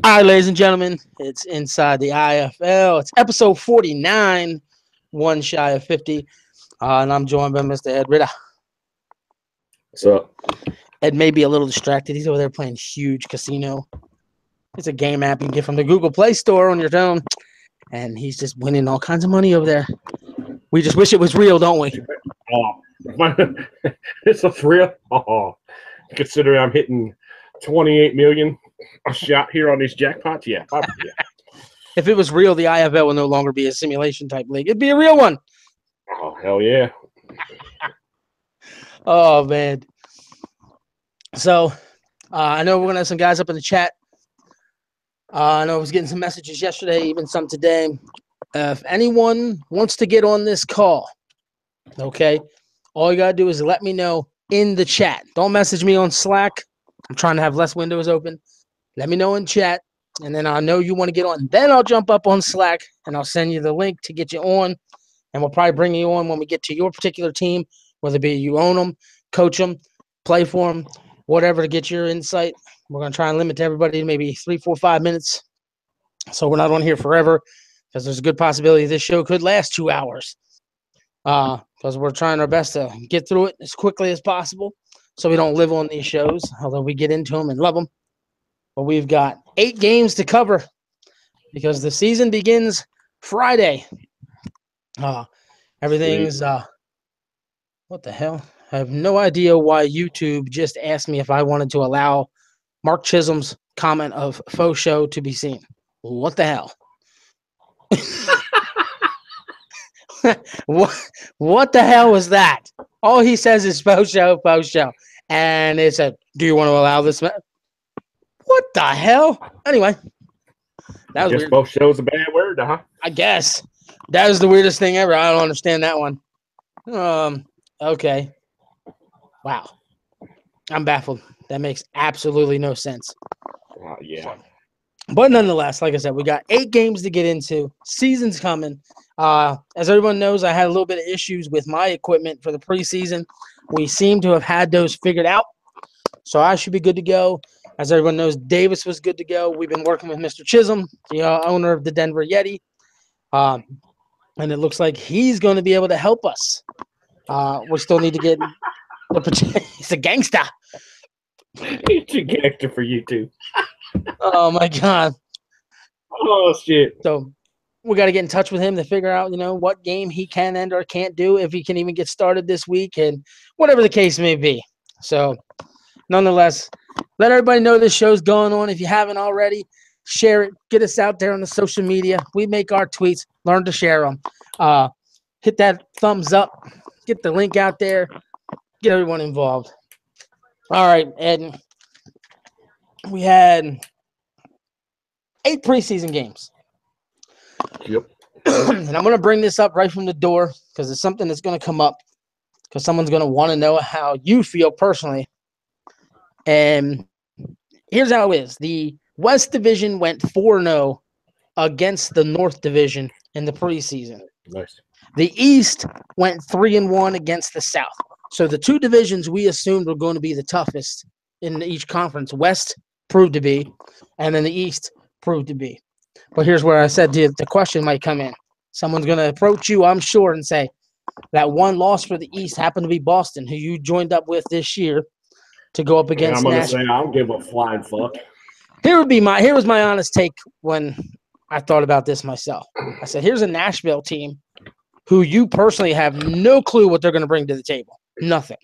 All right, ladies and gentlemen, it's Inside the IFL. It's episode 49, one shy of 50. And I'm joined by Mr. Ed Ritter. What's up? Ed may be a little distracted. He's over there playing Huge Casino. It's a game app you can get from the Google Play Store on your phone. And he's just winning all kinds of money over there. We just wish it was real, don't we? Oh, it's a thrill. Oh, considering I'm hitting 28 million a shot here on these jackpots, yeah. If it was real, the IFL will no longer be a simulation type league. It'd be a real one. Oh, hell yeah. Oh, man. So, I know we're going to have some guys up in the chat. I know I was getting some messages yesterday, even some today. If anyone wants to get on this call, okay, all you got to do is let me know in the chat. Don't message me on Slack. I'm trying to have less windows open. Let me know in chat, and then I know you want to get on. Then I'll jump up on Slack, and I'll send you the link to get you on, and we'll probably bring you on when we get to your particular team, whether it be you own them, coach them, play for them, whatever to get your insight. We're going to try and limit everybody to maybe 3, 4, 5 minutes, so we're not on here forever, because there's a good possibility this show could last 2 hours, because we're trying our best to get through it as quickly as possible so we don't live on these shows, although we get into them and love them. But we've got 8 games to cover because the season begins Friday. Everything's what the hell? I have no idea why YouTube just asked me if I wanted to allow Mark Chisholm's comment of faux show to be seen. What the hell? What the hell was that? All he says is faux show, faux show. And it said, do you want to allow this? What the hell? Anyway, that was weird. Faux show's a bad word, huh? I guess. That was the weirdest thing ever. I don't understand that one. Okay. Wow. I'm baffled. That makes absolutely no sense. Yeah. But nonetheless, like I said, we got 8 games to get into. Season's coming. As everyone knows, I had a little bit of issues with my equipment for the preseason. We seem to have had those figured out. So I should be good to go. As everyone knows, Davis was good to go. We've been working with Mr. Chisholm, the owner of the Denver Yeti. And it looks like he's going to be able to help us. We still need to get he's a gangster. He's a gangster for you, too. Oh, my God. Oh, shit. So we got to get in touch with him to figure out, what game he can and or can't do, if he can even get started this week, and whatever the case may be. So nonetheless, let everybody know this show's going on. If you haven't already, share it. Get us out there on the social media. We make our tweets. Learn to share them. Hit that thumbs up. Get the link out there. Get everyone involved. All right, Ed. We had 8 preseason games. Yep. And I'm going to bring this up right from the door because it's something that's going to come up because someone's going to want to know how you feel personally. And here's how it is. The West Division went 4-0 against the North Division in the preseason. Nice. The East went 3-1 against the South. So the 2 divisions we assumed were going to be the toughest in each conference. West proved to be, and then the East proved to be. But here's where I said the question might come in. Someone's going to approach you, I'm sure, and say that one loss for the East happened to be Boston, who you joined up with this year to go up against Nashville. I'm Nashville. going to say I don't give a flying fuck. Here was my honest take when I thought about this myself. I said, here's a Nashville team who you personally have no clue what they're going to bring to the table. Nothing.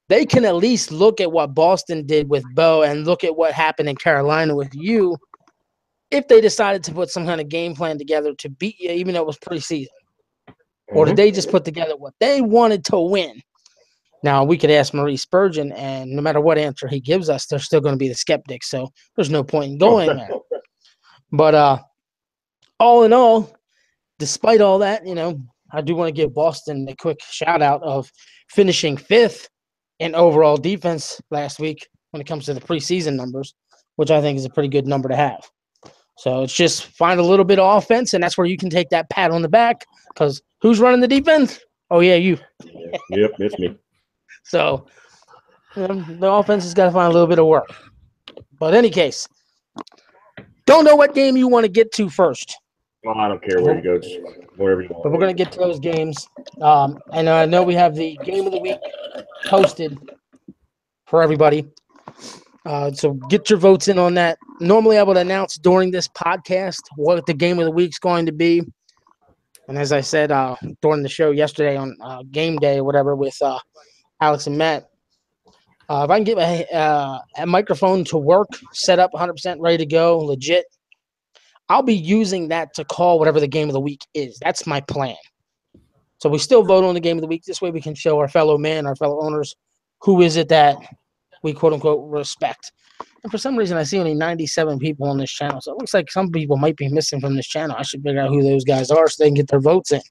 They can at least look at what Boston did with Bo and look at what happened in Carolina with you if they decided to put some kind of game plan together to beat you, even though it was preseason. Or did they just put together what they wanted to win? Now, we could ask Maurice Spurgeon, and no matter what answer he gives us, they're still going to be the skeptics, so there's no point in going there. But all in all, despite all that, I do want to give Boston a quick shout-out of finishing 5th in overall defense last week when it comes to the preseason numbers, which I think is a pretty good number to have. So it's just find a little bit of offense, and that's where you can take that pat on the back because who's running the defense? Oh, yeah, you. Yep, it's me. So the offense has got to find a little bit of work. But in any case, Don't know what game you want to get to first. Well, I don't care where you go, just wherever you want. But we're going to get to those games. And I know we have the game of the week posted for everybody. So get your votes in on that. Normally, I would announce during this podcast what the game of the week's going to be. And as I said during the show yesterday on game day or whatever with Alex and Matt, if I can get a microphone to work, set up 100% ready to go, legit, I'll be using that to call whatever the game of the week is. That's my plan. So we still vote on the game of the week. This way we can show our fellow men, our fellow owners, who is it that we quote-unquote respect. And for some reason, I see only 97 people on this channel. So it looks like some people might be missing from this channel. I should figure out who those guys are so they can get their votes in.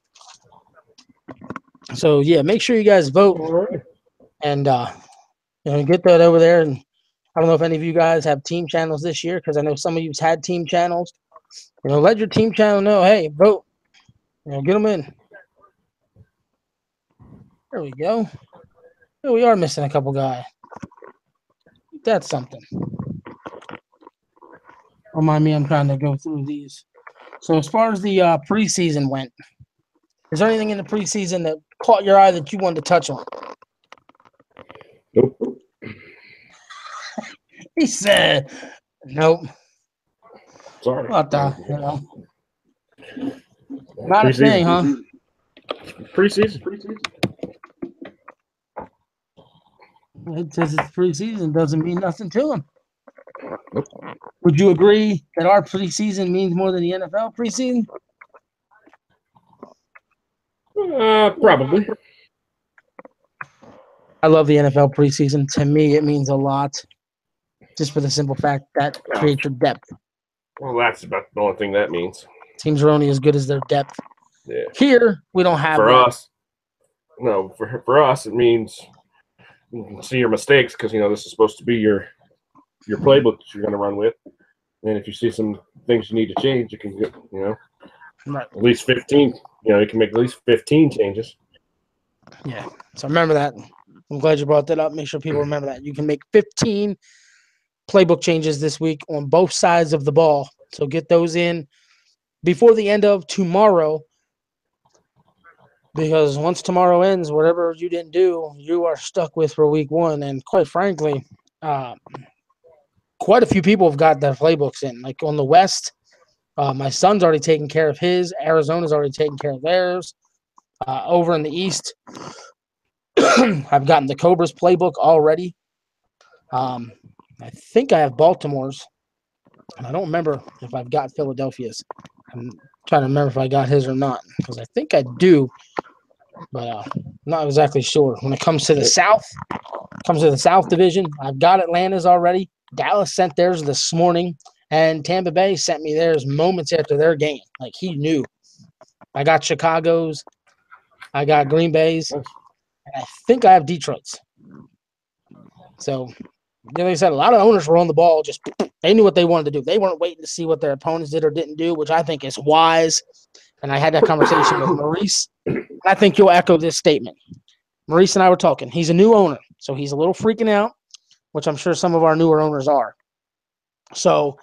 So, yeah, make sure you guys vote and get that over there. And I don't know if any of you guys have team channels this year because I know some of you've had team channels. Let your team channel know, hey, vote. Get them in. There we go. Oh, we are missing a couple guys. That's something. Remind me, I'm trying to go through these. So as far as the preseason went, is there anything in the preseason that caught your eye that you wanted to touch on? Nope. He said, nope. Sorry. What the, Not a thing, huh? Preseason. It says it's preseason, doesn't mean nothing to him. Nope. Would you agree that our preseason means more than the NFL preseason? Probably. I love the NFL preseason. To me, it means a lot, just for the simple fact that creates your depth. Well, that's about the only thing that means. Teams are only as good as their depth. Yeah. Here, we don't have for that. Us. No, for us, it means you can see your mistakes because this is supposed to be your playbook that you're going to run with. And if you see some things you need to change, you can get right. At least 15. You can make at least 15 changes. Yeah. So remember that. I'm glad you brought that up. Make sure people remember that. You can make 15 playbook changes this week on both sides of the ball. So get those in before the end of tomorrow. Because once tomorrow ends, whatever you didn't do, you are stuck with for week one. And quite frankly, quite a few people have got their playbooks in. Like on the West, my son's already taken care of his. Arizona's already taken care of theirs. Over in the East, I've gotten the Cobras playbook already. I think I have Baltimore's. And I don't remember if I've got Philadelphia's. I'm trying to remember if I got his or not, because I think I do, but I'm not exactly sure. When it comes to the South, Division, I've got Atlanta's already. Dallas sent theirs this morning, and Tampa Bay sent me theirs moments after their game. Like, he knew. I got Chicago's. I got Green Bay's. And I think I have Detroit's. So, like I said, a lot of owners were on the ball. Just they knew what they wanted to do. They weren't waiting to see what their opponents did or didn't do, which I think is wise. And I had that conversation with Maurice. And I think you'll echo this statement. Maurice and I were talking. He's a new owner, so he's a little freaking out, which I'm sure some of our newer owners are. So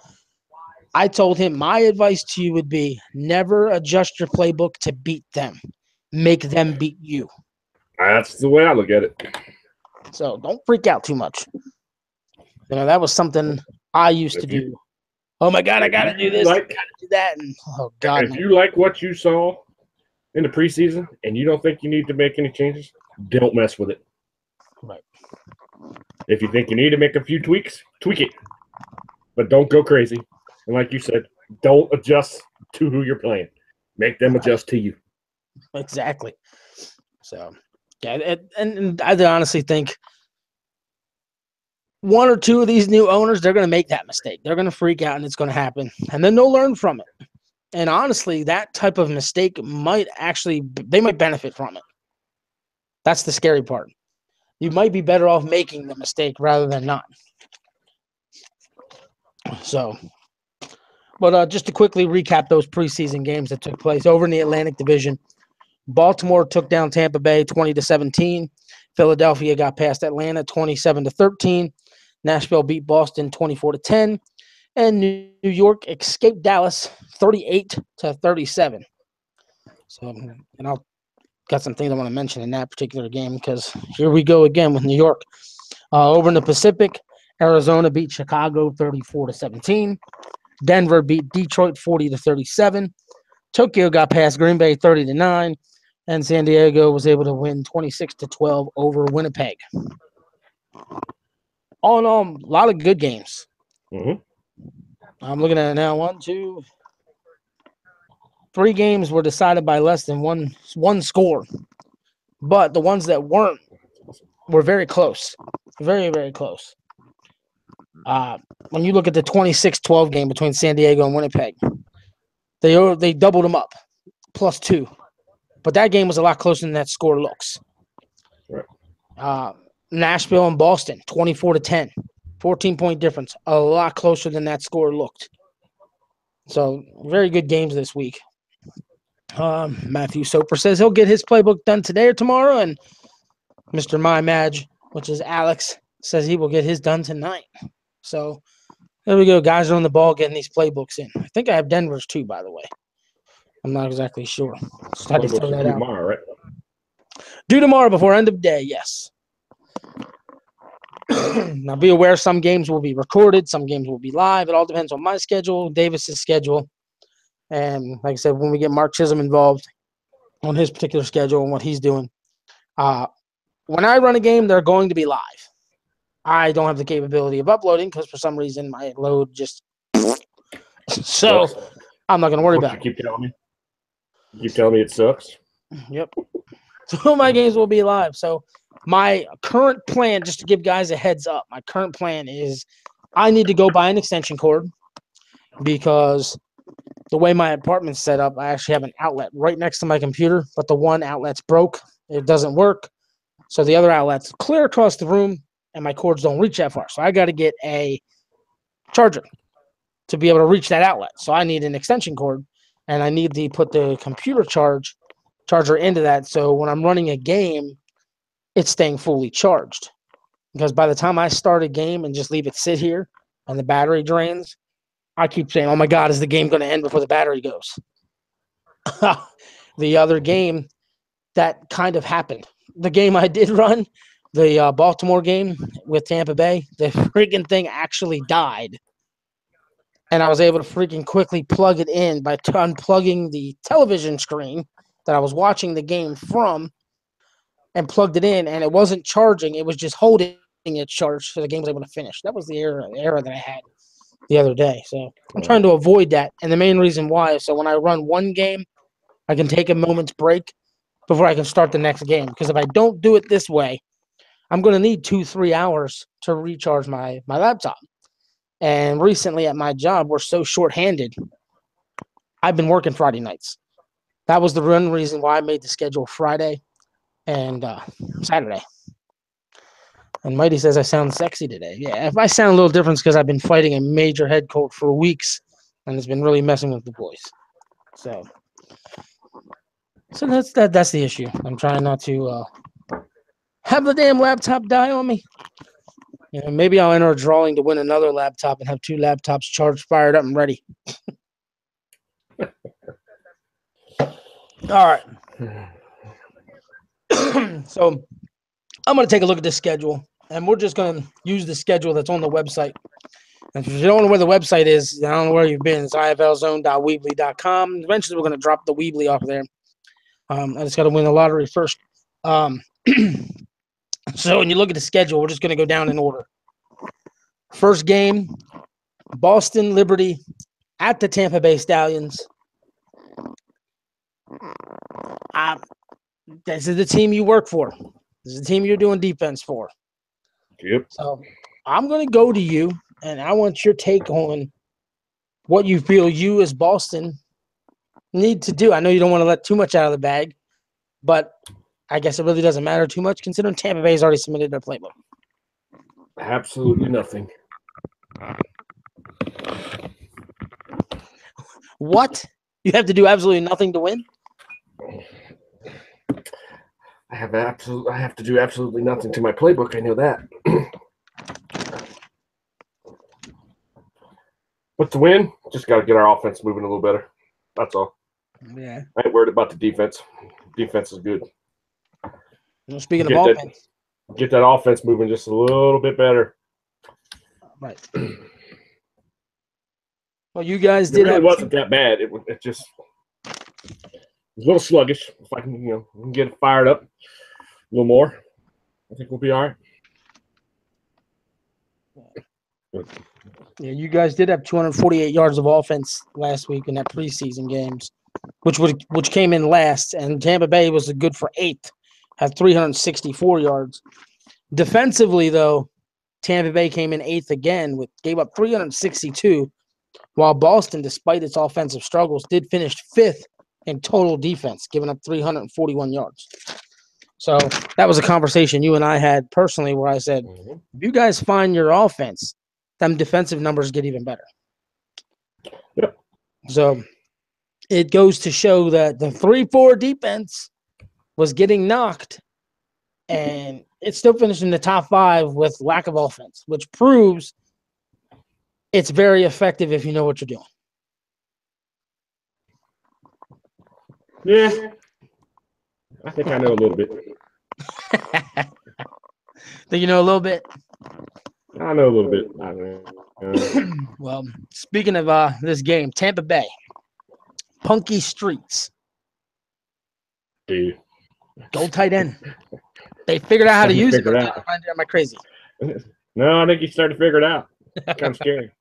I told him my advice to you would be never adjust your playbook to beat them. Make them beat you. That's the way I look at it. So don't freak out too much. That was something I used to do. Oh, my God, I got to do this. I got to do that. And, oh, God. If you like what you saw in the preseason and you don't think you need to make any changes, don't mess with it. Right. If you think you need to make a few tweaks, tweak it. But don't go crazy. And like you said, don't adjust to who you're playing. Make them adjust to you. Exactly. So, yeah, and I honestly think one or two of these new owners, they're going to make that mistake. They're going to freak out, and it's going to happen. And then they'll learn from it. And honestly, that type of mistake they might benefit from it. That's the scary part. You might be better off making the mistake rather than not. So, but just to quickly recap those preseason games that took place over in the Atlantic Division, Baltimore took down Tampa Bay 20-17. Philadelphia got past Atlanta 27-13. Nashville beat Boston 24-10. And New York escaped Dallas 38-37. So, and I'll got some things I want to mention in that particular game because here we go again with New York. Over in the Pacific, Arizona beat Chicago 34-17. Denver beat Detroit 40-37. Tokyo got past Green Bay 30-9. And San Diego was able to win 26-12 over Winnipeg. All in all, a lot of good games. Mm-hmm. I'm looking at it now. 1, 2, 3 games were decided by less than one score. But the ones that weren't were very close. Very, very close. When you look at the 26-12 game between San Diego and Winnipeg, they doubled them up, +2. But that game was a lot closer than that score looks. Right. Nashville and Boston, 24-10. 14-point difference. A lot closer than that score looked. So, very good games this week. Matthew Soper says he'll get his playbook done today or tomorrow. And Mr. My Madge, which is Alex, says he will get his done tonight. So, there we go. Guys are on the ball getting these playbooks in. I think I have Denver's too, by the way. I'm not exactly sure. Just had to throw that out. Tomorrow, right? Due tomorrow before end of day, yes. Now, be aware some games will be recorded, some games will be live. It all depends on my schedule, Davis's schedule. And like I said, when we get Mark Chisholm involved on his particular schedule and what he's doing. When I run a game, they're going to be live. I don't have the capability of uploading because for some reason my load just – so I'm not going to worry about it. You keep telling me it sucks? Yep. So my games will be live. So my current plan, just to give guys a heads up, my current plan is I need to go buy an extension cord because the way my apartment's set up, I actually have an outlet right next to my computer, but the one outlet's broke. It doesn't work. So the other outlet's clear across the room, and my cords don't reach that far. So I got to get a charger to be able to reach that outlet. So I need an extension cord, and I need to put the computer charger into that. So when I'm running a game, it's staying fully charged. Because by the time I start a game and just leave it sit here and the battery drains, I keep saying, oh my God, is the game going to end before the battery goes? The other game, that kind of happened. The game I did run, the Baltimore game with Tampa Bay, the freaking thing actually died. And I was able to freaking quickly plug it in by unplugging the television screen that I was watching the game from and plugged it in, and it wasn't charging. It was just holding it charged, so the game was able to finish. That was the error that I had the other day. So I'm trying to avoid that. And the main reason why is so when I run one game, I can take a moment's break before I can start the next game. Because if I don't do it this way, I'm going to need 2-3 hours to recharge my laptop. And recently at my job, we're so short-handed. I've been working Friday nights. That was the one reason why I made the schedule Friday and Saturday. And Mighty says I sound sexy today. Yeah, if I sound a little different, it's because I've been fighting a major head cold for weeks, and it's been really messing with the boys. So that's the issue. I'm trying not to have the damn laptop die on me. You know, maybe I'll enter a drawing to win another laptop and have 2 laptops charged, fired up, and ready. All right. So I'm going to take a look at this schedule, and we're just going to use the schedule that's on the website. And if you don't know where the website is, I don't know where you've been. It's iflzone.weebly.com. Eventually, we're going to drop the Weebly off there. I just got to win the lottery first. So when you look at the schedule, we're just going to go down in order. First game, Boston Liberty at the Tampa Bay Stallions. This is the team you work for. This is the team you're doing defense for. Yep. So I'm going to go to you, and I want your take on what you feel you as Boston need to do. I know you don't want to let too much out of the bag, but I guess it really doesn't matter too much considering Tampa Bay's already submitted their playbook. Absolutely nothing. What? You have to do absolutely nothing to win? I have to do absolutely nothing to my playbook. I know that. But to win, just got to get our offense moving a little better. That's all. Yeah. I ain't worried about the defense. Defense is good. Well, speaking of offense. Get that offense moving just a little bit better. Right. Well, you guys did It wasn't that bad. It just was a little sluggish. If I can, get it fired up a little more, I think we'll be all right. Yeah, you guys did have 248 yards of offense last week in that preseason games, which came in last, and Tampa Bay was good for 8th, had 364 yards. Defensively, though, Tampa Bay came in 8th again, gave up 362, while Boston, despite its offensive struggles, did finish 5th in total defense, giving up 341 yards. So that was a conversation you and I had personally where I said, if you guys find your offense, them defensive numbers get even better. Yep. So it goes to show that the 3-4 defense was getting knocked, and it still finished in the top 5 with lack of offense, which proves it's very effective if you know what you're doing. Yeah. I think I know a little bit. Think you know a little bit? I know a little bit. Well, speaking of this game, Tampa Bay, Punky Streets. Dude. Go tight end. They figured out how to use it. Am I crazy? No, I think he's starting to figure it out. It's kind of scary.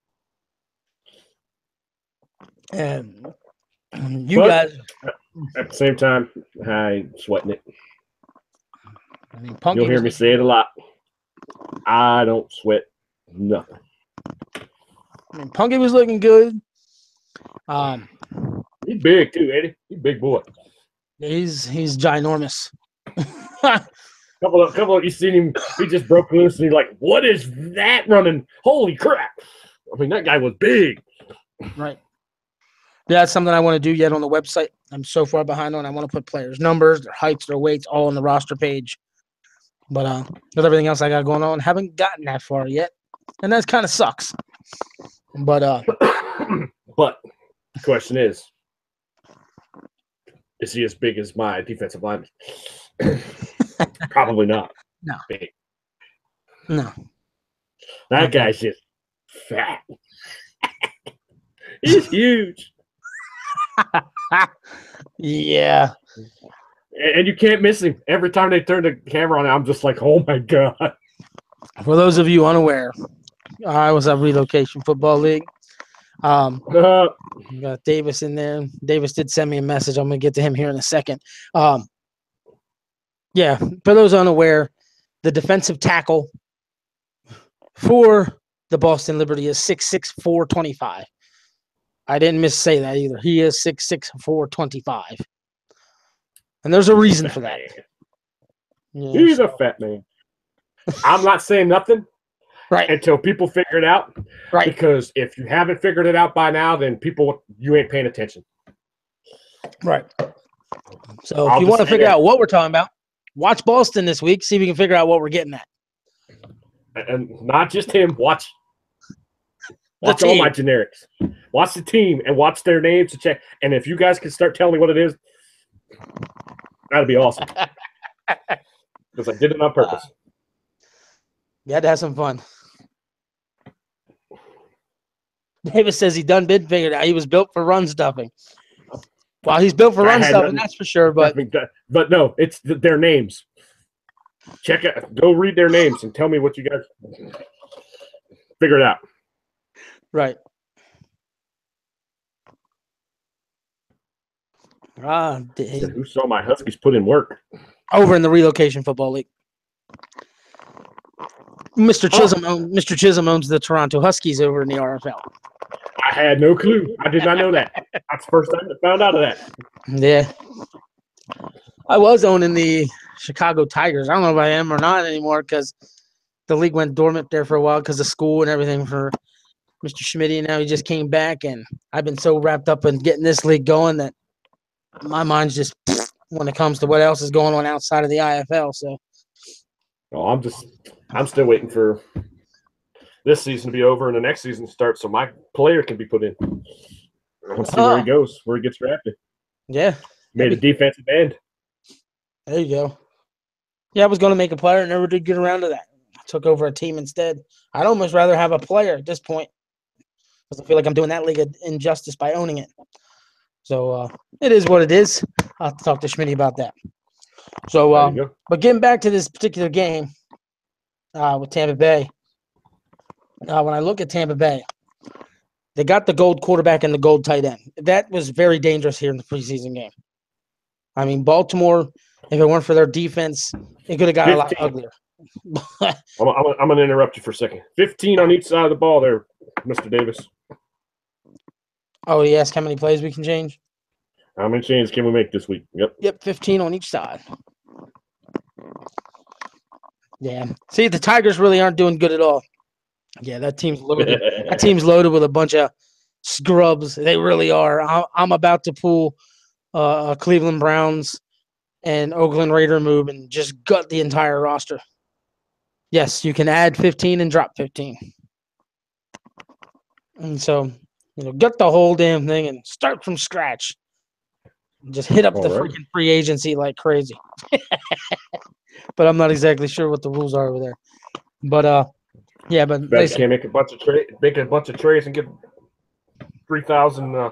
And guys, at the same time, I ain't sweating it. I mean, You'll hear me say it a lot. I don't sweat nothing. I mean, Punky was looking good. He's big too, Eddie. He's a big boy. He's ginormous. Couple of you seen him? He just broke loose and he's like, "What is that running? Holy crap!" I mean, that guy was big. Right. Yeah, that's something I want to do yet on the website. I'm so far behind on. I want to put players' numbers, their heights, their weights, all on the roster page. But with everything else I got going on, haven't gotten that far yet, and that kind of sucks. But but the question is he as big as my defensive lineman? Probably not. No. Big. No. That guy's just fat. He's huge. Yeah. And you can't miss him. Every time they turn the camera on, I'm just like, oh, my God. For those of you unaware, I was at Relocation Football League. Got Davis in there. Davis did send me a message. I'm going to get to him here in a second. Yeah, for those unaware, the defensive tackle for the Boston Liberty is 6'6", 425. I didn't missay that either. He is 6'6", 425. And there's a reason for that. Yeah, he's a fat man. I'm not saying nothing until people figure it out. Right. Because if you haven't figured it out by now, then you ain't paying attention. Right. So if you want to figure out what we're talking about, watch Boston this week. See if we can figure out what we're getting at. And not just him. Watch all my generics. Watch the team and watch their names to check. And if you guys can start telling me what it is, that'd be awesome. Because I did it on purpose. You had to have some fun. Davis says he done been figured out. He was built for run stuffing. Well, he's built for run stuffing, that's for sure. But no, it's their names. Check it. Go read their names and tell me what you guys figure it out. Right. Who saw my Huskies put in work? Over in the Relocation Football League. Mr. Chisholm owns the Toronto Huskies over in the RFL. I had no clue. I did not know that. That's the first time I found out of that. Yeah. I was owning the Chicago Tigers. I don't know if I am or not anymore because the league went dormant there for a while because of school and everything for Mr. Schmidt. And now he just came back, and I've been so wrapped up in getting this league going that my mind's just when it comes to what else is going on outside of the IFL. So, I'm still waiting for this season to be over and the next season starts, so my player can be put in. Let's see where he goes, where he gets drafted. Yeah. Made a defensive end. There you go. Yeah, I was going to make a player and never did get around to that. I took over a team instead. I'd almost rather have a player at this point because I feel like I'm doing that league an injustice by owning it. So it is what it is. I'll have to talk to Schmitty about that. So, but getting back to this particular game with Tampa Bay, when I look at Tampa Bay, they got the gold quarterback and the gold tight end. That was very dangerous here in the preseason game. I mean, Baltimore, if it weren't for their defense, it could have got 15. A lot uglier. I'm going to interrupt you for a second. 15 on each side of the ball there, Mr. Davis. Oh, he asked how many plays we can change? How many changes can we make this week? Yep, 15 on each side. Yeah. See, the Tigers really aren't doing good at all. Yeah, that team's loaded. That team's loaded with a bunch of scrubs. They really are. I'm about to pull Cleveland Browns and Oakland Raider move and just gut the entire roster. Yes, you can add 15 and drop 15. And so, gut the whole damn thing and start from scratch. Just hit up the freaking free agency like crazy. But I'm not exactly sure what the rules are over there. But yeah, but you can't make a bunch of trades and get 3,000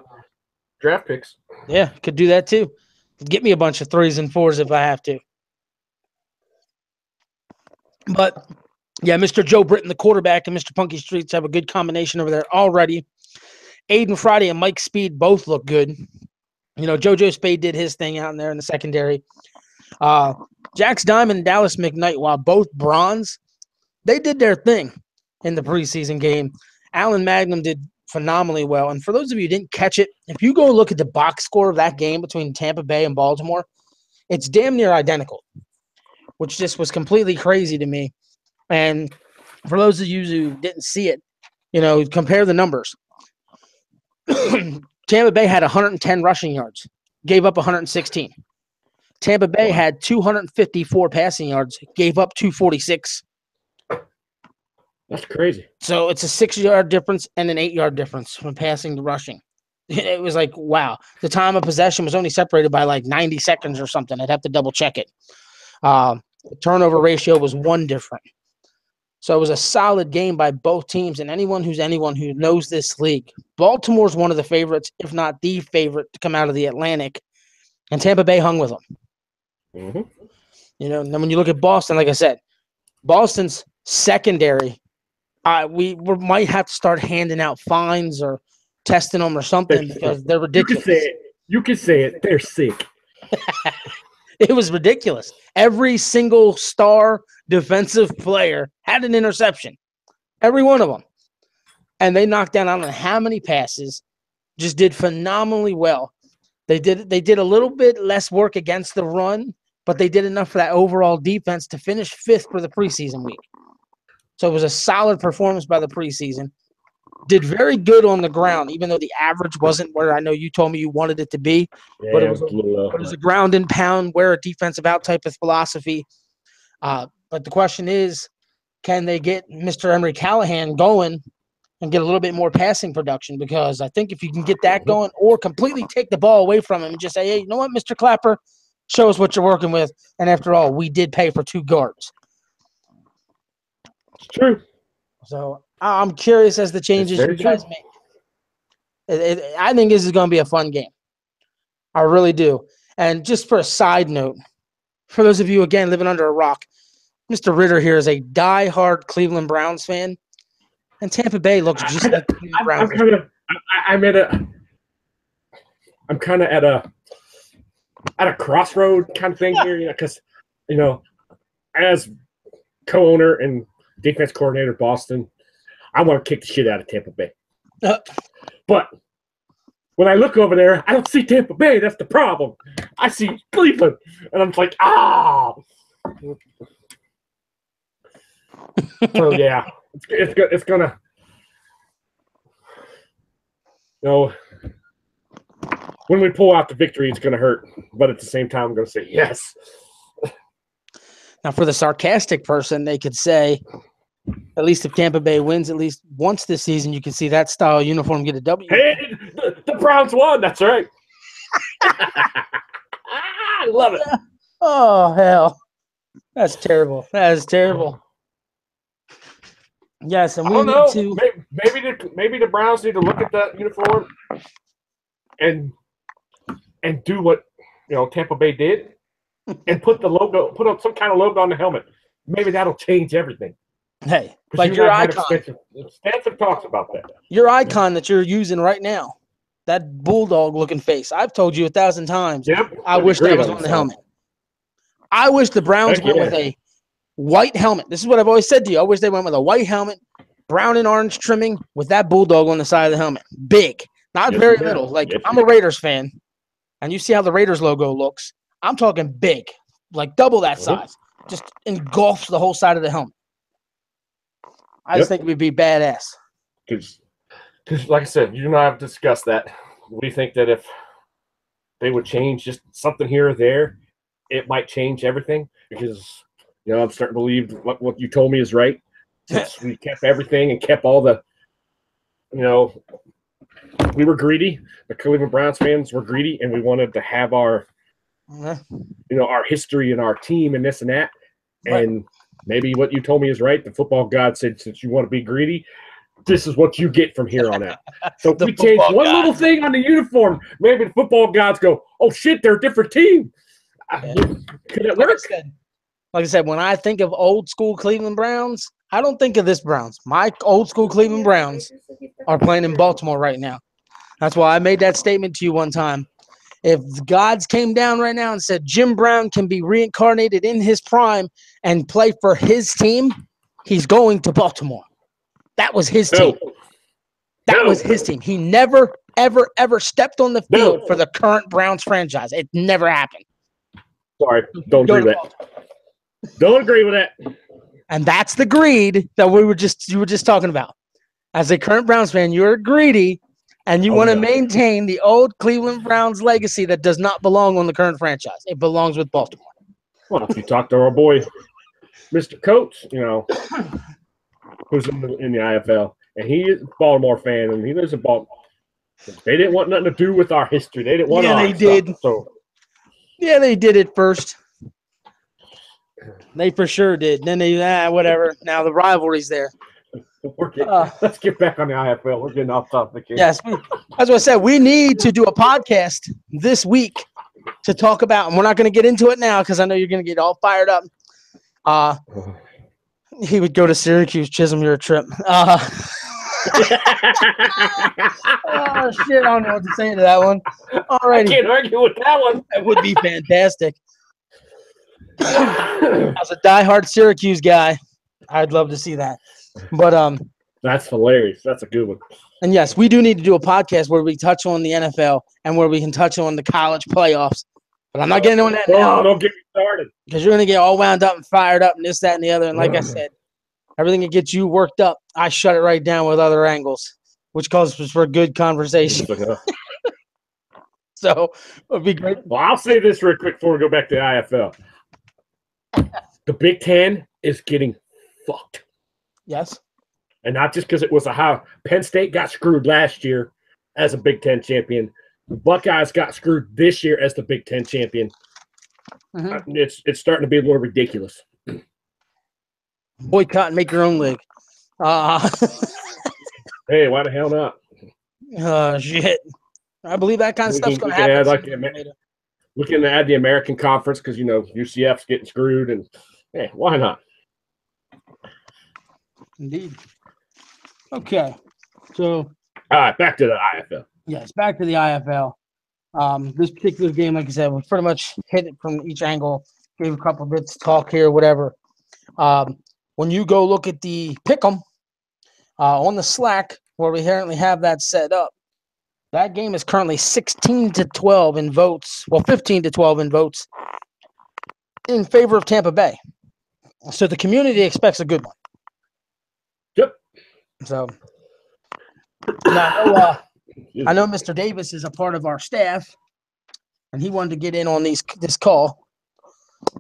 draft picks. Yeah, could do that too. Get me a bunch of 3s and 4s if I have to. But yeah, Mr. Joe Britton, the quarterback, and Mr. Punky Streets have a good combination over there already. Aiden Friday and Mike Speed both look good. JoJo Spade did his thing out in there in the secondary. Jax Diamond and Dallas McKnight, while both bronze, they did their thing in the preseason game. Alan Magnum did phenomenally well. And for those of you who didn't catch it, if you go look at the box score of that game between Tampa Bay and Baltimore, it's damn near identical, which just was completely crazy to me. And for those of you who didn't see it, compare the numbers. Tampa Bay had 110 rushing yards, gave up 116. Tampa Bay had 254 passing yards, gave up 246. That's crazy. So it's a 6-yard difference and an 8-yard difference from passing to rushing. It was like, wow. The time of possession was only separated by like 90 seconds or something. I'd have to double check it. The turnover ratio was 1 different. So it was a solid game by both teams, and anyone who knows this league, Baltimore's one of the favorites, if not the favorite, to come out of the Atlantic, and Tampa Bay hung with them. Mm-hmm. And then when you look at Boston, like I said, Boston's secondary, we might have to start handing out fines or testing them or something because they're ridiculous. You can say it. They're sick. It was ridiculous. Every single star defensive player had an interception. Every one of them. And they knocked down I don't know how many passes, just did phenomenally well. They did a little bit less work against the run, but they did enough for that overall defense to finish 5th for the preseason week. So it was a solid performance by the preseason. Did very good on the ground, even though the average wasn't where I know you told me you wanted it to be. Yeah, but it was a ground and pound, wear a defensive out type of philosophy. But the question is, can they get Mr. Emery Callahan going and get a little bit more passing production? Because I think if you can get that going or completely take the ball away from him and just say, hey, you know what, Mr. Clapper, show us what you're working with. And after all, we did pay for 2 guards. It's true. So I'm curious as the changes you guys make. I think this is going to be a fun game. I really do. And just for a side note, for those of you, again, living under a rock, Mr. Ritter here is a diehard Cleveland Browns fan. And Tampa Bay looks just like the Cleveland Browns. I'm kind of at a crossroad kind of thing here, because, as co-owner and defense coordinator of Boston, I want to kick the shit out of Tampa Bay. But when I look over there, I don't see Tampa Bay. That's the problem. I see Cleveland, and I'm like, So yeah, it's gonna. When we pull out the victory, it's gonna hurt, but at the same time, I'm gonna say yes. Now, for the sarcastic person, they could say, At least if Tampa Bay wins at least once this season, you can see that style uniform get a W. Hey, the Browns won. That's right. I love it. Oh, hell. That's terrible. That is terrible. Yes, and I we don't need know. to. Maybe the Browns need to look at that uniform and do what Tampa Bay did and put up some kind of logo on the helmet. Maybe that'll change everything. Hey, like your icon. Extensive talks about that. Your icon that you're using right now, that bulldog looking face. I've told you 1,000 times. Yep. I wish that was on the helmet. I wish the Browns went with a white helmet. This is what I've always said to you. I wish they went with a white helmet, brown and orange trimming, with that bulldog on the side of the helmet. Big, not very little. Like, I'm a Raiders fan, and you see how the Raiders logo looks. I'm talking big, like double that size. Just engulfs the whole side of the helmet. I just think it would be badass. Because, like I said, you and I have discussed that. We think that if they would change just something here or there, it might change everything. Because, I'm starting to believe what you told me is right. Since we kept everything and kept all the, we were greedy. The Cleveland Browns fans were greedy, and we wanted to have our, our history and our team and this and that. And maybe what you told me is right. The football god said, since you want to be greedy, this is what you get from here on out. So if we change one little thing on the uniform, maybe the football gods go, oh, shit, they're a different team. Could it work? Like I said, when I think of old school Cleveland Browns, I don't think of this Browns. My old school Cleveland Browns are playing in Baltimore right now. That's why I made that statement to you one time. If the gods came down right now and said Jim Brown can be reincarnated in his prime and play for his team, he's going to Baltimore. That was his team. That was his team. He never, ever, ever stepped on the field for the current Browns franchise. It never happened. Sorry, don't agree with that. Don't agree with that. And that's the greed that you were just talking about. As a current Browns fan, you're greedy, and you want to maintain the old Cleveland Browns legacy that does not belong on the current franchise. It belongs with Baltimore. Well, if you talk to our boy, Mr. Coates, who's in the IFL, and he is a Baltimore fan, and he lives in Baltimore. They didn't want nothing to do with our history. They didn't want they did. Yeah, they did it first. They for sure did. Then they, whatever. Now the rivalry's there. Let's get back on the IFL. We're getting off topic here. Yes, as I said, we need to do a podcast this week to talk about, and we're not going to get into it now because I know you're going to get all fired up. He would go to Syracuse, Chisholm, you're a trip. Oh, shit, I don't know what to say to that one. Alrighty. I can't argue with that one. That would be fantastic. As a diehard Syracuse guy, I'd love to see that. But that's hilarious. That's a good one. And yes, we do need to do a podcast where we touch on the NFL and where we can touch on the college playoffs. But I'm not getting on that now. Don't get me started. Because you're going to get all wound up and fired up and this, that, and the other. And like I said, everything that gets you worked up, I shut it right down with other angles, which calls for good conversation. So it would be great. Well, I'll say this real quick before we go back to the IFL. The Big Ten is getting fucked. Yes. And not just because it was a high. Penn State got screwed last year as a Big Ten champion. The Buckeyes got screwed this year as the Big Ten champion. Mm-hmm. It's starting to be a little ridiculous. Boycott and make your own league. Hey, why the hell not? Shit. I believe that kind of stuff's going to happen. We can add the American Conference because, UCF's getting screwed. And, hey, why not? Indeed. Okay. So. All right, back to the IFL. Yes, back to the IFL. This particular game, like I said, we pretty much hit it from each angle, gave a couple bits of talk here, whatever. When you go look at the pick'em on the Slack, where we currently have that set up, that game is currently 16-12 in votes. Well, 15-12 in votes in favor of Tampa Bay. So the community expects a good one. Yep. So now, I know Mr. Davis is a part of our staff, and he wanted to get in on this call.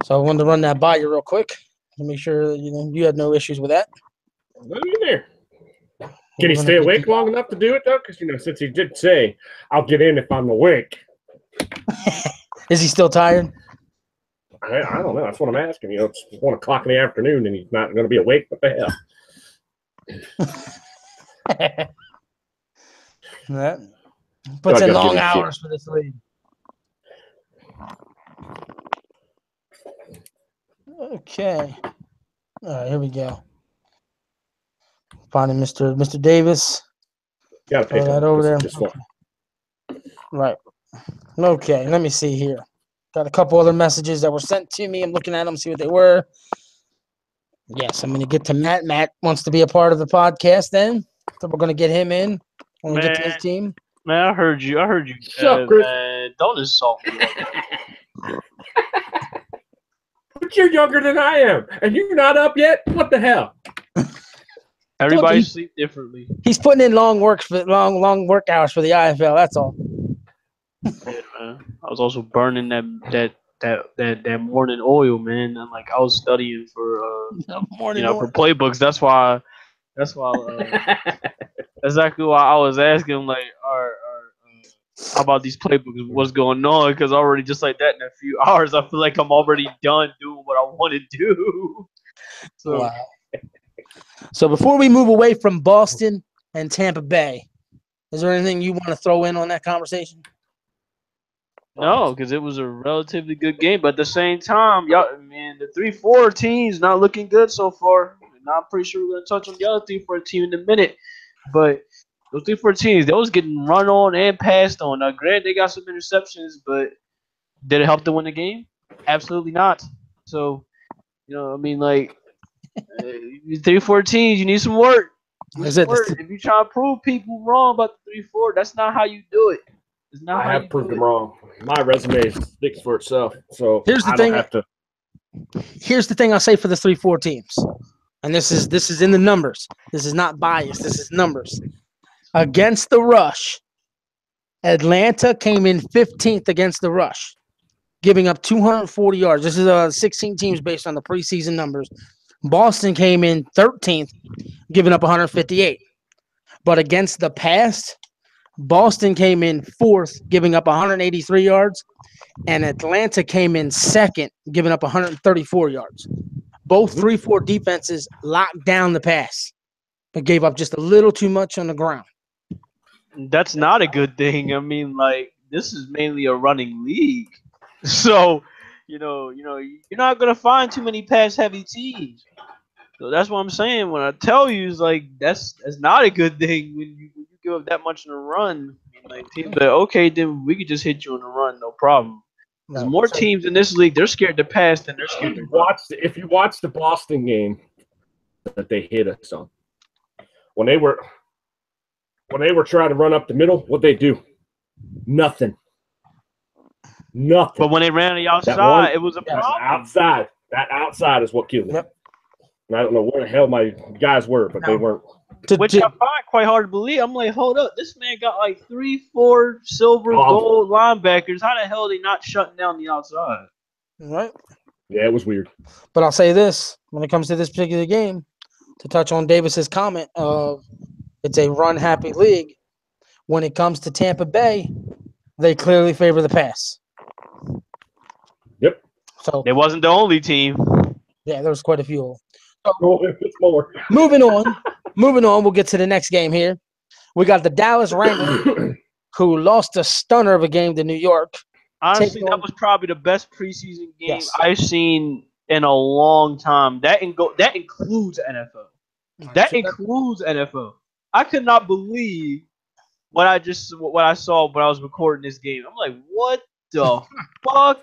So I wanted to run that by you real quick to make sure that you had no issues with that. Let him in there. Can he stay awake long enough to do it, though? Because, since he did say, I'll get in if I'm awake. Is he still tired? I don't know. That's what I'm asking. It's 1 o'clock in the afternoon, and he's not going to be awake. What the hell? That puts in long hours for this league. Okay. All right, here we go. Finding Mr. Davis. Got to pay that over there. Okay. Right. Okay, let me see here. Got a couple other messages that were sent to me. I'm looking at them, see what they were. Yes, I'm going to get to Matt. Matt wants to be a part of the podcast then. So we're going to get him in when we get to his team. Man, I heard you. Shut up, Chris. Man, don't insult me. But you're younger than I am, and you're not up yet? What the hell? Everybody sleep differently. He's putting in long work hours for the IFL. That's all. Yeah, man. I was also burning that morning oil, man. And I was studying for for playbooks. That's why exactly why I was asking how about these playbooks? What's going on? Because already just like that in a few hours, I feel like I'm already done doing what I want to do. So. Wow. So before we move away from Boston and Tampa Bay, is there anything you want to throw in on that conversation? No, because it was a relatively good game, but at the same time, the 3-4 team's not looking good so far. I'm pretty sure we're gonna touch on the other 3-4 team in a minute, but those 3-4 teams, they was getting run on and passed on. Now, granted, they got some interceptions, but did it help them win the game? Absolutely not. So, 3-4 teams, you need some work. If you try to prove people wrong about the 3-4, that's not how you do it. It's not I have proved them wrong. My resume speaks for itself. So here's the thing. Here's the thing I'll say for the 3-4 teams, and this is in the numbers. This is not biased. This is numbers. Against the rush, Atlanta came in 15th against the rush, giving up 240 yards. This is 16 teams based on the preseason numbers. Boston came in 13th, giving up 158. But against the pass, Boston came in 4th, giving up 183 yards, and Atlanta came in 2nd, giving up 134 yards. Both 3-4 defenses locked down the pass, but gave up just a little too much on the ground. That's not a good thing. This is mainly a running league. So, you're not going to find too many pass-heavy teams. So that's what I'm saying. When I tell you, that's not a good thing when you give up that much in a run. Teams like, okay, then we could just hit you on the run, no problem. There's more teams in this league, they're scared to pass than they're scared to run. If you watch the Boston game that they hit us on, when they were trying to run up the middle, what'd they do? Nothing. But when they ran on the outside, it was a problem. That outside is what killed them. Yep. And I don't know where the hell my guys were, but they weren't. Which I find quite hard to believe. I'm like, hold up. This man got 3-4 silver, gold linebackers. How the hell are they not shutting down the outside? Right. Yeah, it was weird. But I'll say this, when it comes to this particular game, to touch on Davis's comment of it's a run-happy league, when it comes to Tampa Bay, they clearly favor the pass. Yep. So it wasn't the only team. Yeah, there was quite a few. It's more. Moving on, we'll get to the next game here. We got the Dallas Wranglers, who lost a stunner of a game to New York. Honestly, that was probably the best preseason game I've seen in a long time. That includes NFL. That includes NFL. I could not believe what I saw when I was recording this game. I'm like, what the fuck?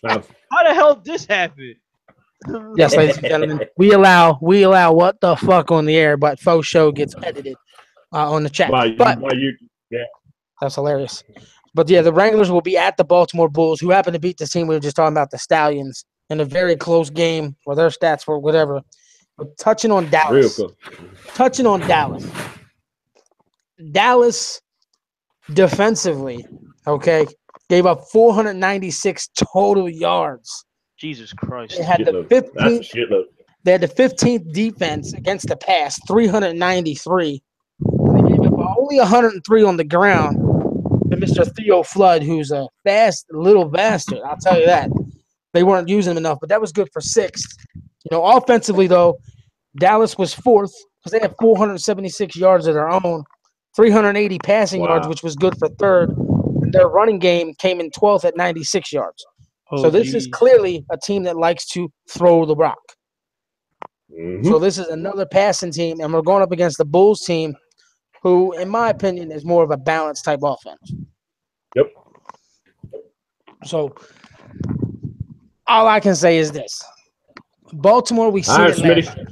How the hell did this happen? Yes, ladies and gentlemen, we allow what the fuck on the air, but faux show gets edited on the chat. That's hilarious. But yeah, the Wranglers will be at the Baltimore Bulls, who happen to beat the team we were just talking about, the Stallions, in a very close game where their stats were whatever. But touching on Dallas, Dallas defensively, okay, gave up 496 total yards. Jesus Christ. They had the 15th. They had the 15th defense against the pass, 393. They gave up only 103 on the ground to Mr. Theo Flood, who's a fast little bastard. I'll tell you that. They weren't using him enough, but that was good for 6th. Offensively, though, Dallas was 4th because they had 476 yards of their own, 380 passing yards, which was good for 3rd. And their running game came in 12th at 96 yards. So this is clearly a team that likes to throw the rock. Mm-hmm. So this is another passing team, and we're going up against the Bulls team, who, in my opinion, is more of a balanced type offense. Yep. So all I can say is this. Baltimore, we seen it last year.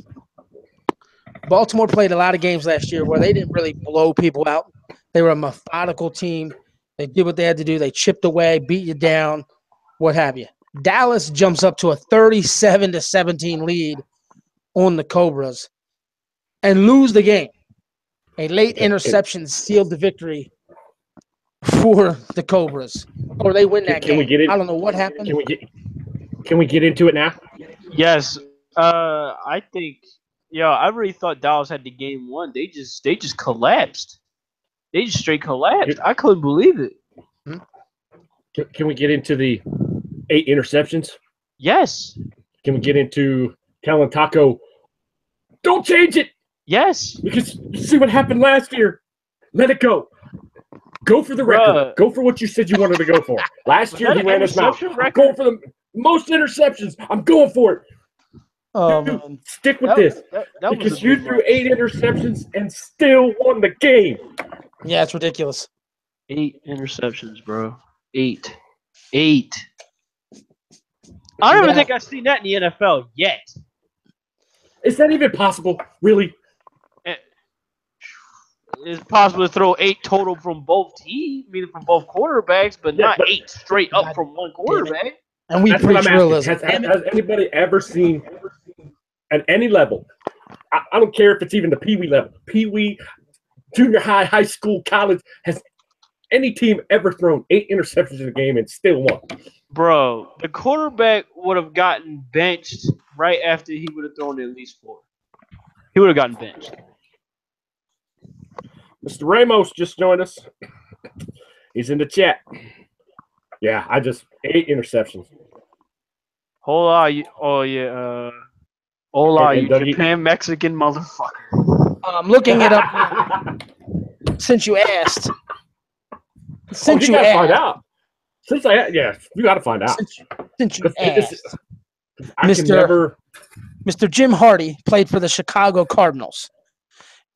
Baltimore played a lot of games last year where they didn't really blow people out. They were a methodical team. They did what they had to do. They chipped away, beat you down, what have you. Dallas jumps up to a 37-17 lead on the Cobras and lose the game. A late interception sealed the victory for the Cobras. Or they win that game. I don't know what happened. Can we get into it now? Yes. I think I really thought Dallas had the game won. They just collapsed. They just straight collapsed. I couldn't believe it. Can we get into the 8 interceptions? Yes. Can we get into telling Taco, don't change it? Yes. Because you see what happened last year. Let it go. Go for the record. Go for what you said you wanted to go for. Last year he ran his mouth. I'm going for the most interceptions. I'm going for it. Dude, stick with this. Because you threw 8 interceptions and still won the game. Yeah, it's ridiculous. 8 interceptions, bro. 8. I don't even think I've seen that in the NFL yet. Is that even possible? Really? It's possible to throw 8 total from both teams, meaning from both quarterbacks, but not 8 straight up from one quarterback. And we preach realism. Has anybody ever seen at any level? I don't care if it's even the Pee-wee level, Pee-wee, junior high, high school, college. Has any team ever thrown 8 interceptions in a game and still won? Bro, the quarterback would have gotten benched right after he would have thrown at least 4. He would have gotten benched. Mr. Ramos just joined us. He's in the chat. Yeah, 8 interceptions. Hola, you Japan Mexican motherfucker. I'm looking it up now. Since you asked. You gotta find out. You gotta find out. Since you asked. Mr. Jim Hardy played for the Chicago Cardinals.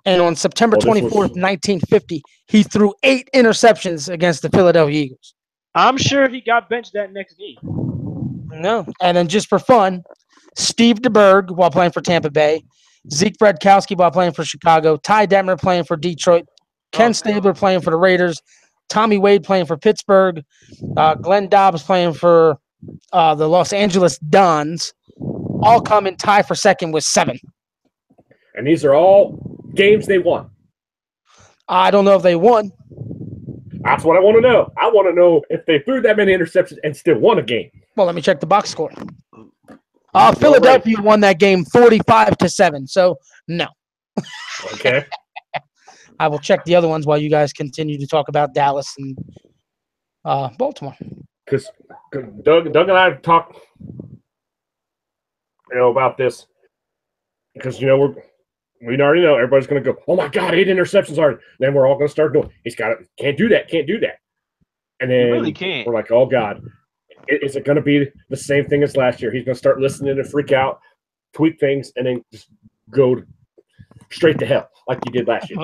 And on September 24th, 1950, he threw 8 interceptions against the Philadelphia Eagles. I'm sure he got benched that next game. No. And then just for fun, Steve DeBerg while playing for Tampa Bay, Zeke Bradkowski while playing for Chicago, Ty Detmer playing for Detroit, Ken Stabler playing for the Raiders, Tommy Wade playing for Pittsburgh, Glenn Dobbs playing for the Los Angeles Dons, all come in tie for second with 7. And these are all games they won. I don't know if they won. That's what I want to know. I want to know if they threw that many interceptions and still won a game. Well, let me check the box score. Philadelphia won that game 45-7. So no. Okay. I will check the other ones while you guys continue to talk about Dallas and Baltimore. Because Doug and I have talked, about this. Because we already know everybody's going to go, oh my God, 8 interceptions already. Then we're all going to start going, can't do that. And then really can't. We're like, oh God, is it going to be the same thing as last year? He's going to start listening and freak out, tweak things, and then just go straight to hell like you did last year.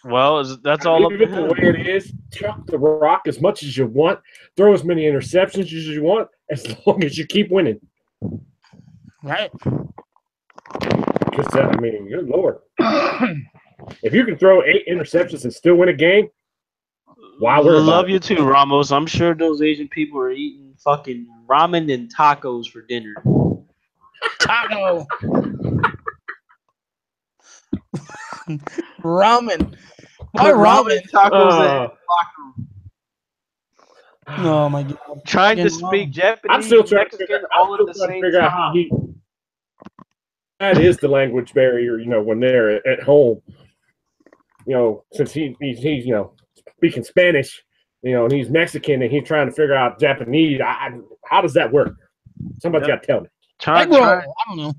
Well, that's all up to him. The way it is, chuck the rock as much as you want, throw as many interceptions as you want, as long as you keep winning. Right. Because, good Lord. If you can throw 8 interceptions and still win a game, wow, we're love you too, Ramos. I'm sure those Asian people are eating fucking ramen and tacos for dinner. Taco. Ramen. Why ramen? Tacos Oh my God. Trying to speak Japanese. I'm still trying to figure out how he. that is the language barrier, when they're at home. Since he's speaking Spanish, and he's Mexican and he's trying to figure out Japanese. How does that work? Somebody's got to tell me. I don't know.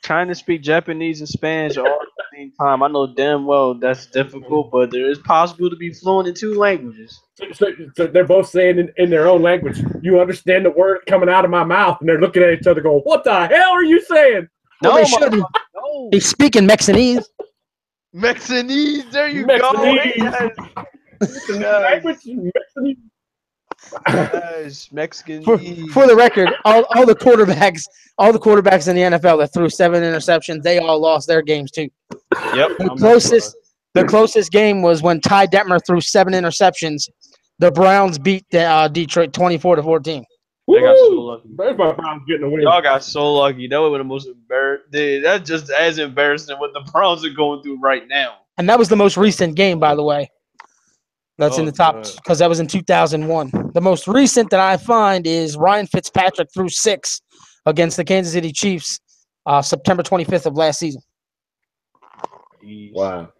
Trying to speak Japanese and Spanish all at the same time. I know damn well that's difficult, but there is possible to be fluent in 2 languages. So they're both saying in their own language, you understand the word coming out of my mouth, and they're looking at each other going, what the hell are you saying? Well, they should. No. He's speaking Mexanese. Mexanese, there you Mexanese. go. Mexanese. Yes, Mexican. For the record, all the quarterbacks in the NFL that threw 7 interceptions, they all lost their games too. Yep. The closest game was when Ty Detmer threw 7 interceptions. The Browns beat Detroit 24-14. They got so lucky. There's my Browns getting a win. Y'all got so lucky. That was the most embarrassing. That's just as embarrassing as what the Browns are going through right now. And that was the most recent game, by the way. That's in the top because that was in 2001. The most recent that I find is Ryan Fitzpatrick threw 6 against the Kansas City Chiefs, September 25th of last season. Wow.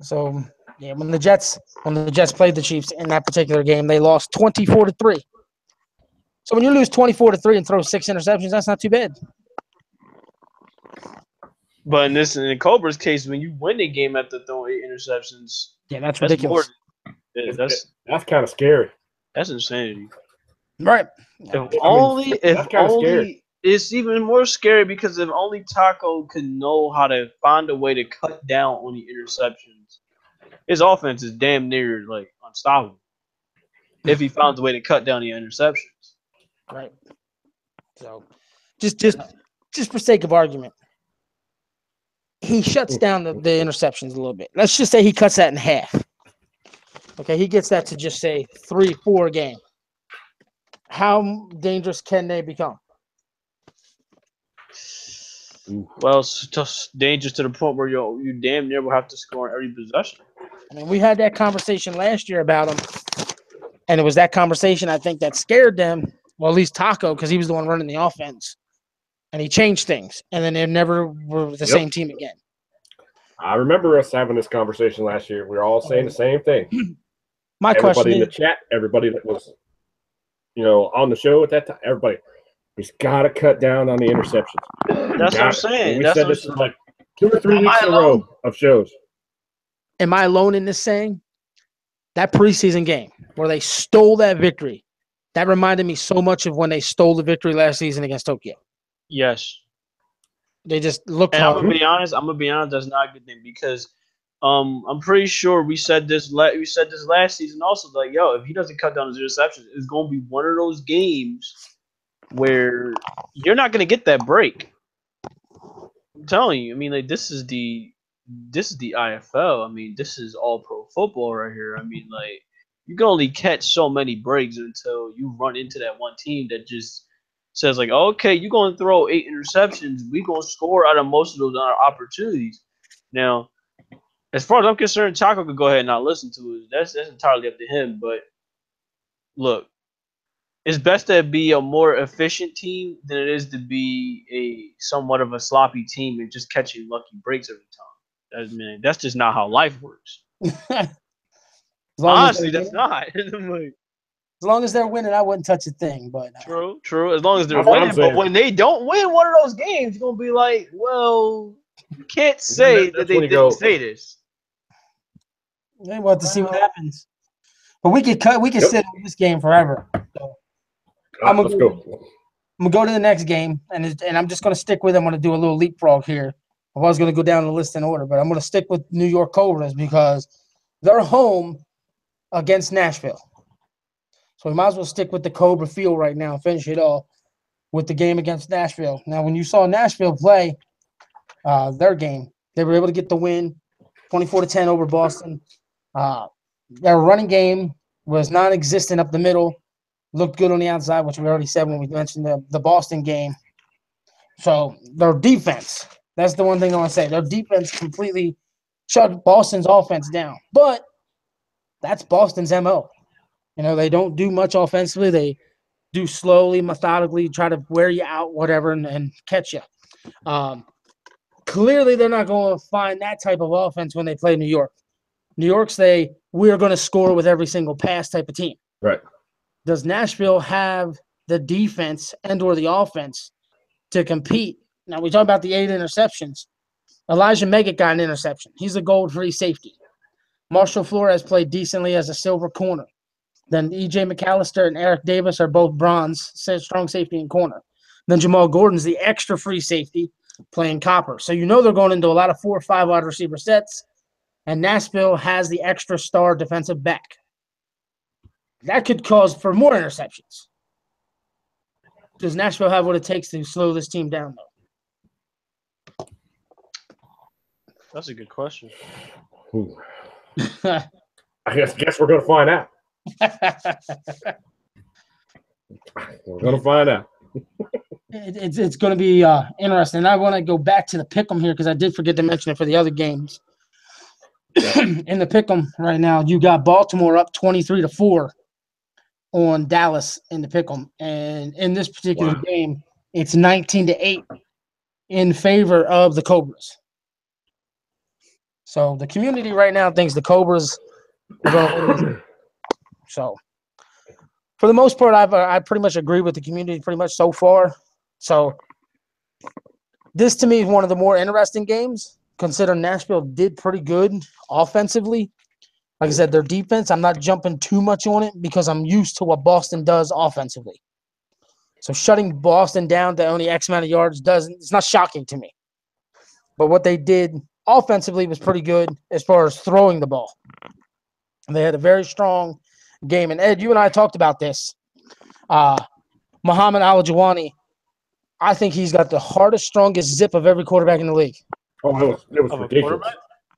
So yeah, when the Jets played the Chiefs in that particular game, they lost 24-3. So when you lose 24-3 and throw 6 interceptions, that's not too bad. But in Cobra's case, when you win the game after throwing 8 interceptions, yeah, that's ridiculous. That's kind of scary. That's insanity. Right. It's even more scary because if only Taco could know how to find a way to cut down on the interceptions, his offense is damn near like unstoppable. If he finds a way to cut down the interceptions. Right. So just for sake of argument, he shuts down the interceptions a little bit. Let's just say he cuts that in half. Okay, he gets that to just say 3-4 a game. How dangerous can they become? Well, it's just dangerous to the point where you damn near will have to score on every possession. I mean, we had that conversation last year about him, and it was that conversation I think that scared them. Well, at least Taco, because he was the one running the offense, and he changed things, and then they never were the same team again. I remember us having this conversation last year. We were all saying the same thing. Everybody in the chat, everybody that was, on the show at that time, everybody, he's got to cut down on the interceptions. That's what I'm saying. We said this for like 2 or 3 weeks in a row of shows. Am I alone in this saying? That preseason game where they stole that victory, that reminded me so much of when they stole the victory last season against Tokyo. Yes. They just looked hard. I'm gonna be honest, that's not a good thing because I'm pretty sure we said this last season also, like, yo, if he doesn't cut down his interceptions, it's gonna be one of those games where you're not gonna get that break. I'm telling you, I mean, like this is the IFL. I mean, this is all pro football right here. I mean, like you can only catch so many breaks until you run into that one team that just says like, okay, you're gonna throw 8 interceptions, we're gonna score out of most of those opportunities. Now, as far as I'm concerned, Taco could go ahead and not listen to it. That's entirely up to him. But look, it's best to be a more efficient team than it is to be a somewhat of a sloppy team and just catching lucky breaks every time. That's just not how life works. Honestly, that's not. As long as they're winning, I wouldn't touch a thing. But true. As long as they're winning, but when they don't win one of those games, you're gonna be like, well, you can't say that they didn't say this. They want to see what happens. But we could sit on this game forever. So let's go. I'm gonna go to the next game, and I'm just gonna stick with it. I'm gonna do a little leapfrog here. I was gonna go down the list in order, but I'm gonna stick with New York Cobras because they're home against Nashville. So we might as well stick with the Cobra feel right now and finish it all with the game against Nashville. Now, when you saw Nashville play their game, they were able to get the win, 24-10 over Boston. Their running game was non-existent up the middle. Looked good on the outside, which we already said when we mentioned the Boston game. So their defense, that's the one thing I want to say. Their defense completely shut Boston's offense down. But that's Boston's MO. They don't do much offensively. They do slowly, methodically, try to wear you out, whatever, and catch you. Clearly, they're not going to find that type of offense when they play New York. New York's we're going to score with every single pass type of team. Right. Does Nashville have the defense and or the offense to compete? Now, we talk about the 8 interceptions. Elijah Meggett got an interception. He's a gold-free safety. Marshall Flores played decently as a silver corner. Then E.J. McAllister and Eric Davis are both bronze, strong safety and corner. Then Jamal Gordon's the extra free safety playing copper. So you know they're going into a lot of 4 or 5 wide receiver sets, and Nashville has the extra star defensive back. That could cause for more interceptions. Does Nashville have what it takes to slow this team down, though? That's a good question. Ooh. I guess we're going to find out. We're going to find out. It's going to be interesting. I want to go back to the pick'em here because I did forget to mention it for the other games. In the pick'em right now, you got Baltimore up 23-4 on Dallas in the pick'em, and in this particular game, it's 19-8 in favor of the Cobras. So the community right now thinks the Cobras are going to win this game. So for the most part, I pretty much agree with the community pretty much so far. So this to me is one of the more interesting games, considering Nashville did pretty good offensively. Like I said, their defense, I'm not jumping too much on it because I'm used to what Boston does offensively. So shutting Boston down to only X amount of yards it's not shocking to me. But what they did offensively was pretty good as far as throwing the ball. They had a very strong game. And Ed, you and I talked about this. Muhammad Al-Jawani, I think he's got the hardest, strongest zip of every quarterback in the league. Oh, it was ridiculous.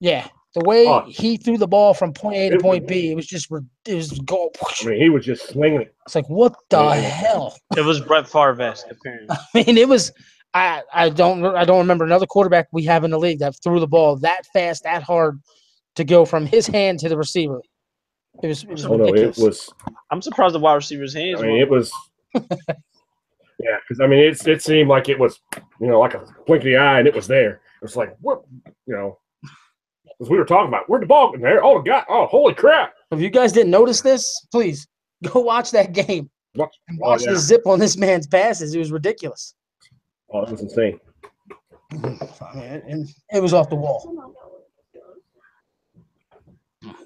Yeah. The way he threw the ball from point A to point B, it was goal. I mean, he was just slinging it. It's like, what the hell? It was Brett Favre-esque, apparently. I mean, it was I don't remember another quarterback we have in the league that threw the ball that fast, that hard to go from his hand to the receiver. It was ridiculous. I'm surprised the wide receiver's hands. I mean, it was. Yeah, because I mean, it seemed like it was, like a blink of the eye, and it was there. It was like, what, as we were talking about, where'd the ball get there? Oh, God! Oh, holy crap! If you guys didn't notice this, please go watch that game and watch the zip on this man's passes. It was ridiculous. Oh, it was insane. And it was off the wall.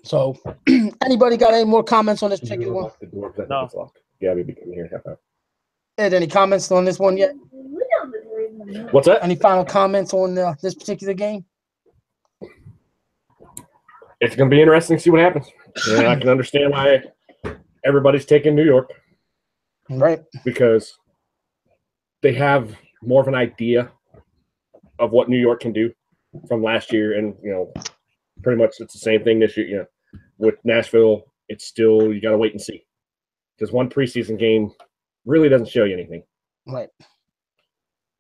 So, anybody got any more comments on this particular one? The door, no. It's locked. Gabby, be coming here in half hour. Ed, any comments on this one yet? What's that? Any final comments on this particular game? It's going to be interesting to see what happens. And I can understand why everybody's taking New York. Right. Because they have more of an idea of what New York can do from last year. And, pretty much it's the same thing this year. With Nashville, it's still, you got to wait and see. Because one preseason game really doesn't show you anything. Right.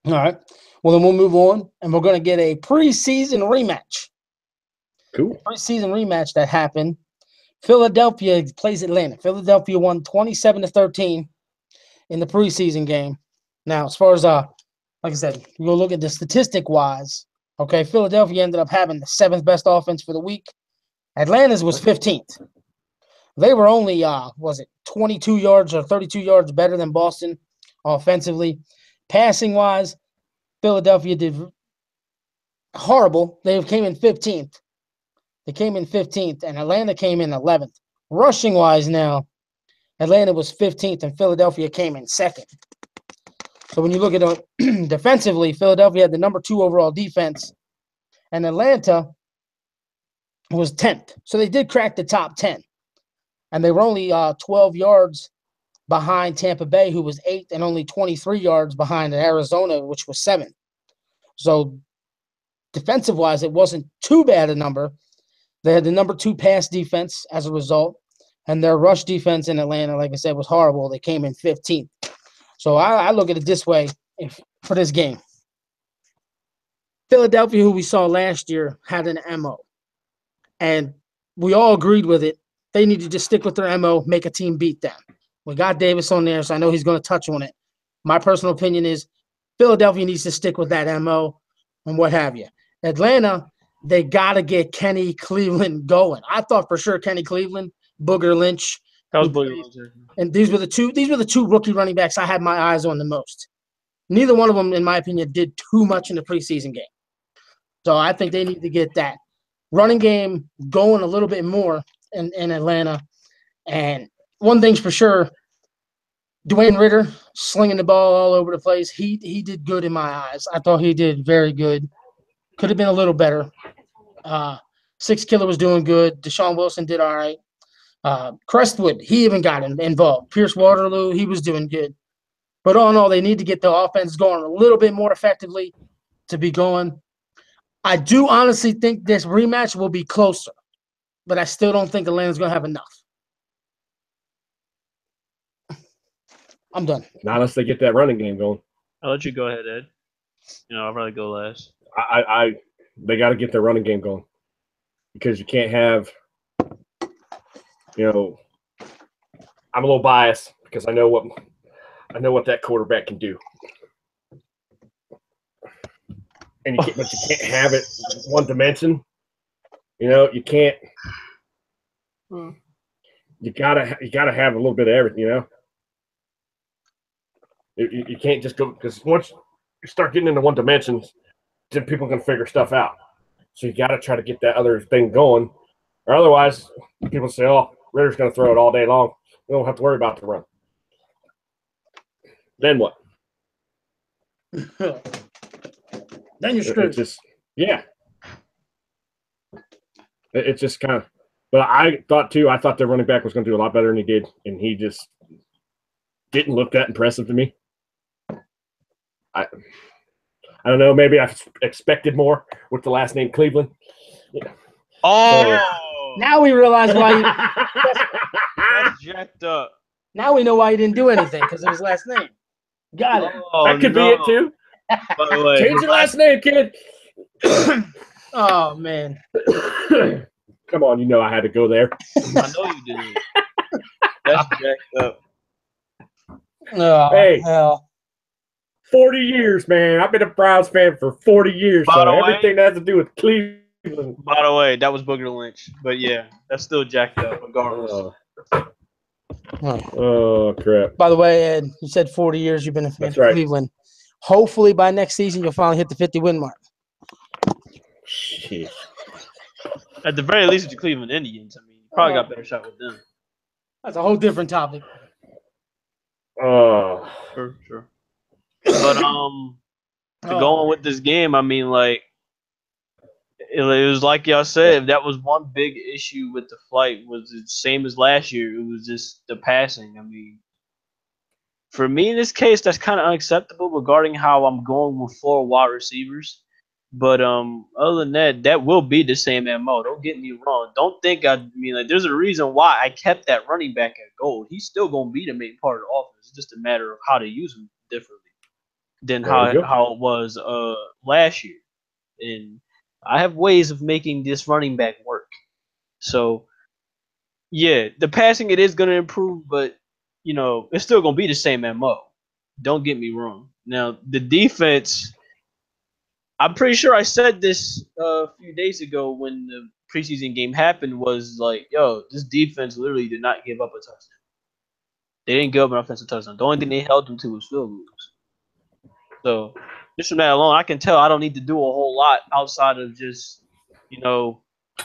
All right. Well, then we'll move on, and we're going to get a preseason rematch. Cool. Preseason rematch that happened. Philadelphia plays Atlanta. Philadelphia won 27-13 in the preseason game. Now, as far as like I said, we go look at the statistic-wise. Okay, Philadelphia ended up having the 7th best offense for the week. Atlanta's was 15th. They were only 22 yards or 32 yards better than Boston offensively. Passing-wise, Philadelphia did horrible. They came in 15th. And Atlanta came in 11th. Rushing-wise now, Atlanta was 15th, and Philadelphia came in 2nd. So when you look at it defensively, Philadelphia had the number 2 overall defense, and Atlanta was 10th. So they did crack the top 10. And they were only 12 yards behind Tampa Bay, who was 8th, and only 23 yards behind Arizona, which was 7th. So defensive-wise, it wasn't too bad a number. They had the number 2 pass defense as a result, and their rush defense in Atlanta, like I said, was horrible. They came in 15th. So I look at it this way for this game. Philadelphia, who we saw last year, had an MO, and we all agreed with it. They need to just stick with their MO, make a team beat them. We got Davis on there, so I know he's going to touch on it. My personal opinion is Philadelphia needs to stick with that MO and what have you. Atlanta, they got to get Kenny Cleveland going. I thought for sure Kenny Cleveland, Booger Lynch, That was Booger Lynch. and these were the two rookie running backs I had my eyes on the most. Neither one of them, in my opinion, did too much in the preseason game. So I think they need to get that running game going a little bit more in Atlanta. And one thing's for sure, Dwayne Ritter slinging the ball all over the place. He did good in my eyes. I thought he did very good. Could have been a little better. Six Killer was doing good. Deshaun Wilson did all right. Crestwood, he even got involved. Pierce Waterloo, he was doing good. But all in all, they need to get the offense going a little bit more effectively to be going. I do honestly think this rematch will be closer, but I still don't think Atlanta's going to have enough. I'm done. Not unless they get that running game going. I'll let you go ahead, Ed. I'll probably go last. They got to get their running game going because you can't have, I'm a little biased because I know what that quarterback can do, and but you can't have it one dimension. You can't. You gotta have a little bit of everything. You can't just go because once you start getting into one dimension, then people can figure stuff out. So you got to try to get that other thing going, or otherwise people say, "Oh, Ritter's going to throw it all day long. We don't have to worry about the run." Then what? Then you're screwed. It's just It's just kind of. But I thought their running back was going to do a lot better than he did, and he just didn't look that impressive to me. I don't know. Maybe I expected more with the last name Cleveland. Yeah. Oh, now we realize why. That's jacked up. Now we know why he didn't do anything because of his last name. Got it. That could be it too. By the way, change your last name, kid. Oh man. Come on, I had to go there. I know you did. That's jacked up. Oh, hey, hell. 40 years, man. I've been a Browns fan for 40 years. By So the way, everything that has to do with Cleveland. By the way, that was Booger Lynch. But yeah, that's still jacked up regardless. Oh, crap. By the way, Ed, you said 40 years you've been a fan of Cleveland. Hopefully by next season you'll finally hit the 50-win mark. Jeez. At the very least, with the Cleveland Indians. I mean, you probably got a better shot with them. That's a whole different topic. Oh. Sure. But to go on with this game, I mean, like, it was like y'all said, that was one big issue with the flight was the same as last year. It was just the passing. I mean, for me in this case, that's kind of unacceptable regarding how I'm going with 4 wide receivers. But other than that, that will be the same MO. Don't get me wrong. Don't think there's a reason why I kept that running back at gold. He's still gonna be the main part of the offense. It's just a matter of how to use him differently than how it was last year. And I have ways of making this running back work. So yeah, the passing it is gonna improve, but it's still gonna be the same MO. Don't get me wrong. Now the defense. I'm pretty sure I said this a few days ago when the preseason game happened was like, yo, this defense literally did not give up a touchdown. They didn't give up an offensive touchdown. The only thing they held them to was field goals. So just from that alone, I can tell I don't need to do a whole lot outside of just,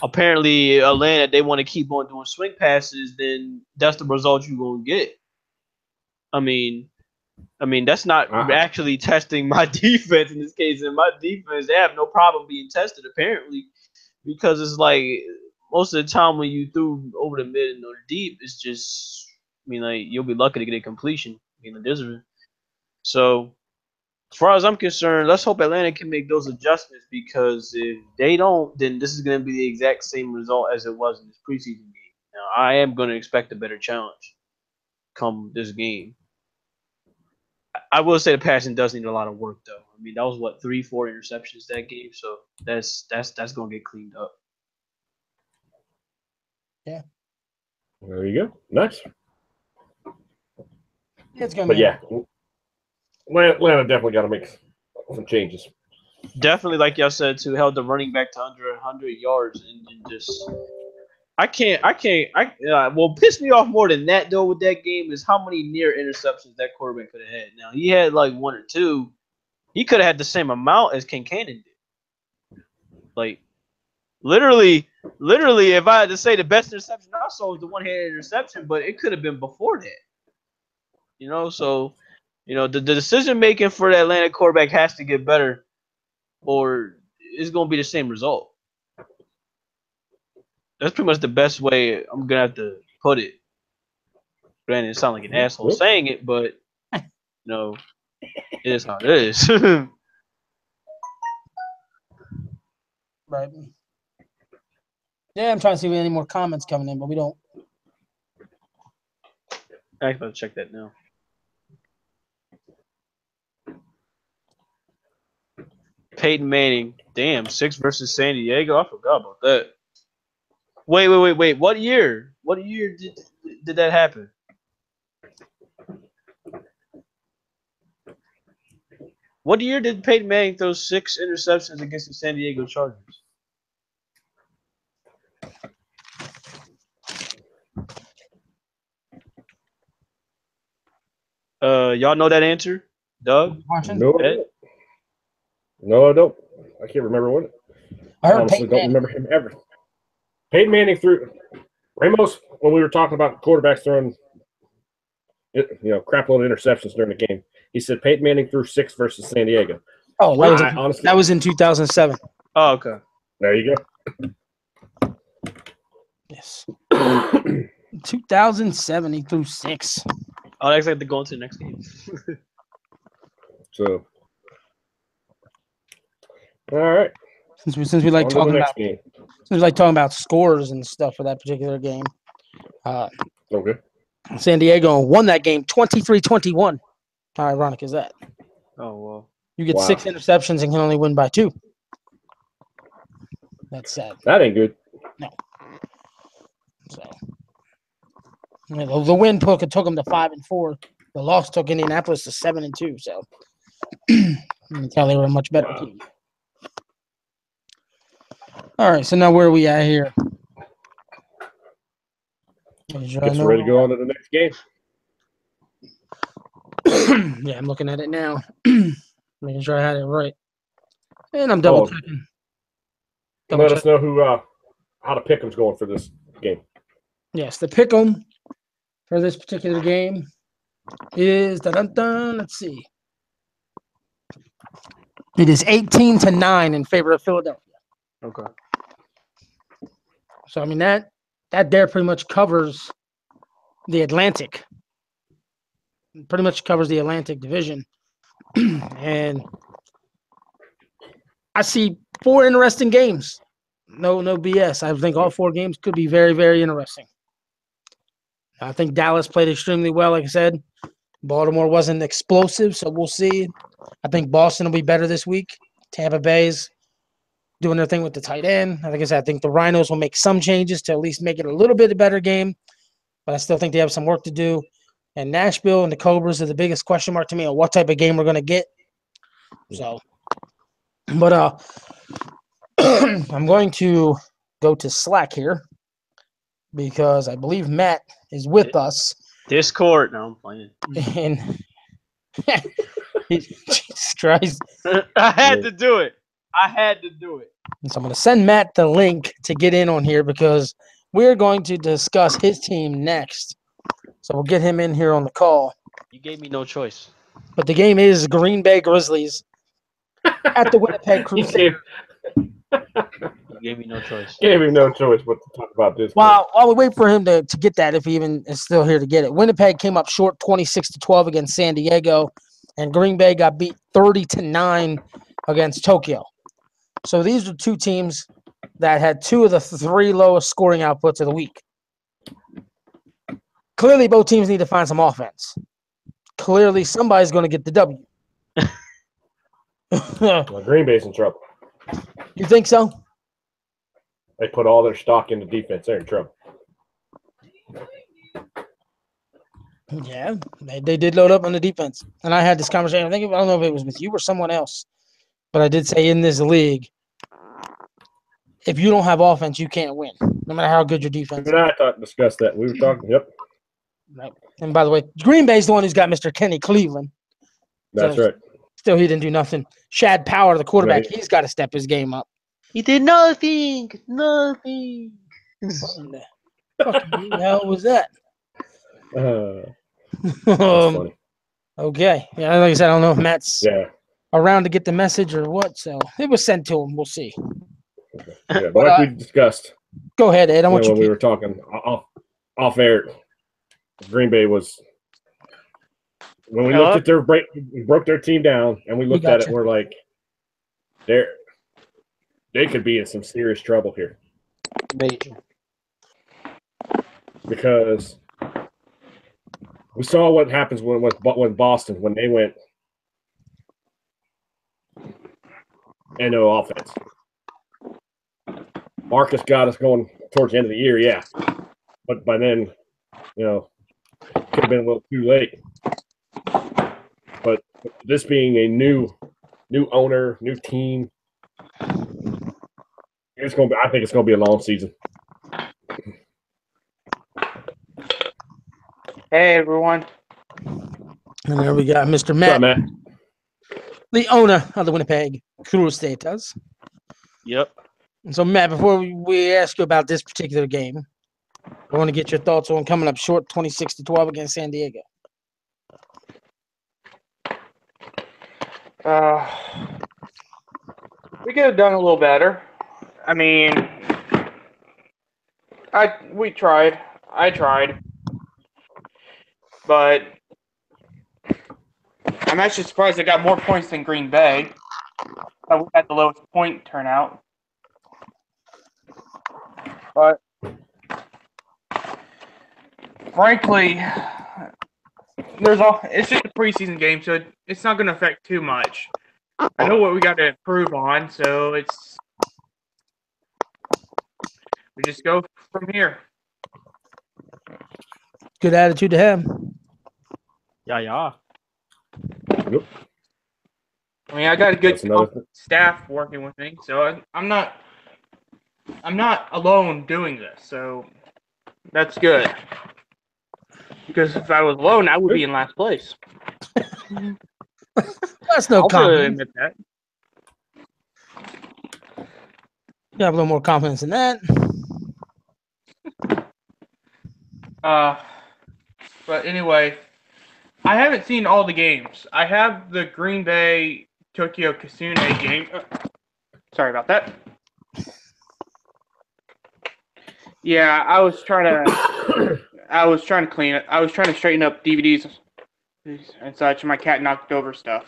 apparently Atlanta, they want to keep on doing swing passes, then that's the result you're going to get. I mean, that's not actually testing my defense in this case. In my defense, they have no problem being tested, apparently, because it's like most of the time when you threw over the mid and or deep, it's just, you'll be lucky to get a completion. So, as far as I'm concerned, let's hope Atlanta can make those adjustments because if they don't, then this is going to be the exact same result as it was in this preseason game. Now, I am going to expect a better challenge come this game. I will say the passing does need a lot of work, though. I mean, that was 3-4 interceptions that game, so that's gonna get cleaned up. Yeah. There you go. Nice. It's gonna but yeah, Atlanta definitely got to make some changes. Definitely, like y'all said, too, held the running back to under 100 yards and just. What pissed me off more than that, though, with that game is how many near interceptions that quarterback could have had. Now, he had like one or two. He could have had the same amount as Kincaid did. Like, literally, if I had to say the best interception I saw was the one-handed interception, but it could have been before that. So, the decision-making for the Atlanta quarterback has to get better or it's going to be the same result. That's pretty much the best way I'm going to have to put it. Granted, it sounds like an asshole saying it, but, it is how it is. Right. Yeah, I'm trying to see if we have any more comments coming in, but we don't. I have to check that now. Peyton Manning, damn, 6 versus San Diego. I forgot about that. Wait. What year? What year did that happen? What year did Peyton Manning throw 6 interceptions against the San Diego Chargers? Y'all know that answer? Doug? No, I don't. I can't remember what. I heard honestly don't remember him ever. Peyton Manning threw Ramos when we were talking about quarterbacks throwing, crap load of interceptions during the game. He said Peyton Manning threw 6 versus San Diego. Oh, that was in 2007. Oh, okay. There you go. Yes. 2007, he threw 6. Oh, that's like to go into the next game. So, all right. Since we like talking about scores and stuff for that particular game. Okay. San Diego won that game 23-21. How ironic is that? Oh, well. You get 6 interceptions and can only win by 2. That's sad. That ain't good. No. So the win took them to 5-4. The loss took Indianapolis to 7-2. So you can tell they were a much better team. All right, so now where are we at here? Guess we're ready to go on to the next game. Yeah, I'm looking at it now. Making sure I had it right. And I'm double checking. Let us know how the pick'em's going for this game. Yes, the pick'em for this particular game is let's see. It is 18-9 in favor of Philadelphia. Okay. So I mean that there pretty much covers the Atlantic. Pretty much covers the Atlantic division. And I see 4 interesting games. No BS. I think all 4 games could be very, very interesting. I think Dallas played extremely well, like I said. Baltimore wasn't explosive, so we'll see. I think Boston will be better this week. Tampa Bay's doing their thing with the tight end. Like I said, I think the Rhinos will make some changes to at least make it a little bit a better game. But I still think they have some work to do. And Nashville and the Cobras are the biggest question mark to me on what type of game we're going to get. So, but I'm going to go to Slack here because I believe Matt is with us. Discord. No, I'm playing. And Jesus Christ. I had to do it. And so I'm going to send Matt the link to get in on here because we're going to discuss his team next. So we'll get him in here on the call. You gave me no choice. But the game is Green Bay Grizzlies at the Winnipeg Crusaders. You gave me no choice. Gave him no choice but to talk about this. While we wait for him to get that, if he even is still here to get it. Winnipeg came up short 26-12 against San Diego, and Green Bay got beat 30-9 against Tokyo. So these are 2 teams that had 2 of the 3 lowest scoring outputs of the week. Clearly, both teams need to find some offense. Clearly, somebody's going to get the W. Well, Green Bay's in trouble. You think so? They put all their stock into defense. They're in trouble. Yeah, they did load up on the defense. And I had this conversation. I don't know if it was with you or someone else. But I did say in this league, if you don't have offense, you can't win, no matter how good your defense is. And I discussed that. We were talking. Yep. Right. And by the way, Green Bay's the one who's got Mr. Kenny Cleveland. That's right. Still, he didn't do nothing. Shad Power, the quarterback, Right. he's got to step his game up. He did nothing. Nothing. What the hell was that? That's funny. Okay. Yeah, like I said, I don't know if Matt's Yeah. around to get the message or what. So it was sent to him. We'll see. Yeah. But like we discussed, Go ahead, Ed. I want you when we were talking off air, Green Bay was when we looked at their break, we broke their team down, and we looked at it. We're like, they could be in some serious trouble here. Major. Because we saw what happens when Boston, when they went and no offense. Marcus got us going towards the end of the year, yeah. But by then, could have been a little too late. But this being a new owner, new team, I think it's gonna be a long season. Hey everyone. And there we got Mr. Matt, Matt? the owner of the Winnipeg Crusaders. Yep. And so, Matt, before we ask you about this particular game, I want to get your thoughts on coming up short 26-12 against San Diego. We could have done a little better. I mean, we tried. I tried. But I'm actually surprised I got more points than Green Bay. We had the lowest point turnout. But frankly, it's just a preseason game, so it's not going to affect too much. I know what we got to improve on, so we just go from here. Good attitude to have. Yeah. Yep. I mean, I got a good staff working with me, so I'm not alone doing this, so that's good. Because if I was alone, I would be in last place. That's no comment. Admit that. You have a little more confidence in that. But anyway, I haven't seen all the games. I have the Green Bay Tokyo Kasune game. Sorry about that. Yeah, I was trying to clean it. I was trying to straighten up DVDs and such, and my cat knocked over stuff.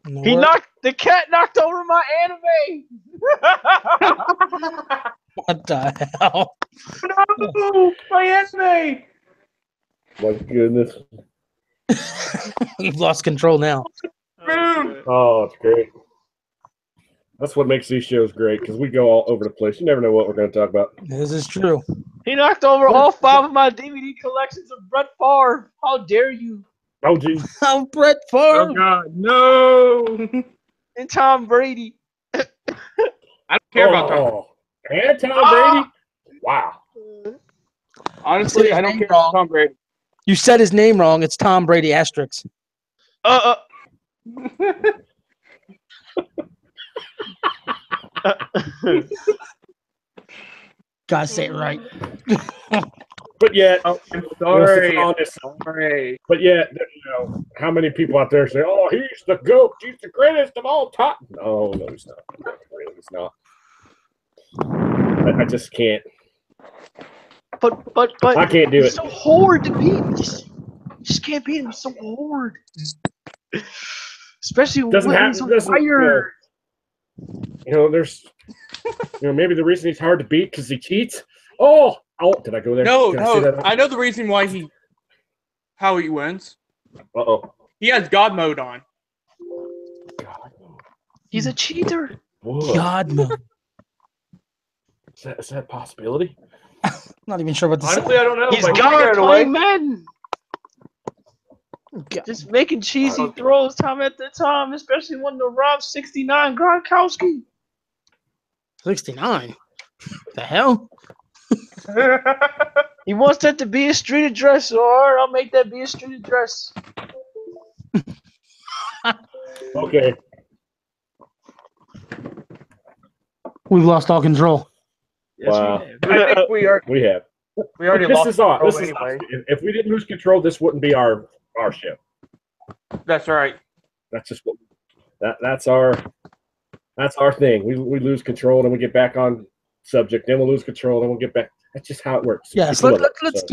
The cat knocked over my anime. What the hell? No, my anime. My goodness. You've lost control now. Oh, it's great. That's what makes these shows great, because we go all over the place. You never know what we're going to talk about. This is true. He knocked over all 5 of my DVD collections of Brett Favre. How dare you? Oh, geez. Oh, Brett Favre. Oh, God. No. And Tom Brady. I don't care about Tom. And Tom Brady? Wow. Honestly, I don't care about Tom Brady. You said his name wrong. It's Tom Brady asterisk. Gotta say it right. But yet, I'm sorry. Sorry. But yet, how many people out there say, "Oh, he's the GOAT. He's the greatest of all time." No, he's not. Really, he's not. I just can't. But I can't do it. He's so hard to beat. Just can't beat him. He's so hard. Especially when he's on fire. There's, maybe the reason he's hard to beat because he cheats. Oh, did I go there? No. I know the reason why how he wins. He has God mode on. God. He's a cheater. Whoa. God mode. Is that a possibility? Not even sure what to say. Honestly, I don't know. He's God playing men. Just making cheesy throws time after time, especially when the Rob 69 Gronkowski. 69. The hell? He wants that to be a street address, so all right, I'll make that be a street address. Okay. We've lost all control. Yes, Wow. I think we We already this lost is all. control This is anyway. if we didn't lose control, this wouldn't be our show. That's right. That's just what that's our thing. We lose control, then we get back on subject, then we'll lose control, then we'll get back. That's just how it works. Yes, People let's so.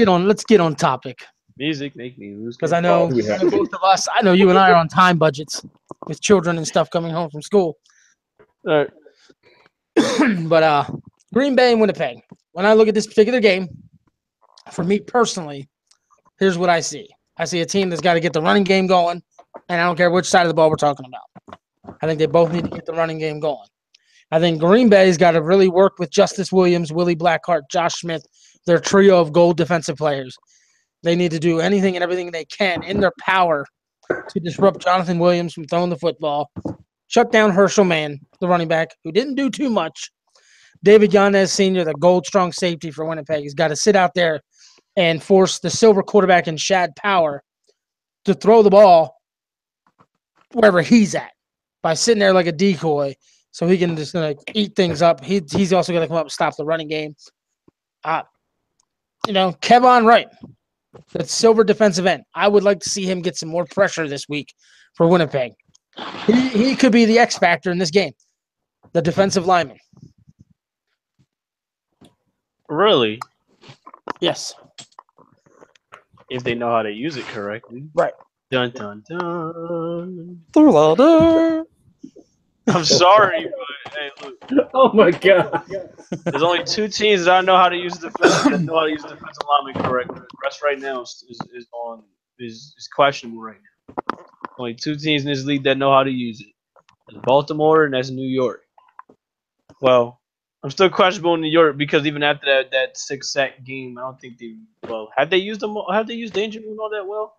get on topic. Music make me lose Because I know Do we have to? both of us, I know you and I are on time budgets with children and stuff coming home from school. All right. But Green Bay and Winnipeg. When I look at this particular game, for me personally, here's what I see. I see a team that's got to get the running game going, and I don't care which side of the ball we're talking about. I think they both need to get the running game going. I think Green Bay's got to really work with Justice Williams, Willie Blackheart, Josh Smith, their trio of gold defensive players. They need to do anything and everything they can in their power to disrupt Jonathan Williams from throwing the football, shut down Herschel Mann, the running back, who didn't do too much. David Yanez Sr., the gold strong safety for Winnipeg, has got to sit out there and force the silver quarterback in Shad Power to throw the ball wherever he's at by sitting there like a decoy so he can just eat things up. He's also going to come up and stop the running game. Kevon Wright, that silver defensive end. I would like to see him get some more pressure this week for Winnipeg. He could be the X factor in this game, the defensive lineman. Really? Yes. If they know how to use it correctly. Right. Dun, dun, dun. Thriller. I'm sorry, but hey, look. Oh my God. There's only two teams that I know how to use defensive lineman correctly. The rest right now is questionable right now. Only two teams in this league that know how to use it. That's Baltimore and that's New York. Well, I'm still questionable in New York because even after that 6-sack game, I don't think have they used Danger Moon all that well?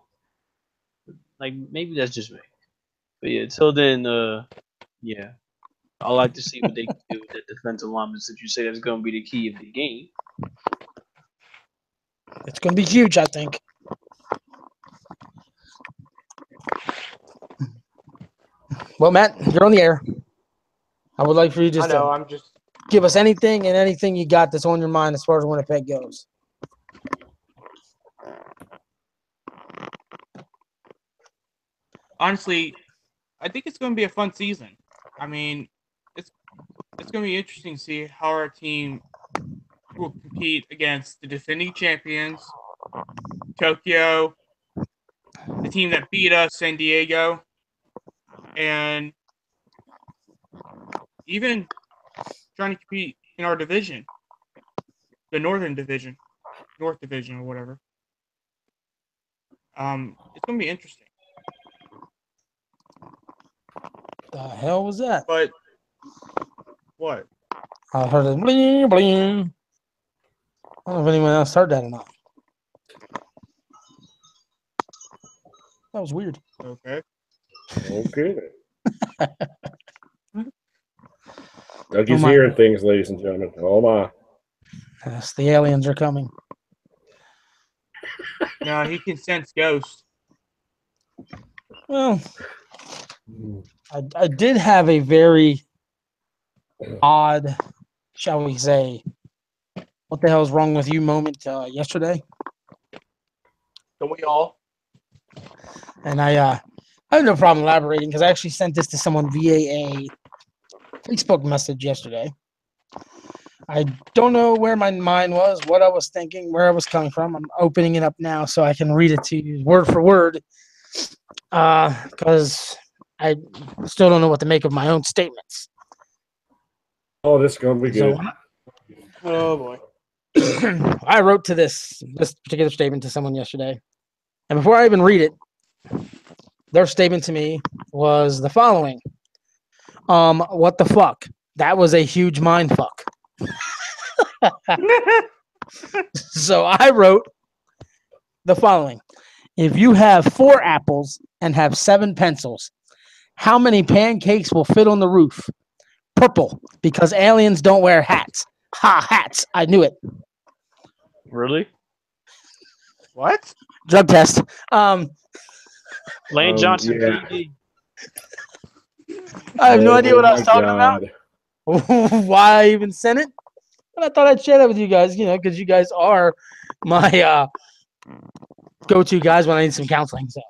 Like maybe that's just me. But yeah, till then, yeah. I like to see what they can do with the defensive linemen since you say that's going to be the key of the game. It's going to be huge, I think. Well, Matt, you're on the air. I would like for you just to give us anything you got that's on your mind as far as Winnipeg goes. Honestly, I think it's going to be a fun season. I mean, it's going to be interesting to see how our team will compete against the defending champions, Tokyo, the team that beat us, San Diego, and even trying to compete in our division, the North Division or whatever. It's going to be interesting. The hell was that? But what? I heard it bling bling. I don't know if anyone else heard that or not. That was weird. Okay. Dougie's hearing things, ladies and gentlemen. Oh my. Yes, the aliens are coming. No, he can sense ghosts. Well, I did have a very odd, shall we say, what the hell is wrong with you moment yesterday. Don't we all? And I have no problem elaborating because I actually sent this to someone via a Facebook message yesterday. I don't know where my mind was, what I was thinking, where I was coming from. I'm opening it up now so I can read it to you word for word because I still don't know what to make of my own statements. Oh, this is going to be good. Oh, boy. I wrote to this particular statement to someone yesterday. And before I even read it, their statement to me was the following. What the fuck? That was a huge mind fuck. So I wrote the following. If you have 4 apples and have 7 pencils, how many pancakes will fit on the roof? Purple, because aliens don't wear hats. Ha, hats. I knew it. Really? What? Drug test. Lane Johnson, yeah. PG. I have no idea what I was my talking God. about. Why I even sent it? But I thought I'd share that with you guys, because you guys are my go-to guys when I need some counseling. So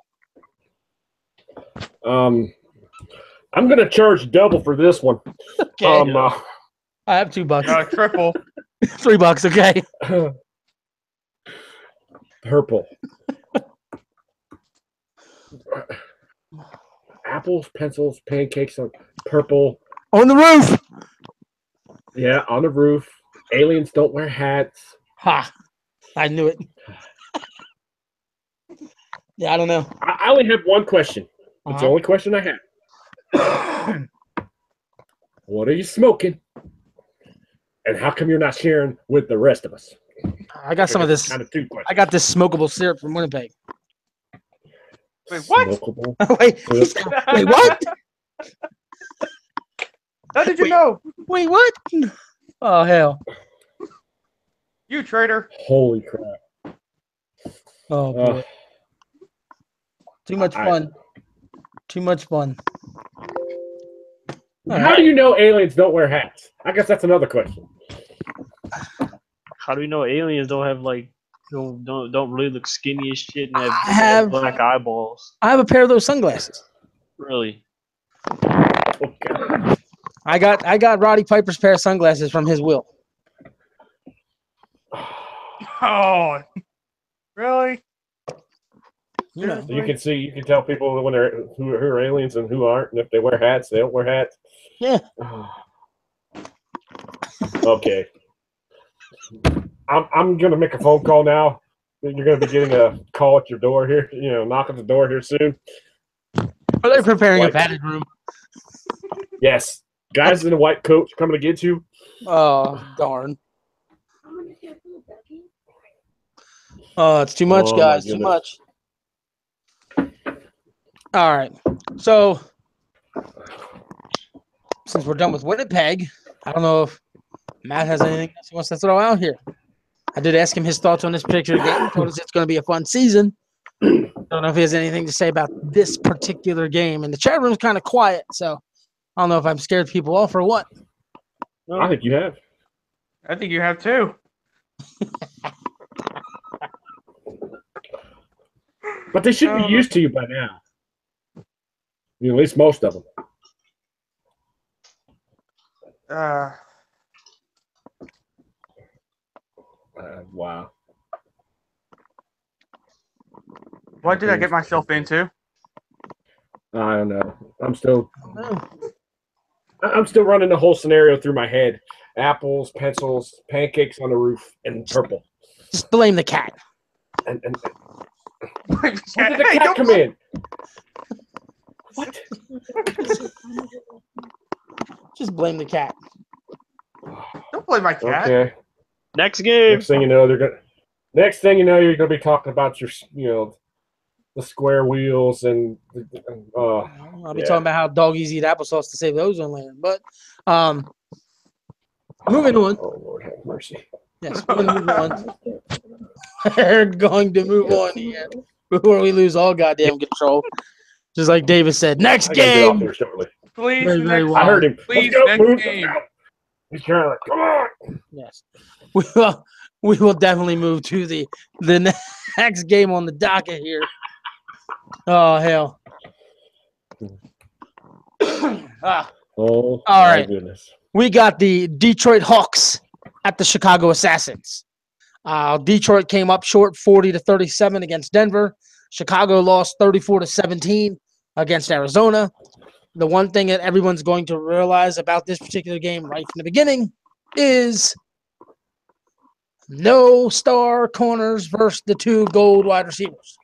I'm gonna charge double for this one. okay. I have $2. Triple. $3. Okay. Purple. Apples, pencils, pancakes on purple. On the roof. Yeah, on the roof. Aliens don't wear hats. Ha. I knew it. Yeah, I don't know. I only have one question. It's the only question I have. What are you smoking? And how come you're not sharing with the rest of us? I got some of this. Kind of 2 questions. I got this smokable syrup from Winnipeg. Wait, what? Smokable. Wait, what? How did you know? Wait, what? Oh, hell. You traitor. Holy crap. Oh, boy. Too much fun. Too much fun. How do you know aliens don't wear hats? I guess that's another question. How do we know aliens don't have don't really look skinny as shit and I have black eyeballs? I have a pair of those sunglasses. Really? Okay. I got Roddy Piper's pair of sunglasses from his will. Oh, really? You know. So you can tell people when they're who are aliens and who aren't, and if they wear hats, they don't wear hats. Yeah. Okay. I'm gonna make a phone call now. You're gonna be getting a call at your door here. Knock at the door here soon. Are they preparing a padded room? Yes. Guys in a white coat coming to get you. Oh, darn. Oh, it's too much, guys. Too much. All right. So, since we're done with Winnipeg, I don't know if Matt has anything else he wants to throw out here. I did ask him his thoughts on this particular game. He told us it's going to be a fun season. I don't know if he has anything to say about this particular game. And the chat room's kind of quiet, so I don't know if I'm scared people off or what. I think you have. I think you have too. But they should be used to you by now. At least most of them. Wow. What did I get myself into? I don't know. I'm still running the whole scenario through my head. Apples, pencils, pancakes on the roof, and purple. Just blame the cat. And where did the cat come in? What? Just blame the cat. Don't blame my cat. Okay. Next game. Next thing you know, you're gonna be talking about your, the square wheels and. I'll be talking about how doggies eat applesauce to save the ozone layer. But moving on. Oh Lord, have mercy. Yes, we're going to move on. We're going to move on here before we lose all goddamn control. Just like Davis said, next game. Please, Very, very well. I heard him. Please, Let's go, next game. He's trying to come on. Yes, we will definitely move to the next game on the docket here. Oh hell! Oh, all right. Goodness. We got the Detroit Hawks at the Chicago Assassins. Detroit came up short 40-37 against Denver. Chicago lost 34-17 against Arizona. The one thing that everyone's going to realize about this particular game right from the beginning is no star corners versus the 2 gold wide receivers.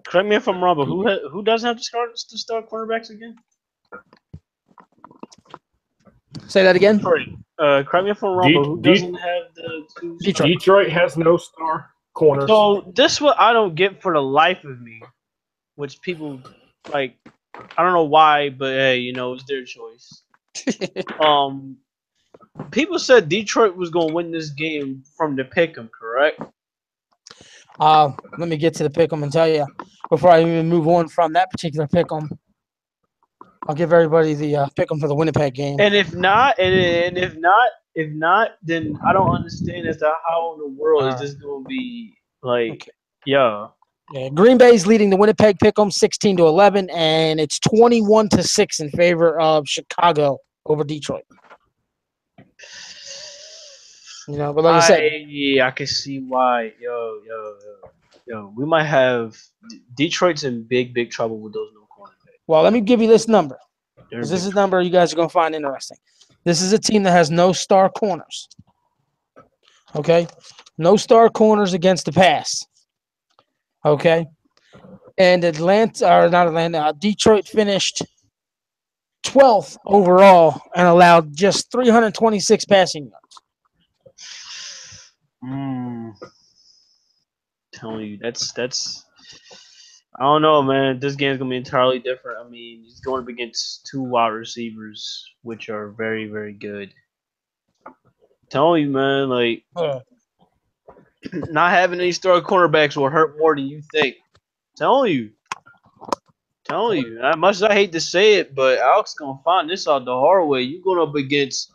Correct me if I'm wrong, but who doesn't have to start cornerbacks again? Say that again. Correct me if I'm wrong, but who doesn't have the 2 Detroit has no star. corners. So this what I don't get for the life of me, which people like. I don't know why, but hey, it's their choice. People said Detroit was going to win this game from the pick'em, correct? Let me get to the pick'em and tell you before I even move on from that particular pick'em. I'll give everybody the pick'em for the Winnipeg game. And if not, if not, then I don't understand as to how in the world is this going to be like. Okay. Yeah. Yeah, Green Bay's leading the Winnipeg pick'em 16-11, and it's 21-6 in favor of Chicago over Detroit. But like I said, I can see why. Yo, we might have Detroit's in big trouble with those no corners. Well, let me give you this number. Because this is a number you guys are going to find interesting. This is a team that has no star corners. Okay? No star corners against the pass. Okay? And Detroit finished 12th overall and allowed just 326 passing yards. Telling you, that's I don't know, man. This game's gonna be entirely different. I mean, he's going up against two wide receivers, which are very, very good. Telling you, man, like not having any star cornerbacks will hurt more than you think. Telling you. As much as I hate to say it, but Alex gonna find this out the hard way. You going up against.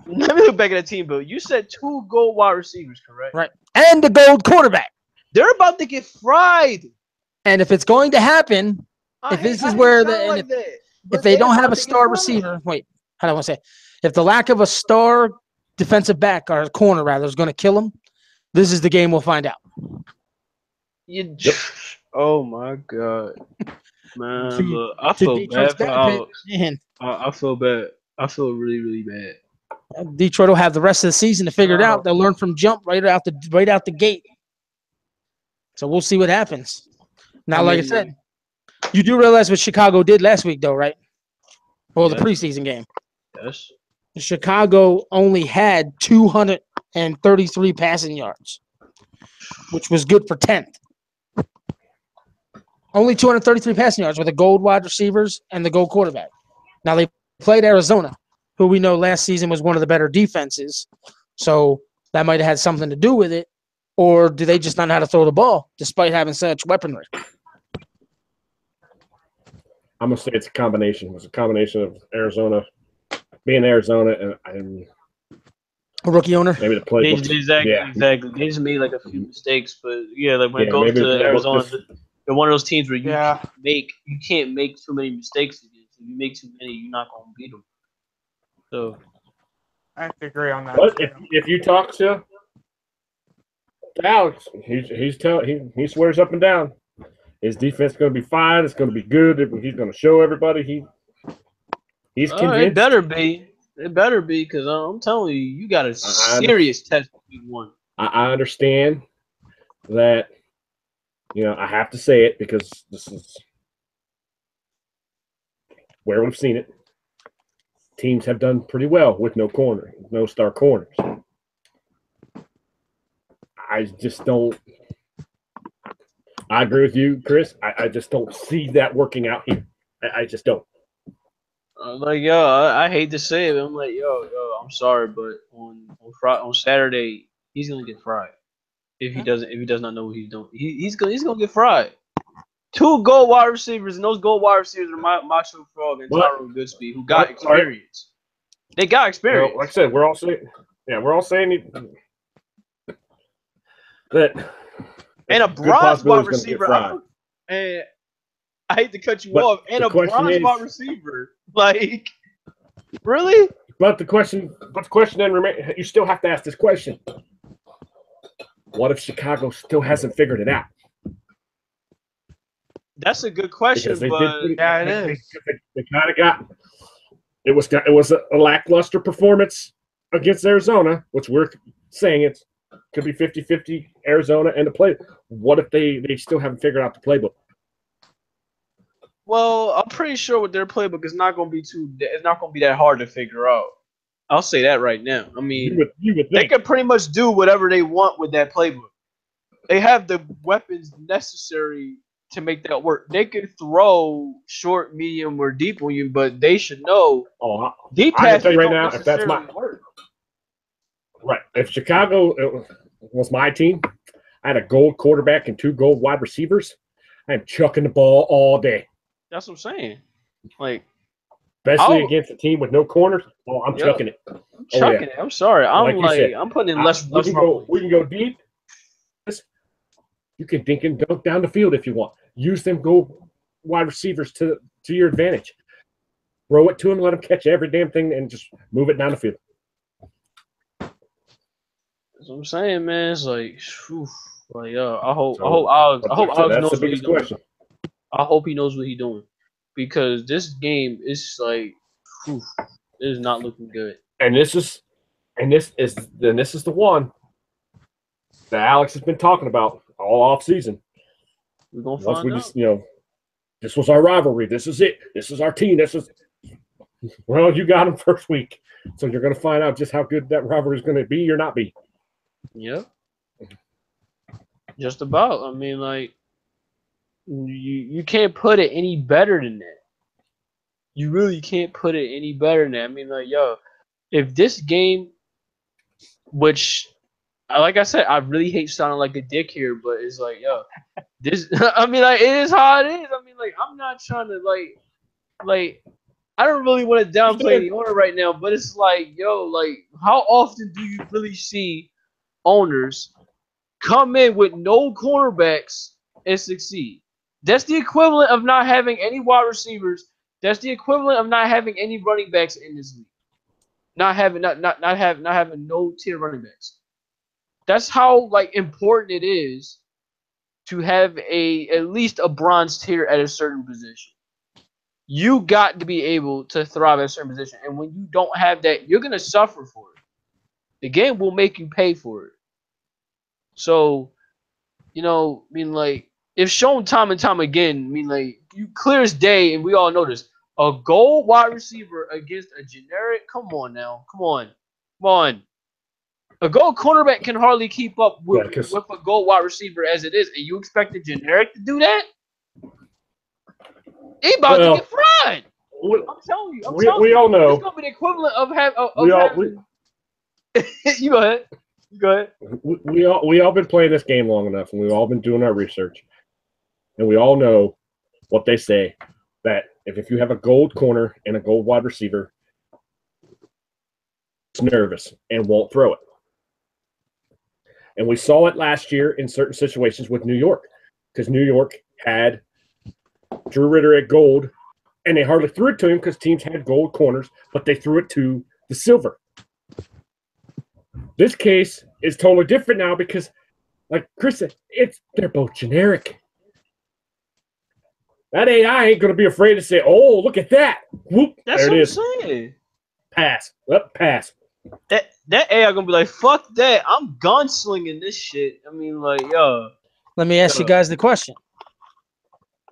Let me look back at the team, but you said two gold wide receivers, correct? Right, and the gold quarterback. They're about to get fried. And if it's going to happen, if they don't have a star receiver, wait, how do I want to say? If the lack of a star defensive back or a corner rather is going to kill them, this is the game we'll find out. Oh my god, man! Look, I feel bad for Alex. I feel bad. I feel really, really bad. Detroit will have the rest of the season to figure it out. They'll learn from jump right out the gate. So we'll see what happens. Now, like I said, you do realize what Chicago did last week, though, right? Well, the preseason game. Yes. Chicago only had 233 passing yards, which was good for 10th. Only 233 passing yards with the gold wide receivers and the gold quarterback. Now, they played Arizona, who we know last season was one of the better defenses. So that might have had something to do with it. Or do they just not know how to throw the ball despite having such weaponry? I'm going to say it's a combination. It's a combination of Arizona, being Arizona, and a rookie owner. Maybe the play. Exactly. They just made like a few mistakes, but like when it goes to Arizona, they're one of those teams where you can't make too many mistakes against. If you make too many, you're not going to beat them. So I have to agree on that. But if you talk to Alex, he swears up and down his defense is going to be fine. It's going to be good. He's going to show everybody he's convinced. It better be. It better be because I'm telling you, you got a serious test week one. I understand that. I have to say it because this is where we've seen it. Teams have done pretty well with no star corners. I just don't. I agree with you, Chris. I just don't see that working out here. I just don't. I hate to say it, but I'm like, I'm sorry, but on Saturday he's gonna get fried. If he does not know what he's doing, he's gonna get fried. Two gold wide receivers, and those gold wide receivers are Macho Frog and Tyrone Goodspeed, who got experience. They got experience. Well, like I said, we're all saying that. And a bronze wide receiver. And I hate to cut you off. And a bronze wide receiver, like, really? But the question then remains. You still have to ask this question. What if Chicago still hasn't figured it out? That's a good question, it is. They kind of got it was a lackluster performance against Arizona, which we're saying it could be 50-50 Arizona and the play. What if they still haven't figured out the playbook? Well, I'm pretty sure with their playbook, it's not going to be that hard to figure out. I'll say that right now. I mean, they can pretty much do whatever they want with that playbook. They have the weapons necessary to make that work. They can throw short, medium, or deep on you, but they should know deep I can tell passes you right don't now, if that's necessarily work. Right. If Chicago was my team, I had a gold quarterback and 2 gold wide receivers, I am chucking the ball all day. That's what I'm saying. Like, especially against a team with no corners. Oh, I'm chucking it. Chucking it. I'm sorry. I'm like said, I'm putting in less. We can go deep. You can dink and dunk down the field if you want. Use them gold wide receivers to your advantage. Throw it to them, let them catch every damn thing, and just move it down the field. That's what I'm saying, man. It's like, whew, like, I hope Alex knows what he's doing. I hope he knows what he's doing, because this game is like, whew, it is not looking good. And this is the one that Alex has been talking about all off season. We're gonna find out. Just, this was our rivalry. This is it. This is our team. Well, you got them first week, so you're gonna find out just how good that rivalry is going to be or not be. Yep. Just about. I mean, like, you can't put it any better than that. You really can't put it any better than that. I mean, like, if this game, which, like I said, I really hate sounding like a dick here, but it's like, this, I mean, like, it is how it is. I mean, like, I'm not trying to, like, I don't really want to downplay the owner right now, but it's like, like, how often do you really see owners come in with no cornerbacks and succeed? That's the equivalent of not having any wide receivers. That's the equivalent of not having any running backs in this league. Not having no tier running backs. That's how important it is to have at least a bronze tier at a certain position. You got to be able to thrive at a certain position, and when you don't have that, you're gonna suffer for it. The game will make you pay for it. So, I mean, like, if shown time and time again, I mean, like, you clear as day, and we all know this. A gold wide receiver against a generic. Come on now. Come on. A gold cornerback can hardly keep up with a gold wide receiver as it is, and you expect a generic to do that? He about to get fried. I'm telling you. We all know. It's gonna be the equivalent of having. You go ahead. We all been playing this game long enough, and we've all been doing our research, and we all know what they say, that if you have a gold corner and a gold wide receiver, it's nervous and won't throw it. And we saw it last year in certain situations with New York, because New York had Drew Ritter at gold, and they hardly threw it to him because teams had gold corners, but they threw it to the silver. This case is totally different now because, like Chris said, they're both generic. That AI ain't going to be afraid to say, "Oh, look at that! Whoop, that's there it is." What I'm saying. Pass. Pass. That AI gonna be like, "Fuck that! I'm gunslinging this shit." I mean, like, Let me ask you guys the question.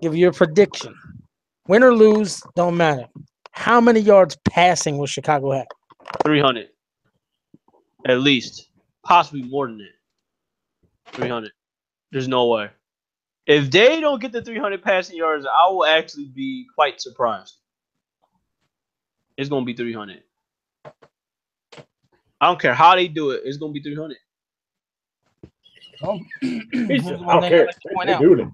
Give you a prediction. Win or lose, don't matter. How many yards passing will Chicago have? 300. At least. Possibly more than that. 300. There's no way. If they don't get the 300 passing yards, I will actually be quite surprised. It's going to be 300. I don't care how they do it. It's going to be 300. Oh. I don't care. They do it.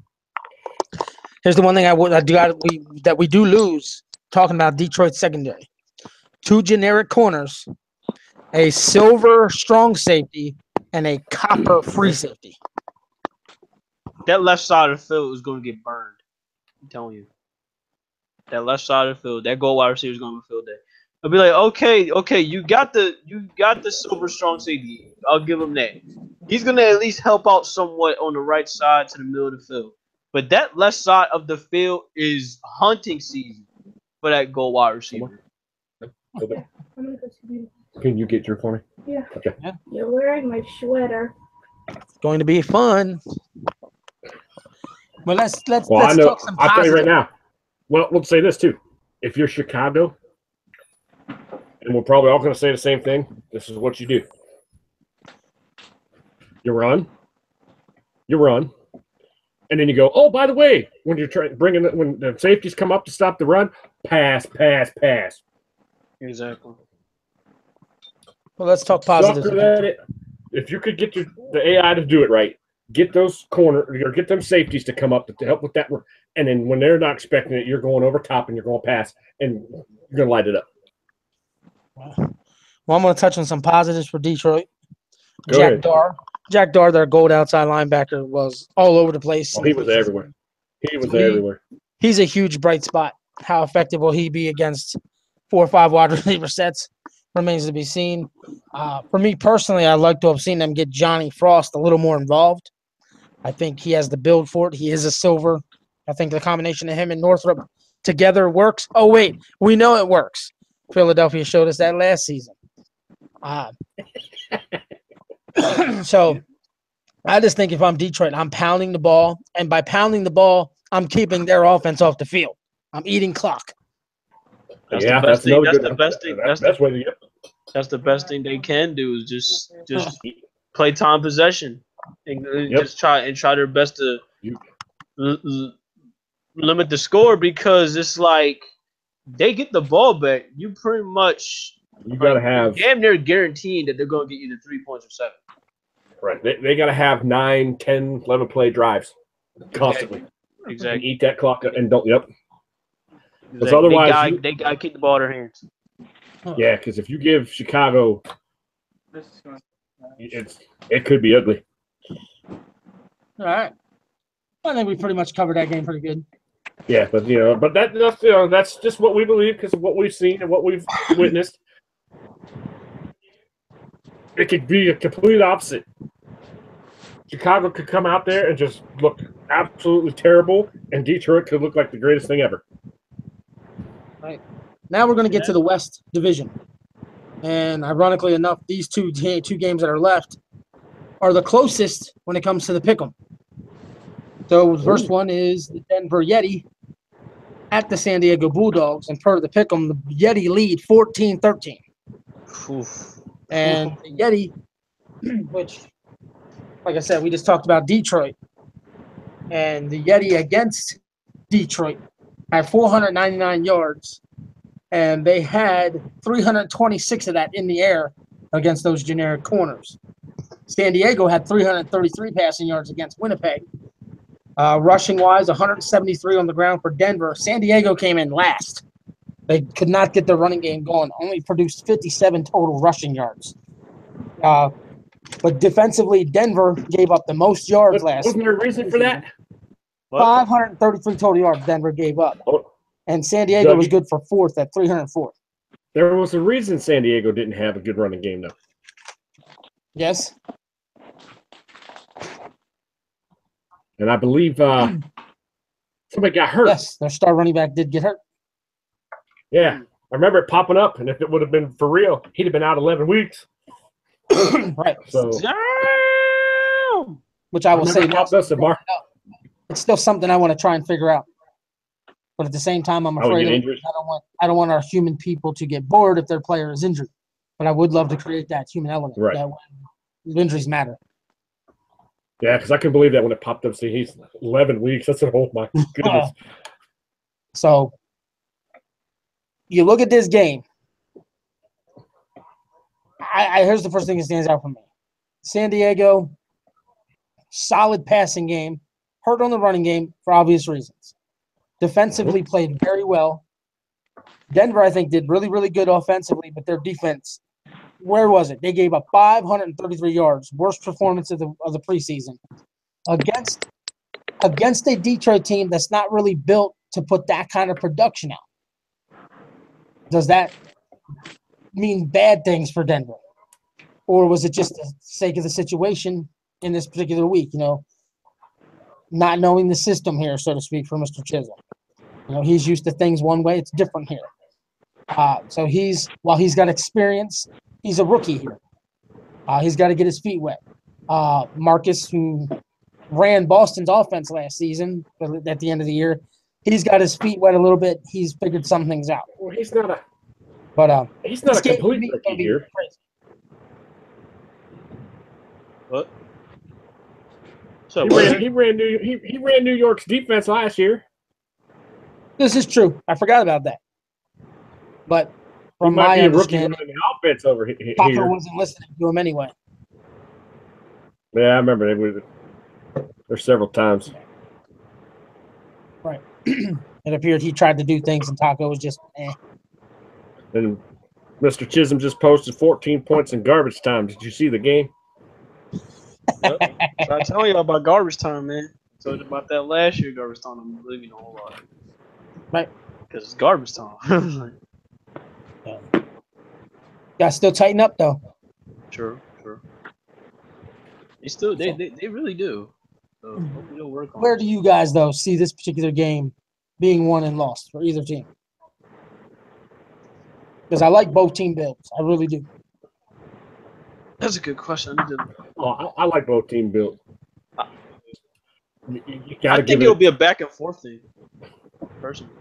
Here's the one thing that we do lose, talking about Detroit secondary. 2 generic corners, a silver strong safety, and a copper free safety. That left side of the field is going to get burned. I'm telling you. That left side of the field, that goal wide receiver is going to field that. I'll be like, okay, you got the silver strong safety. I'll give him that. He's going to at least help out somewhat on the right side to the middle of the field. But that left side of the field is hunting season for that goal wide receiver. Can you get your for me? Yeah. Okay. Yeah. You're wearing my sweater. It's going to be fun. But let's I know. talk some positive. I'll tell you right now. Well, let's say this too. If you're Chicago, and we're probably all going to say the same thing, this is what you do. You run, you run, and then you go, oh, by the way, when you're when the safeties come up to stop the run, pass. Exactly. Well, let's talk positives. If you could get the AI to do it right, get those or get them safeties to come up to help with that, and then when they're not expecting it, you're going over top and you're going pass, and you're going to light it up. Well, I'm going to touch on some positives for Detroit. Go ahead. Jack Dar, their gold outside linebacker, was all over the place. Oh, he was everywhere. Everywhere. He's a huge bright spot. How effective will he be against 4 or 5 wide receiver sets remains to be seen. For me personally, I'd like to have seen them get Johnny Frost a little more involved. I think he has the build for it. He is a silver. I think the combination of him and Northrop together works. Oh, wait, we know it works. Philadelphia showed us that last season. So I just think if I'm Detroit, I'm pounding the ball. And by pounding the ball, I'm keeping their offense off the field. I'm eating clock. That's the best thing. That's the best thing. That's the best thing they can do is just play time possession and just try their best to limit the score, because it's like they get the ball back. You pretty much gotta have damn near guaranteeing that they're going to get either 3 points or 7. Right. They got to have 9, 10, 11 play drives constantly. Exactly. And eat that clock and don't. Yep. Because Exactly. otherwise, they got to keep the ball in their hands. Yeah, because if you give Chicago, it could be ugly. All right. I think we pretty much covered that game pretty good. Yeah, but that's just what we believe because of what we've seen and what we've witnessed. It could be a complete opposite. Chicago could come out there and just look absolutely terrible, and Detroit could look like the greatest thing ever. Right. Now we're going to get to the West Division. And ironically enough, these two games that are left are the closest when it comes to the pick'em. So the first one is the Denver Yeti at the San Diego Bulldogs. And per the pick'em, the Yeti lead 14-13. And the Yeti, which, like I said, we just talked about Detroit. And the Yeti against Detroit had 499 yards. And they had 326 of that in the air against those generic corners. San Diego had 333 passing yards against Winnipeg. Rushing-wise, 173 on the ground for Denver. San Diego came in last. They could not get their running game going, only produced 57 total rushing yards. But defensively, Denver gave up the most yards last season. Wasn't there a reason for that? 533 total yards Denver gave up. And San Diego was good for fourth at 304. There was a reason San Diego didn't have a good running game, though. Yes. And I believe somebody got hurt. Yes, their star running back did get hurt. Yeah. I remember it popping up, and if it would have been for real, he'd have been out 11 weeks. Right. So, which I will say, it's still something I want to try and figure out. But at the same time, I'm afraid I don't want our human people to get bored if their player is injured. But I would love to create that human element. Right. That injuries matter. Yeah, because I can believe that when it popped up. See, he's 11 weeks. That's oh my goodness. So you look at this game. Here's the first thing that stands out for me. San Diego, solid passing game, hurt on the running game for obvious reasons. Defensively played very well. Denver, I think, did really, really good offensively, but their defense, where was it? They gave up 533 yards, worst performance of the preseason, against a Detroit team that's not really built to put that kind of production out. Does that mean bad things for Denver? Or was it just the sake of the situation in this particular week, not knowing the system here, so to speak, for Mr. Chisholm? He's used to things one way. It's different here. So while he's got experience, he's a rookie here. He's got to get his feet wet. Marcus, who ran Boston's offense last season at the end of the year, he's got his feet wet a little bit. He's figured some things out. Well, he's not a complete rookie here. What? So He ran New York's defense last year. This is true. I forgot about that. But from He might my be a rookie understanding, running the offense over Taco here. wasn't listening to him anyway. Yeah, I remember there's several times. Right. It appeared he tried to do things, and Taco was just, eh. And Mr. Chisholm just posted 14 points in garbage time. Did you see the game? Yep. So I tell you about garbage time, man. I told you about that last year, garbage time. I'm believing a whole lot. Right. Because it's garbage time. Got to still tighten up, though. True. They really do. So hopefully they'll work on Where it. do you guys, though, see this particular game being won and lost for either team? Because I like both team builds. I really do. That's a good question. I like both team builds. You I gotta think it'll be a back and forth thing. Personally.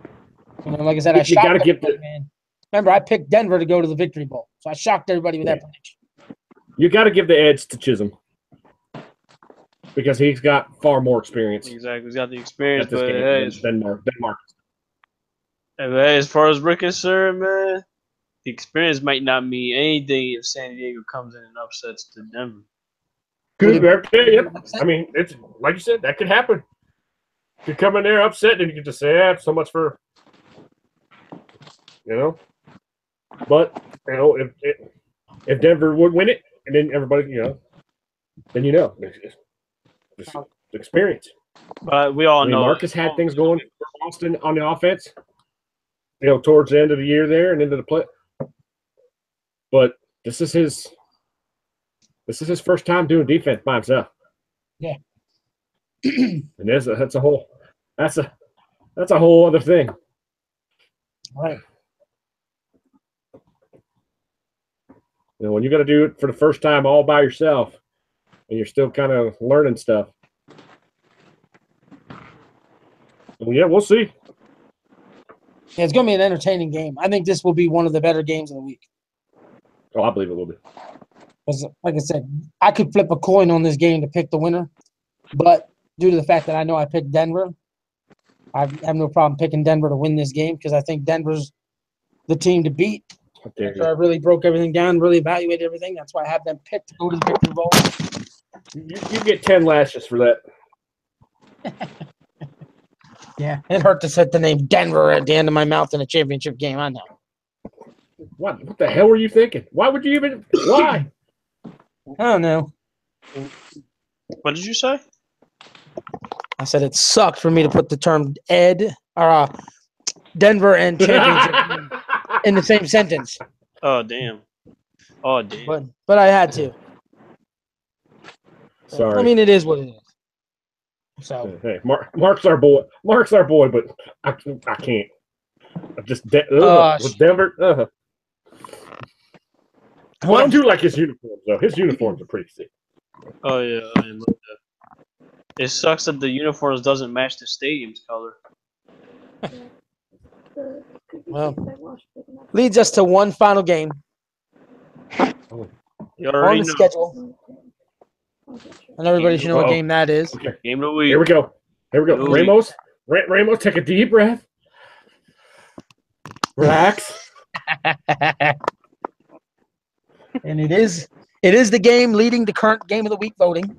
You know, like I said, I You shocked gotta give everybody, man. Remember, I picked Denver to go to the Victory Bowl, so I shocked everybody with that prediction. You got to give the edge to Chisholm because he's got far more experience. Exactly, he's got the experience, at this but game hey, than Mark. hey, as far as we're concerned, man, the experience might not mean anything if San Diego comes in and upsets to Denver. I mean, it's like you said, that could happen. You come in there upset, and you can just say, "Yeah, so much for," you know. But you know, if Denver would win it, and then everybody, then it's experience. But we all know Marcus had things going for Boston on the offense, towards the end of the year there and into the play. But this is his first time doing defense by himself. Yeah. And that's a whole other thing. All right. When you got to do it for the first time all by yourself, and you're still kind of learning stuff. Well, yeah, we'll see. Yeah, it's going to be an entertaining game. I think this will be one of the better games of the week. Oh, I believe it will be. Because, like I said, I could flip a coin on this game to pick the winner, but due to the fact that I know I picked Denver, I have no problem picking Denver to win this game because I think Denver's the team to beat. After I really broke everything down, really evaluated everything. That's why I have them picked to go to the Victory Bowl. You get 10 lashes for that. Yeah, it hurt to set the name Denver at the end of my mouth in a championship game. I know. What the hell were you thinking? Why would you even? Why? I don't know. What did you say? I said it sucked for me to put the term Denver and championship in the same sentence. Oh damn! But I had to. Sorry. I mean, it is what it is. So hey, Mark's our boy. Mark's our boy, but I can't. With Denver. Well, I do like his uniforms though. His uniforms are pretty sick. Oh yeah, I love that. It sucks that the uniforms doesn't match the stadium's color. Well, leads us to one final game You already on the know. schedule. And everybody should know what game that is. Okay. Game of the week. Here we go. Ramos, take a deep breath. Relax. And it is the game leading the current game of the week voting.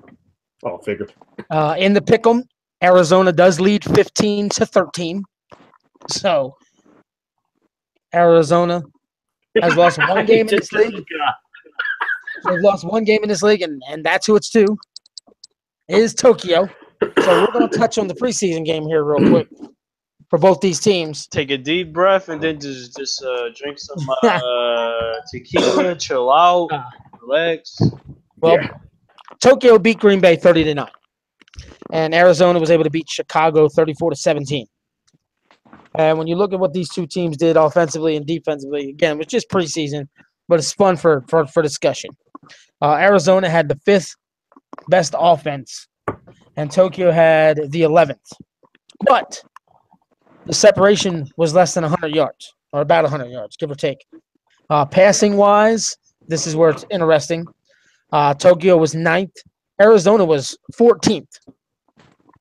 Oh, figured. In the pick'em, Arizona does lead 15-13. So Arizona has lost one game in this league. They've lost one game in this league, and that's who it's to. It is Tokyo. So we're going to touch on the preseason game here real quick for both these teams. Take a deep breath and then just drink some tequila, chill out, relax. Well, Tokyo beat Green Bay 30-9, and Arizona was able to beat Chicago 34-17. And when you look at what these two teams did offensively and defensively, again, it was just preseason, but it's fun for discussion. Arizona had the 5th best offense, and Tokyo had the 11th. But the separation was less than 100 yards, or about 100 yards, give or take. Passing-wise, this is where it's interesting. Tokyo was 9th. Arizona was 14th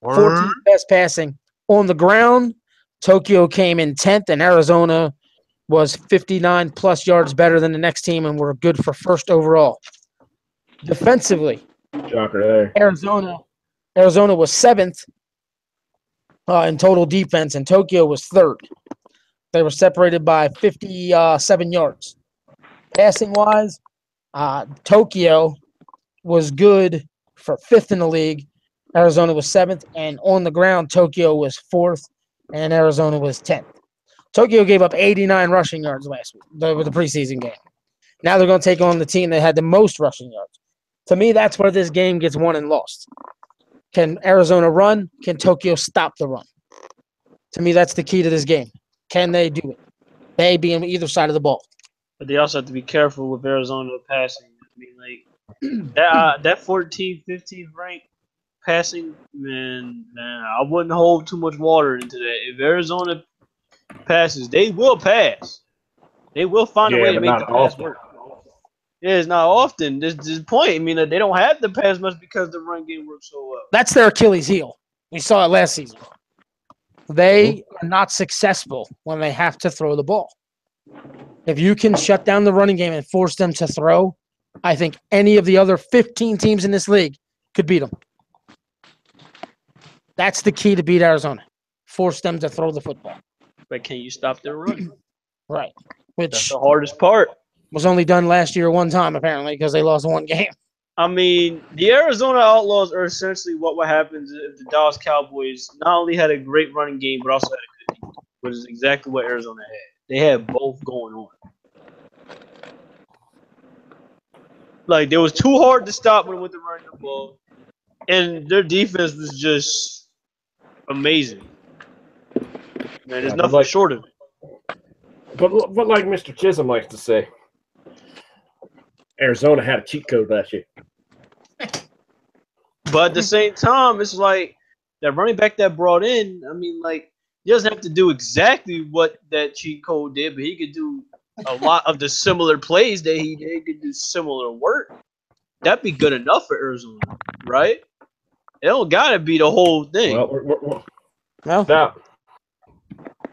14th best passing. On the ground, Tokyo came in 10th, and Arizona was 59 plus yards better than the next team and were good for first overall. Defensively, Shocker there. Arizona was 7th in total defense, and Tokyo was 3rd. They were separated by 57 yards. Passing-wise, Tokyo was good for 5th in the league. Arizona was 7th, and on the ground, Tokyo was 4th, and Arizona was 10th. Tokyo gave up 89 rushing yards last week, the preseason game. Now they're going to take on the team that had the most rushing yards. To me, that's where this game gets won and lost. Can Arizona run? Can Tokyo stop the run? To me, that's the key to this game. Can they do it? They be on either side of the ball. But they also have to be careful with Arizona passing. I mean, like that 14th, 15th rank passing, man, I wouldn't hold too much water into that. If Arizona passes, they will pass. They will find a way to make the pass work. Yeah, it's not often. This is the point. I mean, they don't have to pass much because the run game works so well. That's their Achilles heel. We saw it last season. They are not successful when they have to throw the ball. If you can shut down the running game and force them to throw, I think any of the other 15 teams in this league could beat them. That's the key to beat Arizona. Force them to throw the football. But can you stop their run? Right. That's Which the hardest part. was only done last year one time, apparently, because they lost one game. I mean, the Arizona Outlaws are essentially what happens if the Dallas Cowboys not only had a great running game, but also had a good defense, which is exactly what Arizona had. They had both going on. Like, it was too hard to stop when it went to running the ball, and their defense was just amazing. Man, there's nothing short of it. But like Mr. Chisholm likes to say, Arizona had a cheat code last year. But at the same time, it's like that running back that brought in, I mean, like, he doesn't have to do exactly what that cheat code did, but he could do a lot of the similar plays that he did. He could do similar work. That'd be good enough for Arizona, right? It don't got to be the whole thing. Well,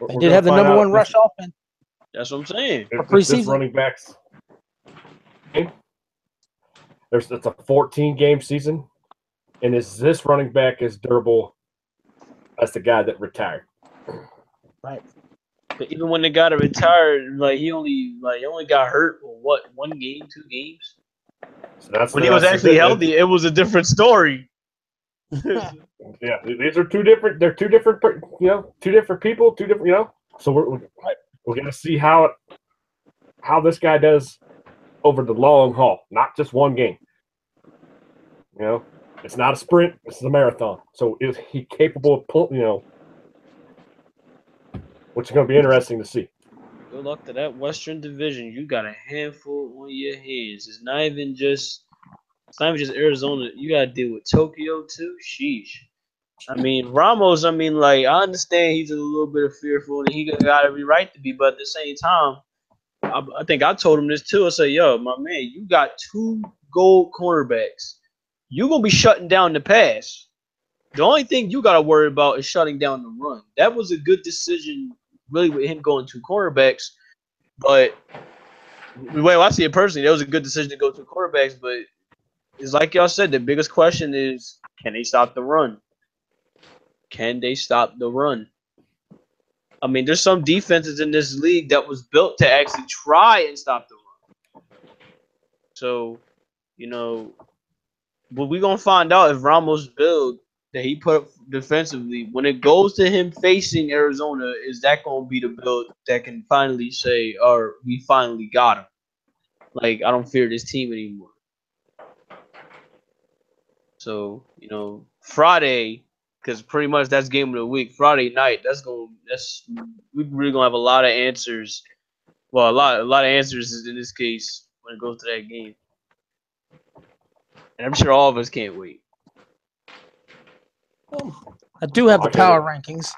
they did have the number one rush offense. That's what I'm saying. This running backs. It's a 14-game season, and is this running back as durable as the guy that retired? Right. But even when the guy that retired, like he only got hurt for what, 1 game, 2 games? So when he was actually healthy, it was a different story. Yeah, these are two different. They're two different. Two different people. Two different. So we're gonna see how this guy does over the long haul, not just one game. It's not a sprint; it's a marathon. So is he capable of pulling? Which is going to be interesting to see. Good luck to that Western Division. You got a handful on your hands. It's not even just Arizona. You got to deal with Tokyo too. Sheesh. I mean, Ramos. I mean, like, I understand he's a little bit fearful and he got every right to be, but at the same time, I think I told him this too. I said, "Yo, my man, you got 2 gold cornerbacks. You're gonna be shutting down the pass. The only thing you got to worry about is shutting down the run." That was a good decision, really, with him going 2 cornerbacks. But the way I see it personally, that was a good decision to go 2 cornerbacks. But it's like y'all said, the biggest question is, can they stop the run? Can they stop the run? I mean, there's some defenses in this league that was built to actually try and stop the run. So, but we're going to find out if Ramos' build that he put up defensively, when it goes to him facing Arizona, is that going to be the build that can finally say, or we finally got him? Like, I don't fear this team anymore. So, Friday, because pretty much that's game of the week. Friday night, we really gonna have a lot of answers. Well, a lot of answers in this case when it goes to that game, and I'm sure all of us can't wait. I do have the power rankings.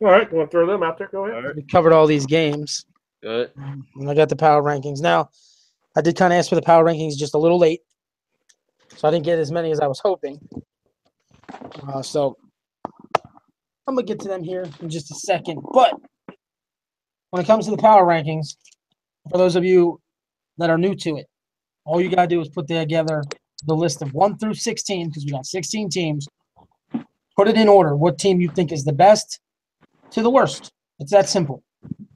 All right, you want to throw them out there? Go ahead. We covered all these games. Good. And I got the power rankings. Now, I did kind of ask for the power rankings just a little late, so I didn't get as many as I was hoping. So I'm going to get to them here in just a second. But when it comes to the power rankings, for those of you that are new to it, all you got to do is put together the list of 1 through 16, because we got 16 teams. Put it in order. What team you think is the best to the worst. It's that simple.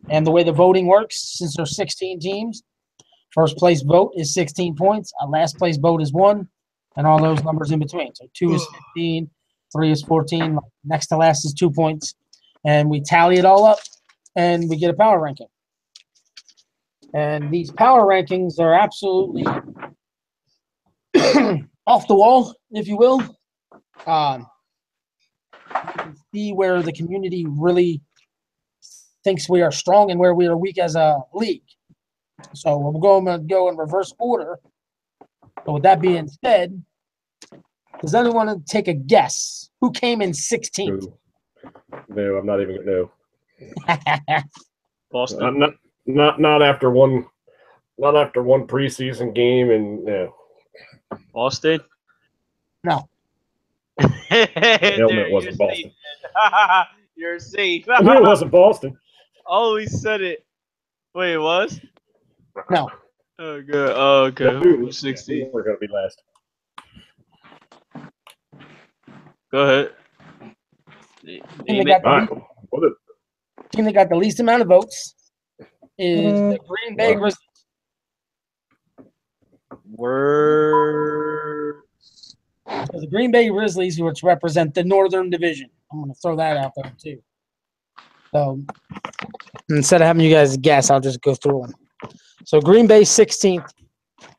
And the way the voting works, since there's 16 teams, first place vote is 16 points. A last place vote is 1, and all those numbers in between. So 2 is 15, 3 is 14. Next to last is 2 points. And we tally it all up, and we get a power ranking. And these power rankings are absolutely off the wall, if you will. You can see where the community really thinks we are strong and where we are weak as a league. So we're going to go in reverse order. So with that being said, does anyone take a guess who came in 16th? No, I'm not even going to know. Boston. Not after one preseason game, and no. Boston. No. The helmet wasn't Boston. You're safe. I knew it wasn't Boston. Oh, he said it. Wait, it was? No. Oh, good. Oh, okay. Who's 16? We're going to be last. Go ahead. Team that got the least amount of votes is the Green Bay Grizzlies. Word. So the Green Bay Grizzlies, which represent the Northern Division. I'm going to throw that out there, too. So instead of having you guys guess, I'll just go through them. So Green Bay 16th,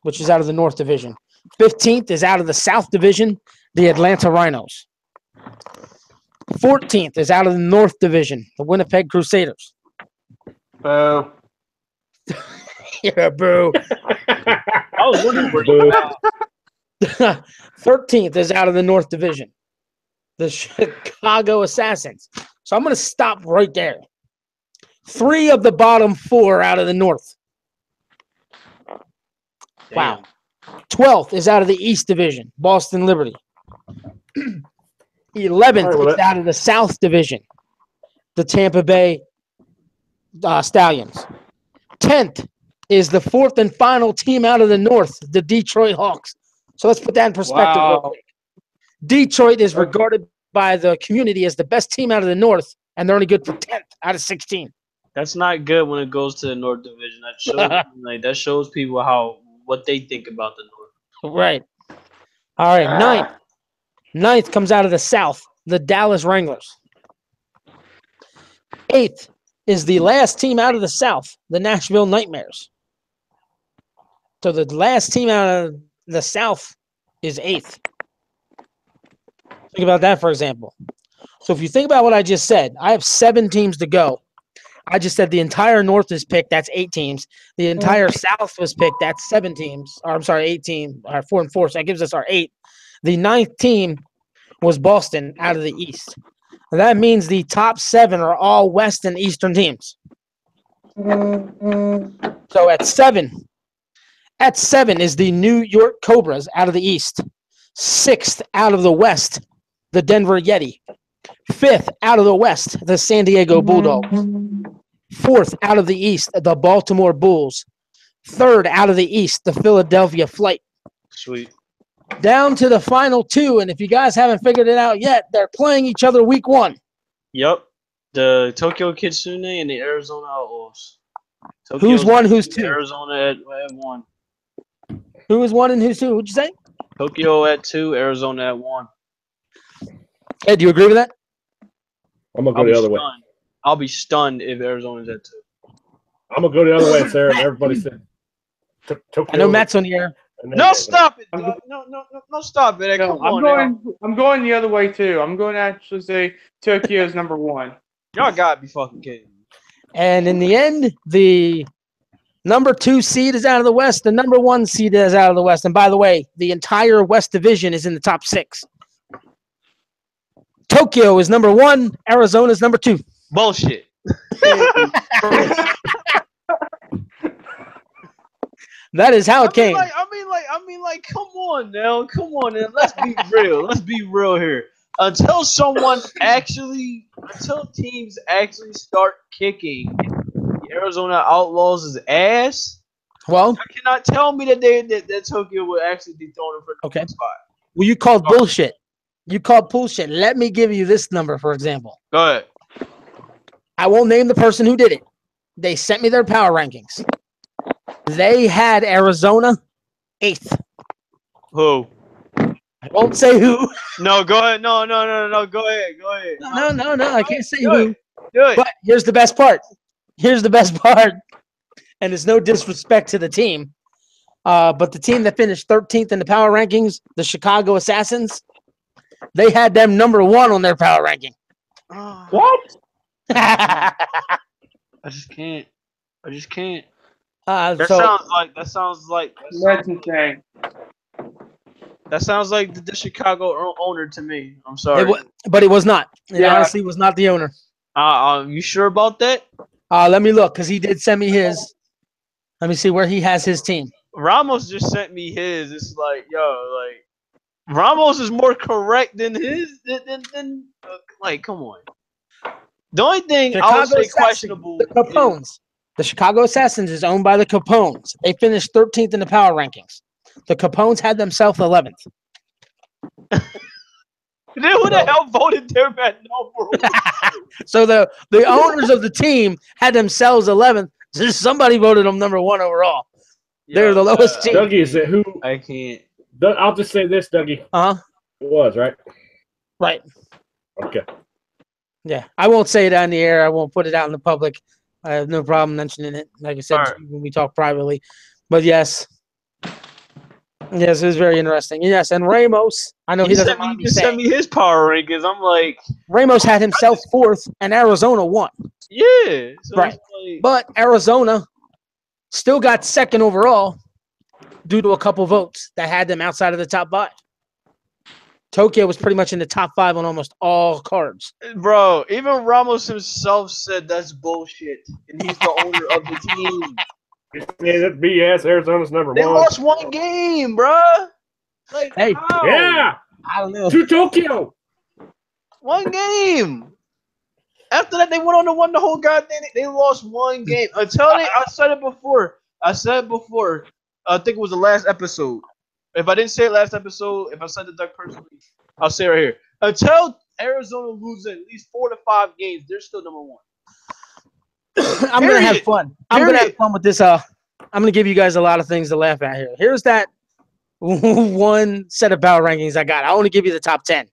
which is out of the North Division. 15th is out of the South Division, the Atlanta Rhinos. 14th is out of the North Division, the Winnipeg Crusaders. Boo. Yeah, boo. I was wondering where you were. 13th is out of the North Division, the Chicago Assassins. So I'm going to stop right there. 3 of the bottom 4 out of the North. Damn. Wow. 12th is out of the East Division, Boston Liberty. 11th is out of the South Division, the Tampa Bay Stallions. 10th is the 4th and final team out of the North, the Detroit Hawks. So let's put that in perspective real quick. Detroit is regarded by the community as the best team out of the North, and they're only good for 10th out of 16. That's not good when it goes to the North Division. That shows people what they think about the North. Right. All right, 9th comes out of the South, the Dallas Wranglers. 8th is the last team out of the South, the Nashville Nightmares. So the last team out of the South is 8th. Think about that, for example. So if you think about what I just said, I have 7 teams to go. I just said the entire North is picked. That's 8 teams. The entire South was picked. That's 7 teams. Or I'm sorry, 8 teams. 4 and 4. So that gives us our 8. The 9th team was Boston out of the East. And that means the top 7 are all West and Eastern teams. So at 7 is the New York Cobras out of the East. 6th out of the West, the Denver Yeti. 5th out of the West, the San Diego Bulldogs. 4th out of the East, the Baltimore Bulls. 3rd out of the East, the Philadelphia Flight. Sweet. Down to the final 2, and if you guys haven't figured it out yet, they're playing each other week 1. Yep. The Tokyo Kitsune and the Arizona Outlaws. Who's 1, who's 2? Arizona at 1. Who is 1 and who's 2? What'd you say? Tokyo at 2, Arizona at 1. Hey, do you agree with that? I'm going to go the other way. I'll be stunned if Arizona's at 2. I'm going to go the other way, Sarah. Everybody said Tokyo. I know Matt's on the air. No, stop it. No, stop it. Come on, I'm going the other way, too. I'm going to actually say Tokyo's number 1. Y'all got to be fucking kidding me. And in the end, the number 2 seed is out of the West. The number 1 seed is out of the West. And by the way, the entire West Division is in the top 6. Tokyo is number 1. Arizona is number 2. Bullshit. That is how it came. I mean, come on now. Come on now. Let's be real. Let's be real here. until teams actually start kicking the Arizona Outlaws' ass. Well, You cannot tell me that that Tokyo will actually dethrone them for the okay. spot. Well, you called bullshit. You called bullshit. Let me give you this number, for example. Go ahead. I won't name the person who did it. They sent me their power rankings. They had Arizona 8th. Who? I won't say who. No, go ahead. No. Go ahead. No. I can't say Do who. Do it. But here's the best part. And it's no disrespect to the team. But the team that finished 13th in the power rankings, the Chicago Assassins, they had them number 1 on their power ranking. What? I just can't. That sounds like That's insane. that sounds like the Chicago owner to me. I'm sorry. But it was not. It Yeah. honestly was not the owner. You sure about that? Let me look, because he did send me his. Let me see where he has his team. Ramos just sent me his. It's like, Ramos is more correct than his. Than like, come on. The only thing I would say questionable. The Capones. The Chicago Assassins is owned by the Capones. They finished 13th in the power rankings. The Capones had themselves 11th. Then who the hell voted them at number 1? So the owners of the team had themselves 11th. Somebody voted them number 1 overall. They're the lowest team. Dougie, is it who? I can't. I'll just say this, Dougie. Uh-huh. It was, right? Right. Okay. Yeah. I won't say it on the air. I won't put it out in the public. I have no problem mentioning it, like I said, when we talk privately. But yes. Yes, it was very interesting. Yes, and Ramos, I know he doesn't mind me saying. Sent me his power rankings. I'm like, Ramos had himself 4th, and Arizona 1. yeah. So Right. like, But Arizona still got 2nd overall due to a couple votes that had them outside of the top 5. Tokyo was pretty much in the top 5 on almost all cards. bro, even Ramos himself said that's bullshit, and he's the owner of the team. Yeah, that's BS. Arizona's number 1. They lost 1 game, bruh. Like, Hey. how? Yeah. I don't know. To Tokyo. 1 game. After that, they went on to win the whole goddamn. They lost 1 game. I said it before. I think it was the last episode. If I didn't say it last episode, if I said it that personally, I'll say it right here. Until Arizona loses at least 4 to 5 games, they're still number 1. I'm going to have fun. I'm going to have fun with this. I'm going to give you guys a lot of things to laugh at here. Here's that one set of power rankings I got. I only give you the top 10.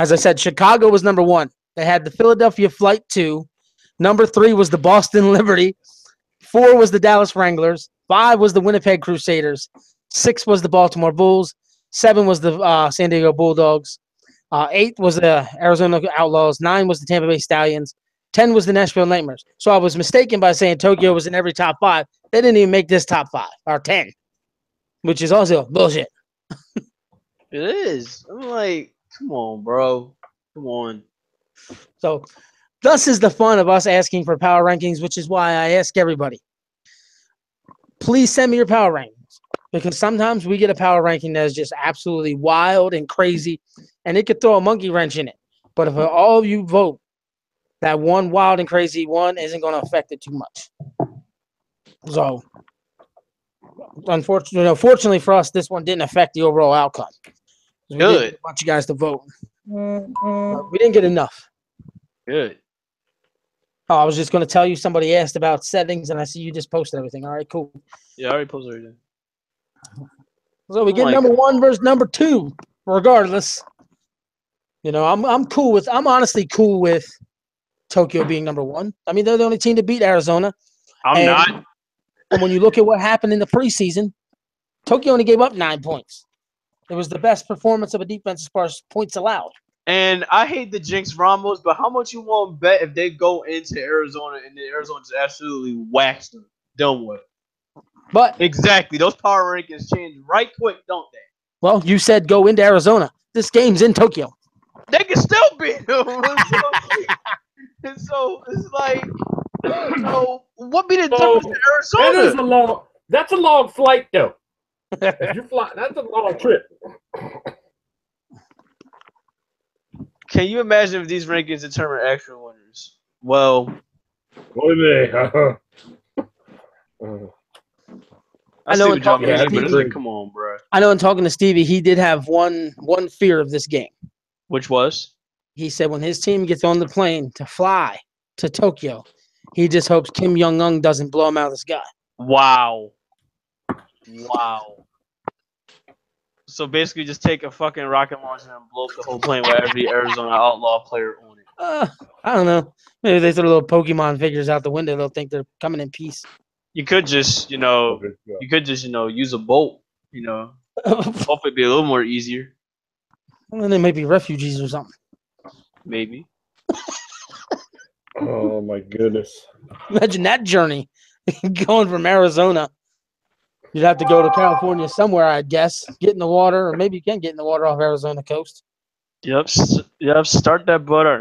As I said, Chicago was number 1. They had the Philadelphia Flight 2. Number 3 was the Boston Liberty. 4 was the Dallas Wranglers. 5 was the Winnipeg Crusaders. 6 was the Baltimore Bulls. 7 was the San Diego Bulldogs. 8 was the Arizona Outlaws. 9 was the Tampa Bay Stallions. 10 was the Nashville Nightmares. So I was mistaken by saying Tokyo was in every top 5. They didn't even make this top 5 or 10, which is also bullshit. It is. I'm like, come on, bro. Come on. So thus is the fun of us asking for power rankings, which is why I ask everybody, please send me your power rankings, because sometimes we get a power ranking that is just absolutely wild and crazy, and it could throw a monkey wrench in it. But if all of you vote that one wild and crazy one isn't going to affect it too much. So, fortunately for us, this one didn't affect the overall outcome. We did want you guys to vote. But we didn't get enough. Good. Oh, I was just going to tell you, somebody asked about settings, and I see you just posted everything. All right, cool. Yeah, I already posted everything. So we get number 1 versus number 2, regardless. I'm honestly cool with Tokyo being number 1. I mean, they're the only team to beat Arizona. I'm not. And when you look at what happened in the preseason, Tokyo only gave up 9 points. It was the best performance of a defense as far as points allowed. And I hate the jinx Ramos, but how much you want to bet if they go into Arizona and then Arizona just absolutely whacks them? Don't worry. But exactly, those power rankings change right quick, don't they? Well, you said go into Arizona. This game's in Tokyo. They can still beat them. And so it's like, what be the difference in Arizona? That's a long flight, though. If you're flying, that's a long trip. Can you imagine if these rankings determine actual winners? Well, What are they? I know see in what y'all talking to mean, but it's Stevie- like, come on, bro. I know in talking to Stevie, he did have one fear of this game. Which was? He said when his team gets on the plane to fly to Tokyo, he just hopes Kim Jong-un doesn't blow him out of the sky. Wow. So basically, just take a fucking rocket launcher and blow up the whole plane with every Arizona Outlaw player on it. I don't know. Maybe they throw little Pokemon figures out the window. They'll think they're coming in peace. You could just, use a boat. Hopefully, it'd be a little more easier. And then they might be refugees or something. Maybe. Oh my goodness! Imagine that journey, going from Arizona. You'd have to go to California somewhere, I guess. Get in the water, or maybe you can get in the water off Arizona coast. Yep. Start that butter.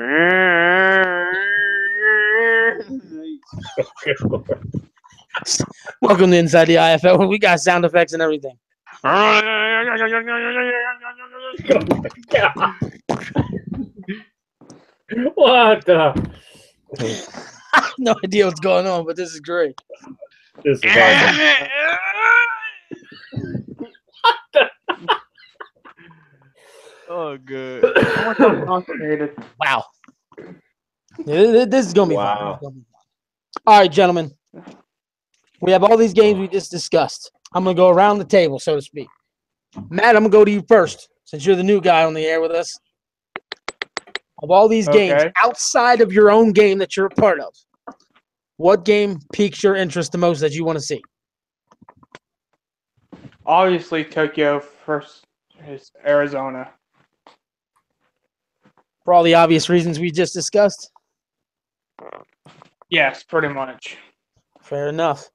Welcome to Inside the IFL. We got sound effects and everything. What the? I have no idea what's going on, but this is great. This is awesome. Oh, good. Wow. This is going to be fun. Wow. This is gonna be fun. All right, gentlemen. We have all these games we just discussed. I'm going to go around the table, so to speak. Matt, I'm going to go to you first, since you're the new guy on the air with us. Of all these games, Okay. outside of your own game that you're a part of, what game piques your interest the most that you want to see? Obviously, Tokyo first is Arizona. For all the obvious reasons we just discussed? Yes, pretty much. Fair enough.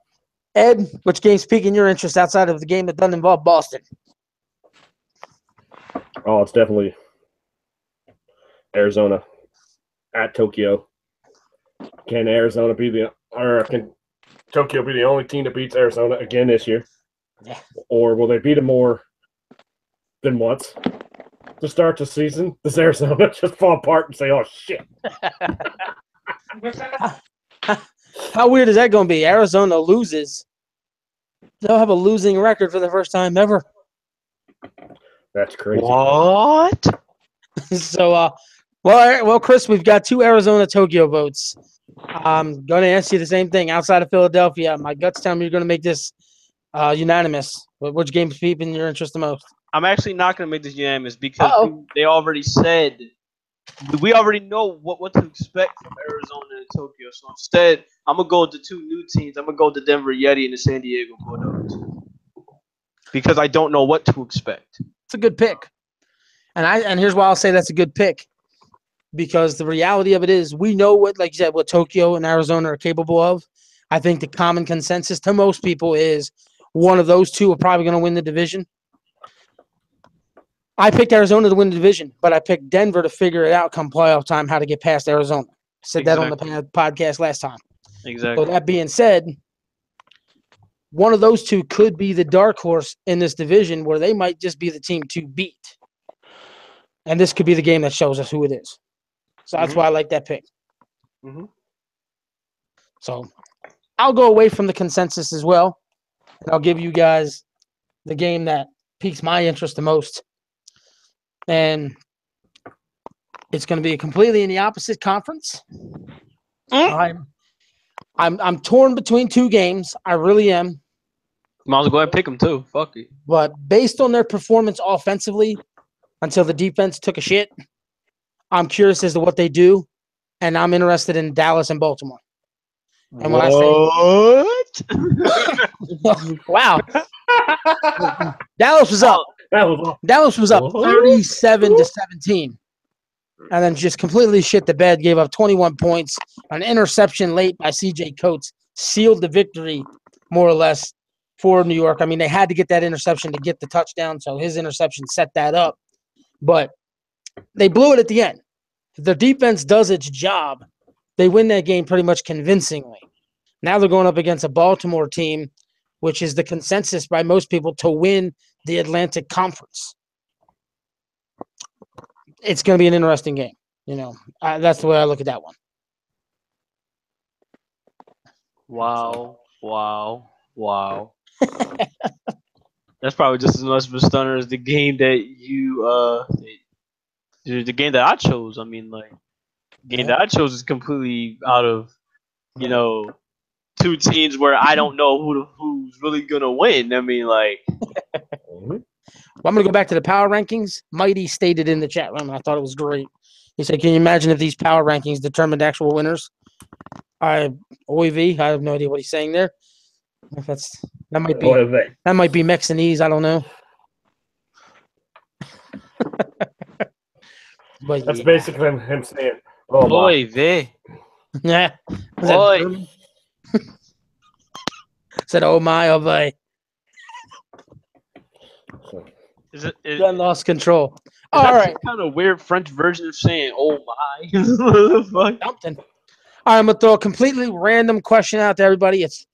Ed, which game's piquing your interest outside of the game that doesn't involve Boston? Oh, it's definitely Arizona at Tokyo. Can Tokyo be the only team that beats Arizona again this year? Yeah. Or will they beat them more than once? To start the season, does Arizona just fall apart and say, oh, shit? How weird is that going to be? Arizona loses. They'll have a losing record for the first time ever. That's crazy. What? So, well, Chris, we've got 2 Arizona Tokyo votes. I'm going to ask you the same thing. Outside of Philadelphia, my guts tell me you're going to make this unanimous. Which game's piquing your interest the most? I'm actually not going to make this unanimous because Uh-oh. they already said we already know what to expect from Arizona and Tokyo. So instead, I'm going to go with the 2 new teams. I'm going to go with the Denver Yeti and the San Diego Bulldogs because I don't know what to expect. It's a good pick. And here's why I'll say that's a good pick. Because the reality of it is we know what, like you said, what Tokyo and Arizona are capable of. I think the common consensus to most people is one of those 2 are probably going to win the division. I picked Arizona to win the division, but I picked Denver to figure it out come playoff time how to get past Arizona. I said that on the podcast last time. Exactly. So that being said, one of those 2 could be the dark horse in this division where they might just be the team to beat. And this could be the game that shows us who it is. So that's why I like that pick. Mm-hmm. So I'll go away from the consensus as well. And I'll give you guys the game that piques my interest the most. And it's going to be completely in the opposite conference. I'm torn between 2 games. I really am. Might as well go ahead and pick them too. Fuck it. But based on their performance offensively until the defense took a shit, I'm curious as to what they do. And I'm interested in Dallas and Baltimore. And when I say wow. Dallas was up. Dallas was up 37-17. And then just completely shit the bed, gave up 21 points. An interception late by C.J. Coates sealed the victory, more or less, for New York. I mean, they had to get that interception to get the touchdown, so his interception set that up. But they blew it at the end. If their defense does its job, they win that game pretty much convincingly. Now they're going up against a Baltimore team, which is the consensus by most people to win the Atlantic Conference. It's going to be an interesting game. That's the way I look at that one. Wow. That's probably just as much of a stunner as the game that the game that I chose. I mean, like, the game that I chose is completely out of, two teams where I don't know who's really gonna win. I mean, like, Well, I'm going to go back to the power rankings. Mighty stated in the chat room, and I thought it was great. He said, can you imagine if these power rankings determined actual winners? OEV, I have no idea what he's saying there. That might be Mexinese, I don't know. But That's basically him saying, "Oh my." OEV. Yeah. Oi. Said, oh my, oh boy. Is Then lost control. All All right. right. Kind of weird French version of saying "oh my." What the fuck? Something. All right, I'm gonna throw a completely random question out to everybody. It's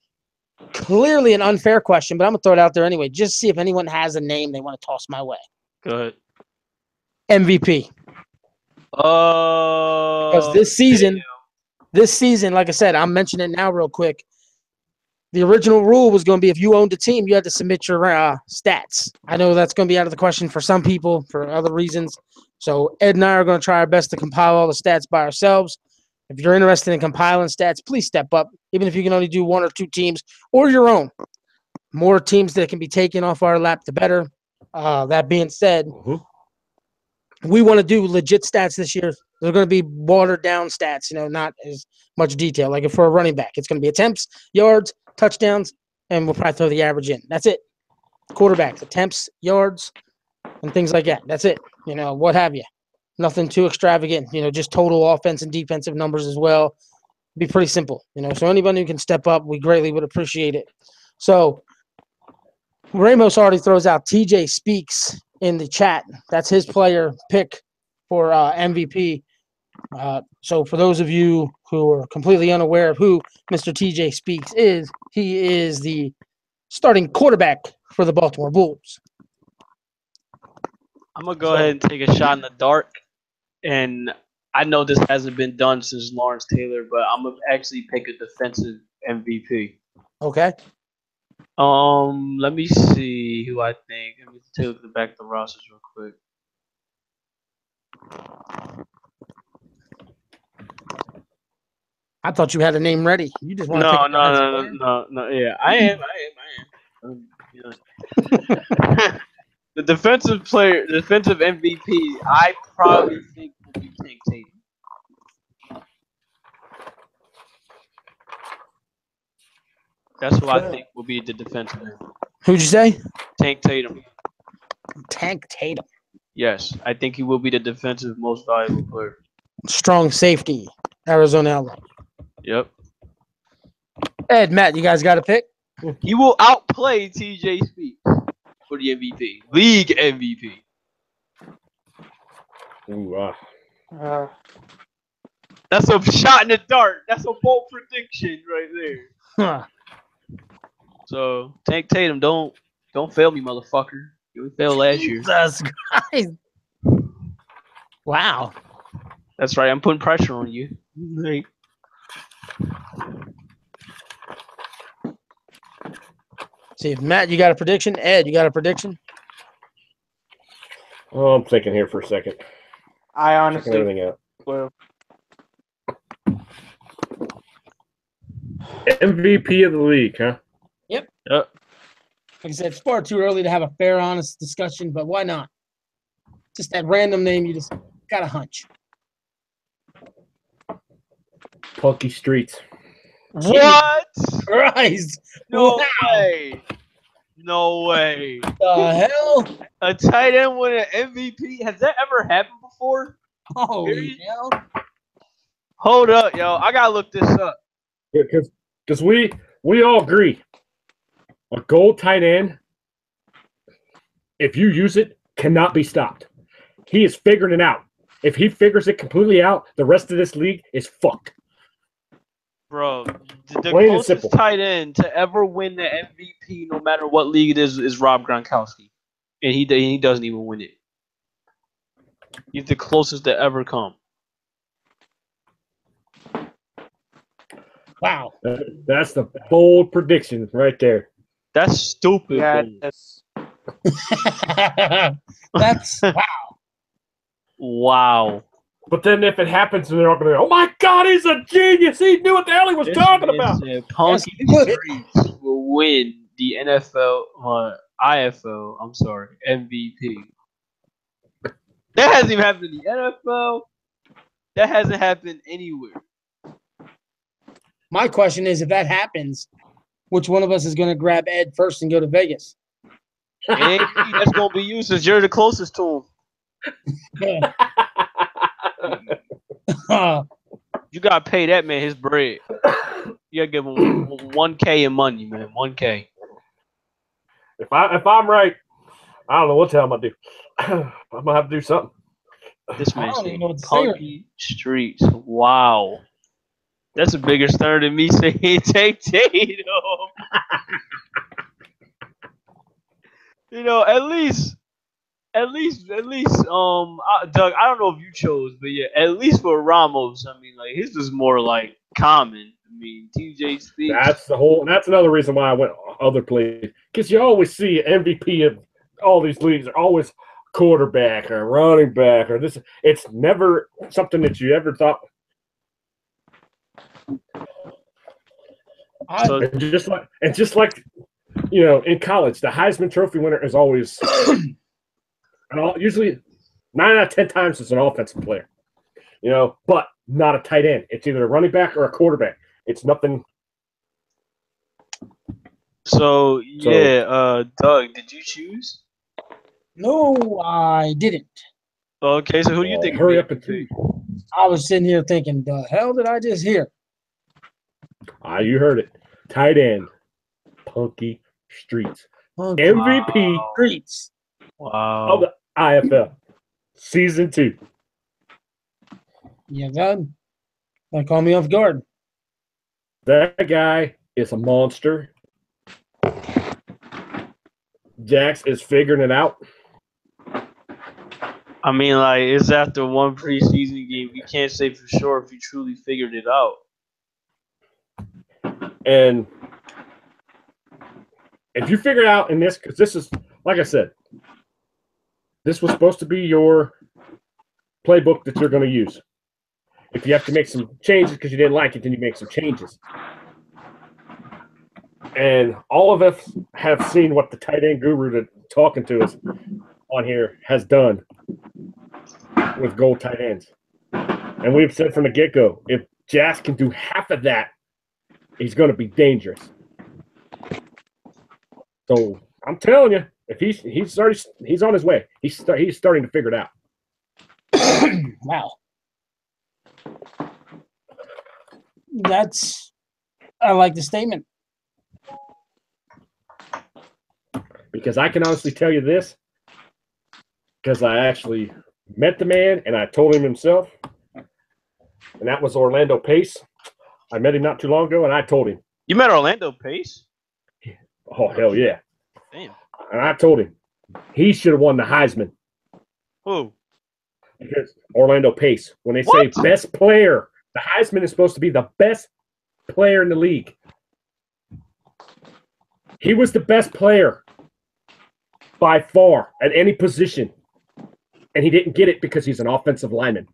clearly an unfair question, but I'm gonna throw it out there anyway. Just see if anyone has a name they want to toss my way. Go ahead. MVP. Because this season, like I said, I'm mentioning it now real quick. The original rule was going to be if you owned a team, you had to submit your stats. I know that's going to be out of the question for some people for other reasons. So Ed and I are going to try our best to compile all the stats by ourselves. If you're interested in compiling stats, please step up, even if you can only do one or two teams or your own. More teams that can be taken off our lap, the better. That being said, we want to do legit stats this year. They're going to be watered down stats, not as much detail. Like if for a running back, it's going to be attempts, yards, touchdowns, and we'll probably throw the average in. That's it. Quarterbacks, attempts, yards, and things like that. That's it. What have you. Nothing too extravagant. Just total offense and defensive numbers as well. Be pretty simple. So anybody who can step up, we greatly would appreciate it. So Ramos already throws out TJ Speaks in the chat. That's his player pick for MVP. So for those of you who are completely unaware of who Mr. TJ Speaks is, he is the starting quarterback for the Baltimore Bulls. I'm going to go ahead and take a shot in the dark. And I know this hasn't been done since Lawrence Taylor, but I'm going to actually pick a defensive MVP. Okay. Let me see who I think. Let me take a look back at the rosters real quick. I thought you had a name ready. You just want to pick a defensive player? No. Yeah, I am. The defensive MVP, I probably think will be Tank Tatum. That's who I think will be the defensive MVP. Who'd you say? Tank Tatum. Tank Tatum. Yes, I think he will be the defensive most valuable player. Strong safety, Arizona LA. Yep. Ed, Matt, you guys got a pick? He will outplay TJ Speaks for the MVP. League MVP. Ooh, That's a shot in the dark. That's a bold prediction right there. Huh. So, Tank Tatum, don't fail me, motherfucker. You failed last year. Jesus Christ. Wow. That's right. I'm putting pressure on you. Like, see, if Matt, you got a prediction? Ed, you got a prediction? Oh, I'm thinking here for a second. I honestly Checking everything out. will. MVP of the league, huh? Yep. Yep. Like I said, it's far too early to have a fair, honest discussion, but why not? Just that random name, you just got a hunch. Pulky Streets. what? Christ. No Wow. way. No way. The hell? A tight end win an MVP? Has that ever happened before? Holy hell. Hold up, yo. I gotta look this up. Because we all agree. A gold tight end, if you use it, cannot be stopped. He is figuring it out. If he figures it completely out, the rest of this league is fucked. Bro, the Plain and closest simple. tight end to ever win the MVP, no matter what league it is Rob Gronkowski. And he doesn't even win it. He's the closest to ever come. Wow. That's the bold prediction right there. That's stupid. Yeah, bold. That's wow. Wow. But then if it happens, they're all going to go, oh, my God, he's a genius. He knew what the hell he was This talking man about. said Punky Yes, he would. Streets will win the IFL, I'm sorry, MVP. That hasn't even happened in the NFL. That hasn't happened anywhere. My question is, if that happens, which one of us is going to grab Ed first and go to Vegas? It ain't me. That's going to be you since you're the closest to him. You got to pay that man his bread. You got to give him 1K in money, man. 1K. If I'm right, I don't know what the hell I'm going to do. I'm going to have to do something. This I man don't said even know what to say right Punky Streets. Wow. That's a bigger stunner than me saying take Tatum. You know, at least, Doug, I don't know if you chose, but yeah, at least for Ramos, I mean, like, his was more, like, common. I mean, TJ Speaks. That's another reason why I went other places. Because you always see MVP of all these leagues are always quarterback or running back or this. It's never something that you ever thought. So, And just like you know, in college, the Heisman Trophy winner is always usually 9 out of 10 times it's an offensive player. You know, but not a tight end. It's either a running back or a quarterback. It's nothing. So yeah, Doug, did you choose? No, I didn't. Okay, so who do you think? Hurry would up and be? I was sitting here thinking, the hell did I just hear? You heard it. Tight end, Punky Streets, Punky MVP Streets. of Wow. the IFL, Season 2. Yeah, God. That caught me off guard. That guy is a monster. Jax is figuring it out. I mean, like, it's after one preseason game. You can't say for sure if he truly figured it out. And if you figure it out in this, because this is, like I said, this was supposed to be your playbook that you're going to use. If you have to make some changes because you didn't like it, then you make some changes. And all of us have seen what the tight end guru that's talking to us on here has done with gold tight ends. And we've said from the get-go, if Jax can do half of that, he's going to be dangerous. So I'm telling you, if he's on his way. He's starting to figure it out. Wow. I like the statement. Because I can honestly tell you this, because I actually met the man and I told him himself, and that was Orlando Pace. I met him not too long ago, and I told him. You met Orlando Pace? Oh, hell yeah. Damn. And I told him he should have won the Heisman. Who? Because Orlando Pace, when they What? say best player, the Heisman is supposed to be the best player in the league. He was the best player by far at any position. And he didn't get it because he's an offensive lineman.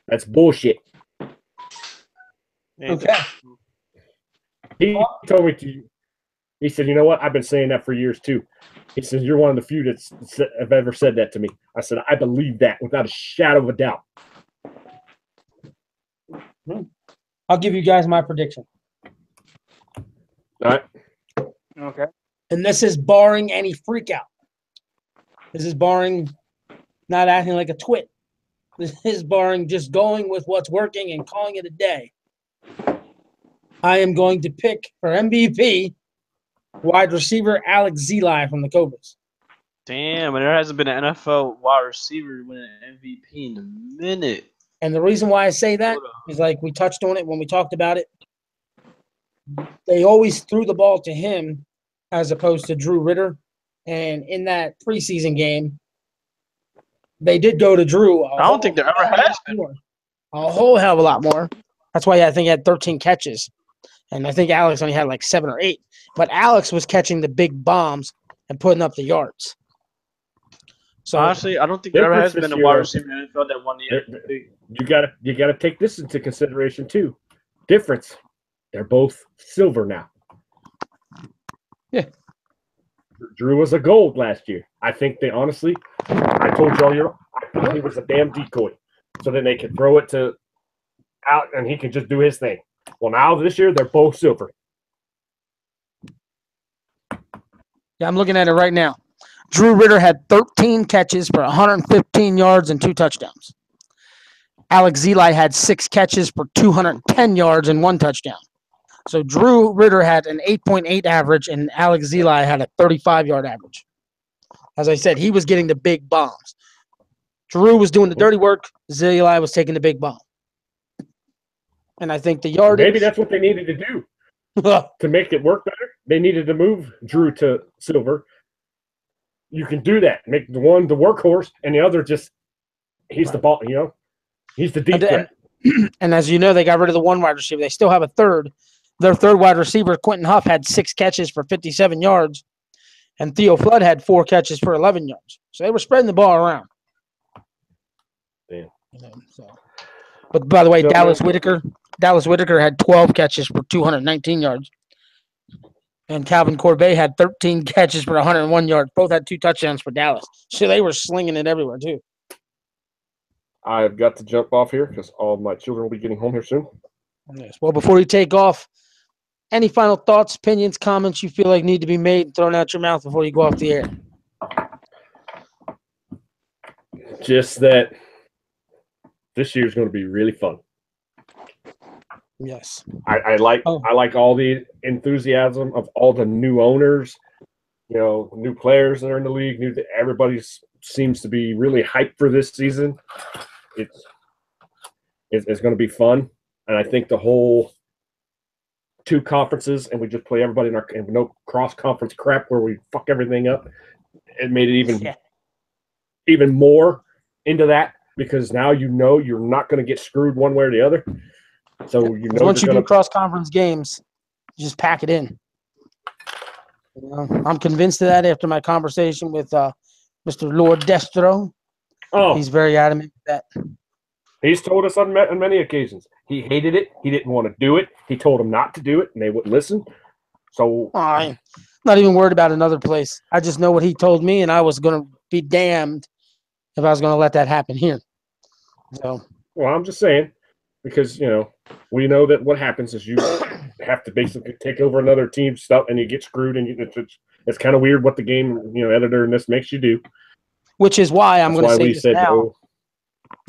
That's bullshit. Okay. He told me he said, you know what? I've been saying that for years too. He says, you're one of the few that have ever said that to me. I said, I believe that without a shadow of a doubt. I'll give you guys my prediction. All right. Okay. And this is barring any freak out. This is barring not acting like a twit. This is barring just going with what's working and calling it a day. I am going to pick for MVP wide receiver Alex Zeli from the Cobras. Damn, and there hasn't been an NFL wide receiver win an MVP in a minute. And the reason why I say that is like we touched on it when we talked about it. They always threw the ball to him as opposed to Drew Ritter. And in that preseason game, they did go to Drew. I don't think there ever has been. A whole hell of a lot more. That's why I think he had 13 catches. And I think Alex only had like 7 or 8. But Alex was catching the big bombs and putting up the yards. So Honestly, I don't think there Difference has been a this wide year, receiver in the NFL that won the MVP. you gotta take this into consideration too. Difference. They're both silver now. Yeah. Drew was a gold last year. I think they honestly, I told you all year, I thought he was a damn decoy. So then they could throw it to out and he could just do his thing. Well, now this year they're both silver. yeah, I'm looking at it right now. Drew Ritter had 13 catches for 115 yards and 2 touchdowns. Alex Zeli had 6 catches for 210 yards and 1 touchdown. So Drew Ritter had an 8.8 average, and Alex Zeli had a 35-yard average. As I said, he was getting the big bombs. Drew was doing the dirty work. Zeli was taking the big bomb. And I think the yardage. Maybe that's what they needed to do to make it work better. They needed to move Drew to silver. You can do that. Make the one the workhorse, and the other just he's the ball. You know, he's the deep threat. And as you know, they got rid of the one wide receiver. They still have a third. Their third wide receiver, Quentin Huff, had 6 catches for 57 yards, and Theo Flood had 4 catches for 11 yards. So they were spreading the ball around. Damn. But by the way, Dallas Whitaker had 12 catches for 219 yards. And Calvin Corbett had 13 catches for 101 yards. Both had 2 touchdowns for Dallas. So they were slinging it everywhere, too. I've got to jump off here because all of my children will be getting home here soon. Yes. Well, before you take off, any final thoughts, opinions, comments you feel like need to be made and thrown out your mouth before you go off the air? Just that this year is going to be really fun. Yes. I like all the enthusiasm of all the new owners, new players that are in the league. Everybody seems to be really hyped for this season. It's going to be fun, and I think the whole 2 conferences and we just play everybody and no cross conference crap where we fuck everything up. It made it even more into that because now you're not going to get screwed one way or the other. So once you do cross-conference games, you just pack it in. I'm convinced of that after my conversation with Mr. Lord Destro. Oh, he's very adamant that. He's told us on many occasions he hated it. He didn't want to do it. He told them not to do it, and they wouldn't listen. So I'm not even worried about another place. I just know what he told me, and I was going to be damned if I was going to let that happen here. So, well, I'm just saying. Because, we know that what happens is you have to basically take over another team's stuff and you get screwed. And it's kind of weird what the game, editor and this makes you do. Which is why I'm going to say this now.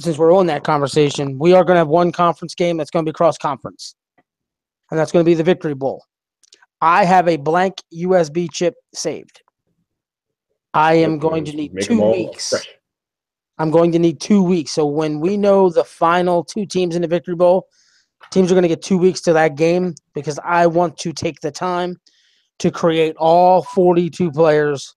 Since we're on that conversation, we are going to have one conference game that's going to be cross-conference. And that's going to be the Victory Bowl. I have a blank USB chip saved. I am going to need 2 weeks. Fresh. I'm going to need 2 weeks. So when we know the final 2 teams in the Victory Bowl, teams are going to get 2 weeks to that game because I want to take the time to create all 42 players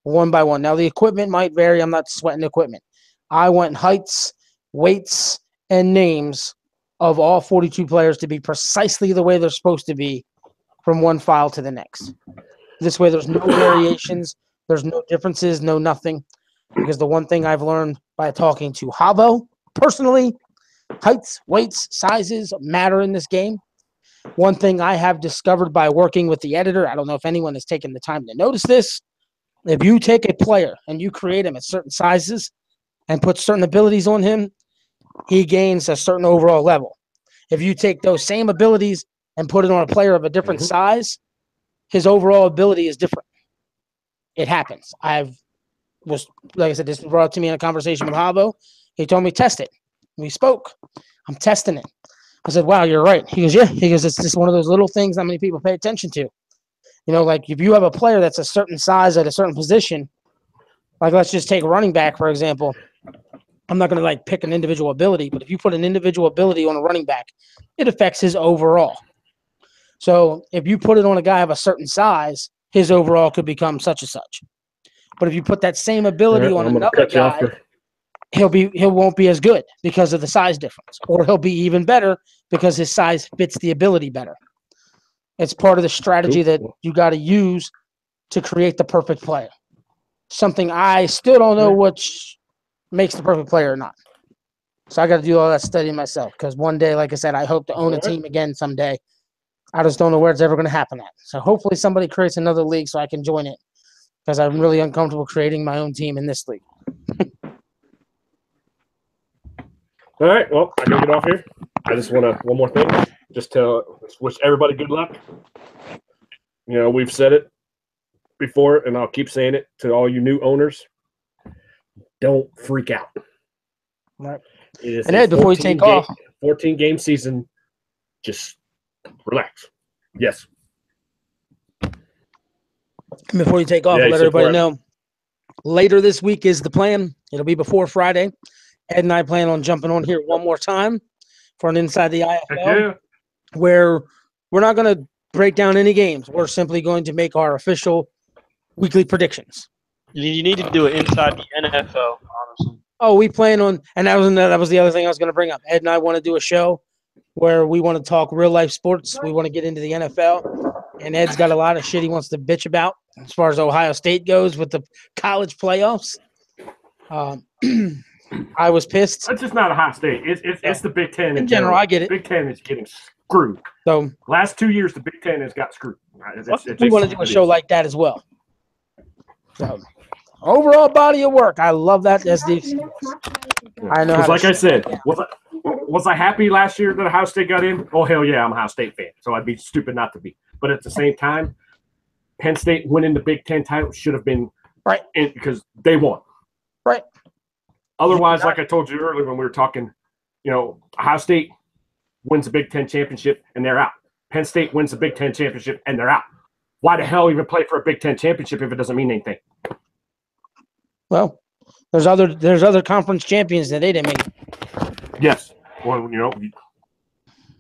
one by one. Now, the equipment might vary. I'm not sweating the equipment. I want heights, weights, and names of all 42 players to be precisely the way they're supposed to be from one file to the next. This way, there's no variations. There's no differences, no nothing. Because the one thing I've learned by talking to Havo personally, heights, weights, sizes matter in this game. One thing I have discovered by working with the editor, I don't know if anyone has taken the time to notice this. If you take a player and you create him at certain sizes and put certain abilities on him, he gains a certain overall level. If you take those same abilities and put it on a player of a different size, his overall ability is different. It happens. Like I said, this was brought to me in a conversation with Havo. He told me, test it. We spoke. I'm testing it. I said, wow, you're right. He goes, yeah. He goes, it's just one of those little things not many people pay attention to. Like if you have a player that's a certain size at a certain position, like let's just take a running back, for example. I'm not going to pick an individual ability, but if you put an individual ability on a running back, it affects his overall. So if you put it on a guy of a certain size, his overall could become such and such. But if you put that same ability on another guy, he won't be as good because of the size difference, or he'll be even better because his size fits the ability better. It's part of the strategy that you got to use to create the perfect player. Something I still don't know which makes the perfect player or not. So I got to do all that studying myself because one day, like I said, I hope to own a team again someday. I just don't know where it's ever going to happen at. So hopefully somebody creates another league so I can join it because I'm really uncomfortable creating my own team in this league. All right, well, I gotta get off here. I just want to one more thing, just to wish everybody good luck. You know, we've said it before, and I'll keep saying it to all you new owners. Don't freak out. Right. It is and Ed, before you take off, 14-game season. Just relax. Yes. Before you take off, I'll let everybody know. Later this week is the plan. It'll be before Friday. Ed and I plan on jumping on here one more time for an Inside the IFL, where we're not going to break down any games. We're simply going to make our official weekly predictions. You need to do it inside the NFL, honestly. Oh, we plan on, and that was the other thing I was going to bring up. Ed and I want to do a show where we want to talk real life sports. We want to get into the NFL, and Ed's got a lot of shit he wants to bitch about as far as Ohio State goes with the college playoffs. I was pissed. It's just not Ohio State. It's the Big Ten in general. I get it. Big Ten is getting screwed. So last 2 years, the Big Ten has got screwed. We want to do a show like that as well. So overall body of work, I love that as the. I know. Like I said, was I happy last year that Ohio State got in? Oh hell yeah, I'm a Ohio State fan. So I'd be stupid not to be. But at the same time, Penn State winning the Big Ten title should have been right because they won. Right. Otherwise, like I told you earlier when we were talking, you know, Ohio State wins the Big Ten championship and they're out. Penn State wins the Big Ten championship and they're out. Why the hell even play for a Big Ten championship if it doesn't mean anything? Well, there's other conference champions that they didn't make. Yes. Well, you know,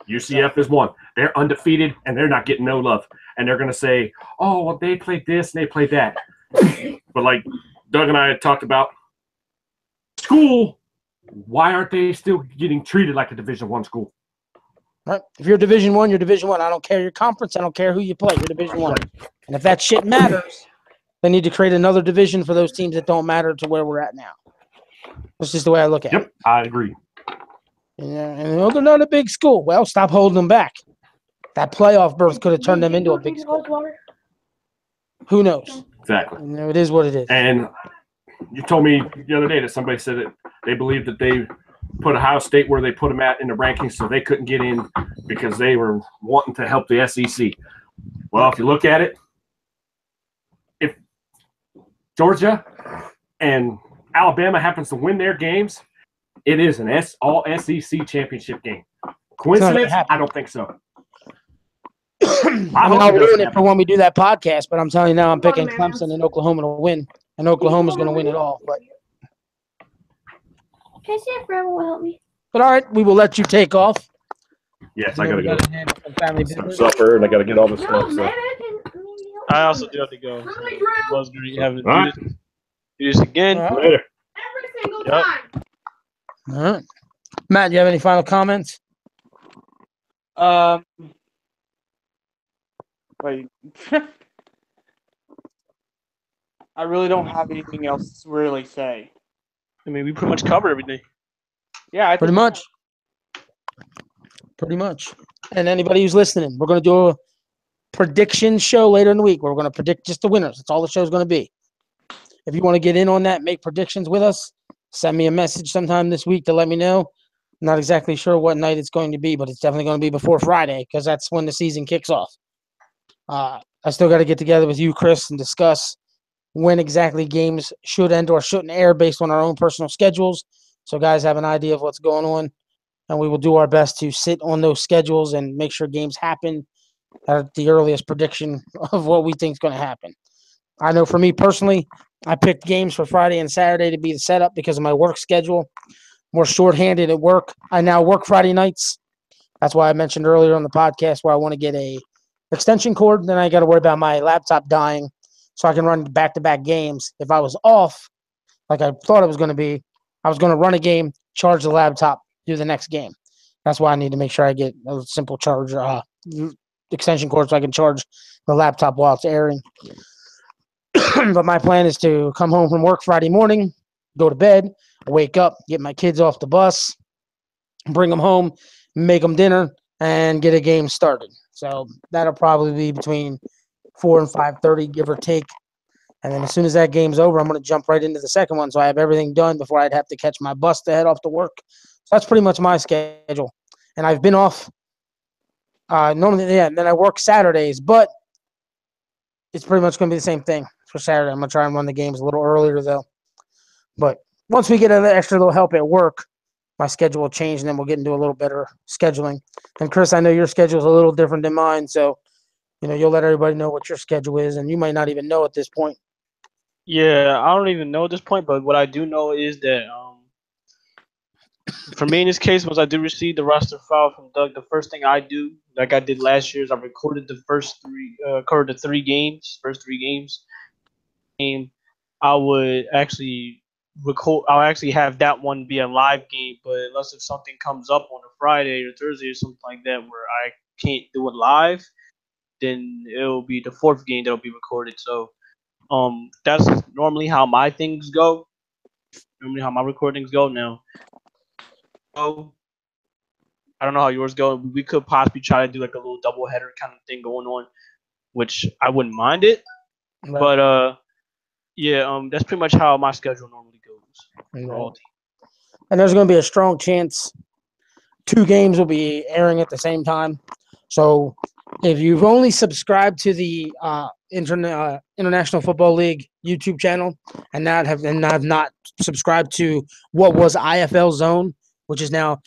UCF is one. They're undefeated and they're not getting no love. And they're going to say, oh, well, they played this and they played that. But like Doug and I had talked about, school, why aren't they still getting treated like a Division I school? Right. If you're Division I, you're Division I. I don't care your conference. I don't care who you play. You're Division I. And if that shit matters, they need to create another division for those teams that don't matter to where we're at now. That's just the way I look at it. Yep, I agree. Yeah, and they're not a big school. Well, stop holding them back. That playoff berth could have turned them into a big school. Who knows? Exactly. You know, it is what it is. And you told me the other day that somebody said that they believed that they put Ohio State where they put them at in the rankings so they couldn't get in because they were wanting to help the SEC. Well, if you look at it, if Georgia and Alabama happens to win their games, it is an all SEC championship game. Coincidence? I don't think so. I'll ruin it for when we do that podcast, but I'm telling you now, I'm picking Clemson and Oklahoma to win, and Oklahoma's going to win it all. But can I see if Grandma will help me? But all right, we will let you take off. Yes, I got to go. Family Some supper, and I got to get all this stuff. So. I also do have to go. So it was great having to do this again. Later. Every single time. All right. Matt, you have any final comments? Wait. I really don't have anything else to really say. I mean, we pretty much covered everything. Yeah, Pretty much. And anybody who's listening, we're going to do a prediction show later in the week where we're going to predict just the winners. That's all the show's going to be. If you want to get in on that, make predictions with us, send me a message sometime this week to let me know. I'm not exactly sure what night it's going to be, but it's definitely going to be before Friday because that's when the season kicks off. I still got to get together with you, Chris, and discuss when exactly games should end or shouldn't air based on our own personal schedules. So guys have an idea of what's going on, and we will do our best to sit on those schedules and make sure games happen at the earliest prediction of what we think is going to happen. I know for me personally, I picked games for Friday and Saturday to be the setup because of my work schedule. More shorthanded at work. I now work Friday nights. That's why I mentioned earlier on the podcast where I want to get a extension cord. Then I got to worry about my laptop dying so I can run back-to-back games. If I was off, like I thought it was going to be, I was going to run a game, charge the laptop, do the next game. That's why I need to make sure I get a simple charge extension cord so I can charge the laptop while it's airing. But my plan is to come home from work Friday morning, go to bed, wake up, get my kids off the bus, bring them home, make them dinner, and get a game started. So that'll probably be between 4 and 5:30, give or take. And then as soon as that game's over, I'm going to jump right into the second one, so I have everything done before I'd have to catch my bus to head off to work. So that's pretty much my schedule. And I've been off normally, yeah, and then I work Saturdays, but it's pretty much going to be the same thing for Saturday. I'm going to try and run the games a little earlier, though. But once we get an extra little help at work, my schedule will change, and then we'll get into a little better scheduling. And, Chris, I know your schedule is a little different than mine, so, you'll let everybody know what your schedule is, and you might not even know at this point. Yeah, I don't even know at this point, but what I do know is that for me in this case, once I do receive the roster file from Doug, the first thing I do, like I did last year, is I recorded the first three games. And I would actually record. I'll actually have that one be a live game, but unless if something comes up on a Friday or Thursday or something like that where I can't do it live, then it'll be the fourth game that'll be recorded. So that's normally how my things go. Normally how my recordings go now. So I don't know how yours go. We could possibly try to do like a little double header kind of thing going on, which I wouldn't mind it. Right. But yeah, that's pretty much how my schedule normally goes for all teams. And there's going to be a strong chance 2 games will be airing at the same time. So if you've only subscribed to the International Football League YouTube channel and have not subscribed to what was IFL Zone, which is now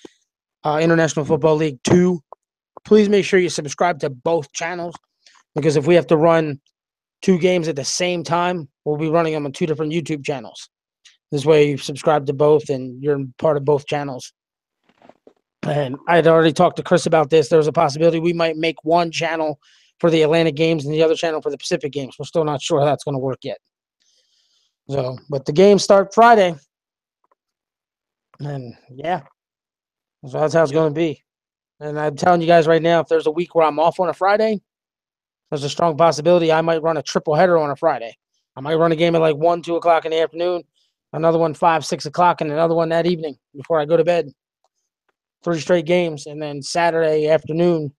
International Football League 2, please make sure you subscribe to both channels, because if we have to run 2 games at the same time, we'll be running them on 2 different YouTube channels. This way you subscribe to both and you're part of both channels. And I had already talked to Chris about this. There's a possibility we might make one channel for the Atlantic games and the other channel for the Pacific games. We're still not sure how that's going to work yet. So, but the games start Friday. And yeah, so that's how it's going to be. And I'm telling you guys right now, if there's a week where I'm off on a Friday, there's a strong possibility I might run a triple header on a Friday. I might run a game at like 1, 2 o'clock in the afternoon, another one 5, 6 o'clock, and another one that evening before I go to bed. 3 straight games, and then Saturday afternoon,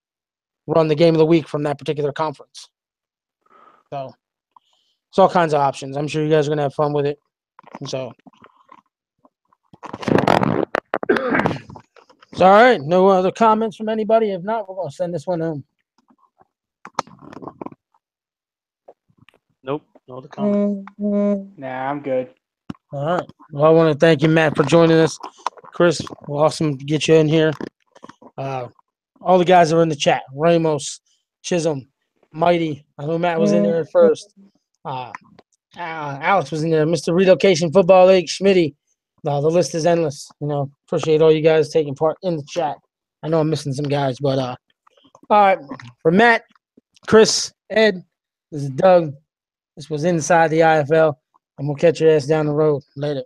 run the game of the week from that particular conference. So it's all kinds of options. I'm sure you guys are going to have fun with it. So it's all right. No other comments from anybody? If not, we're going to send this one home. Nope, no other comments. Nah, I'm good. All right. Well, I want to thank you, Matt, for joining us. Chris, awesome to get you in here. All the guys are in the chat. Ramos, Chisholm, Mighty. I know Matt was in there at first. Alex was in there. Mr. Relocation Football League, Schmitty. The list is endless. Appreciate all you guys taking part in the chat. I know I'm missing some guys, but all right. For Matt, Chris, Ed, this is Doug. This was Inside the IFL, and we'll catch your ass down the road later.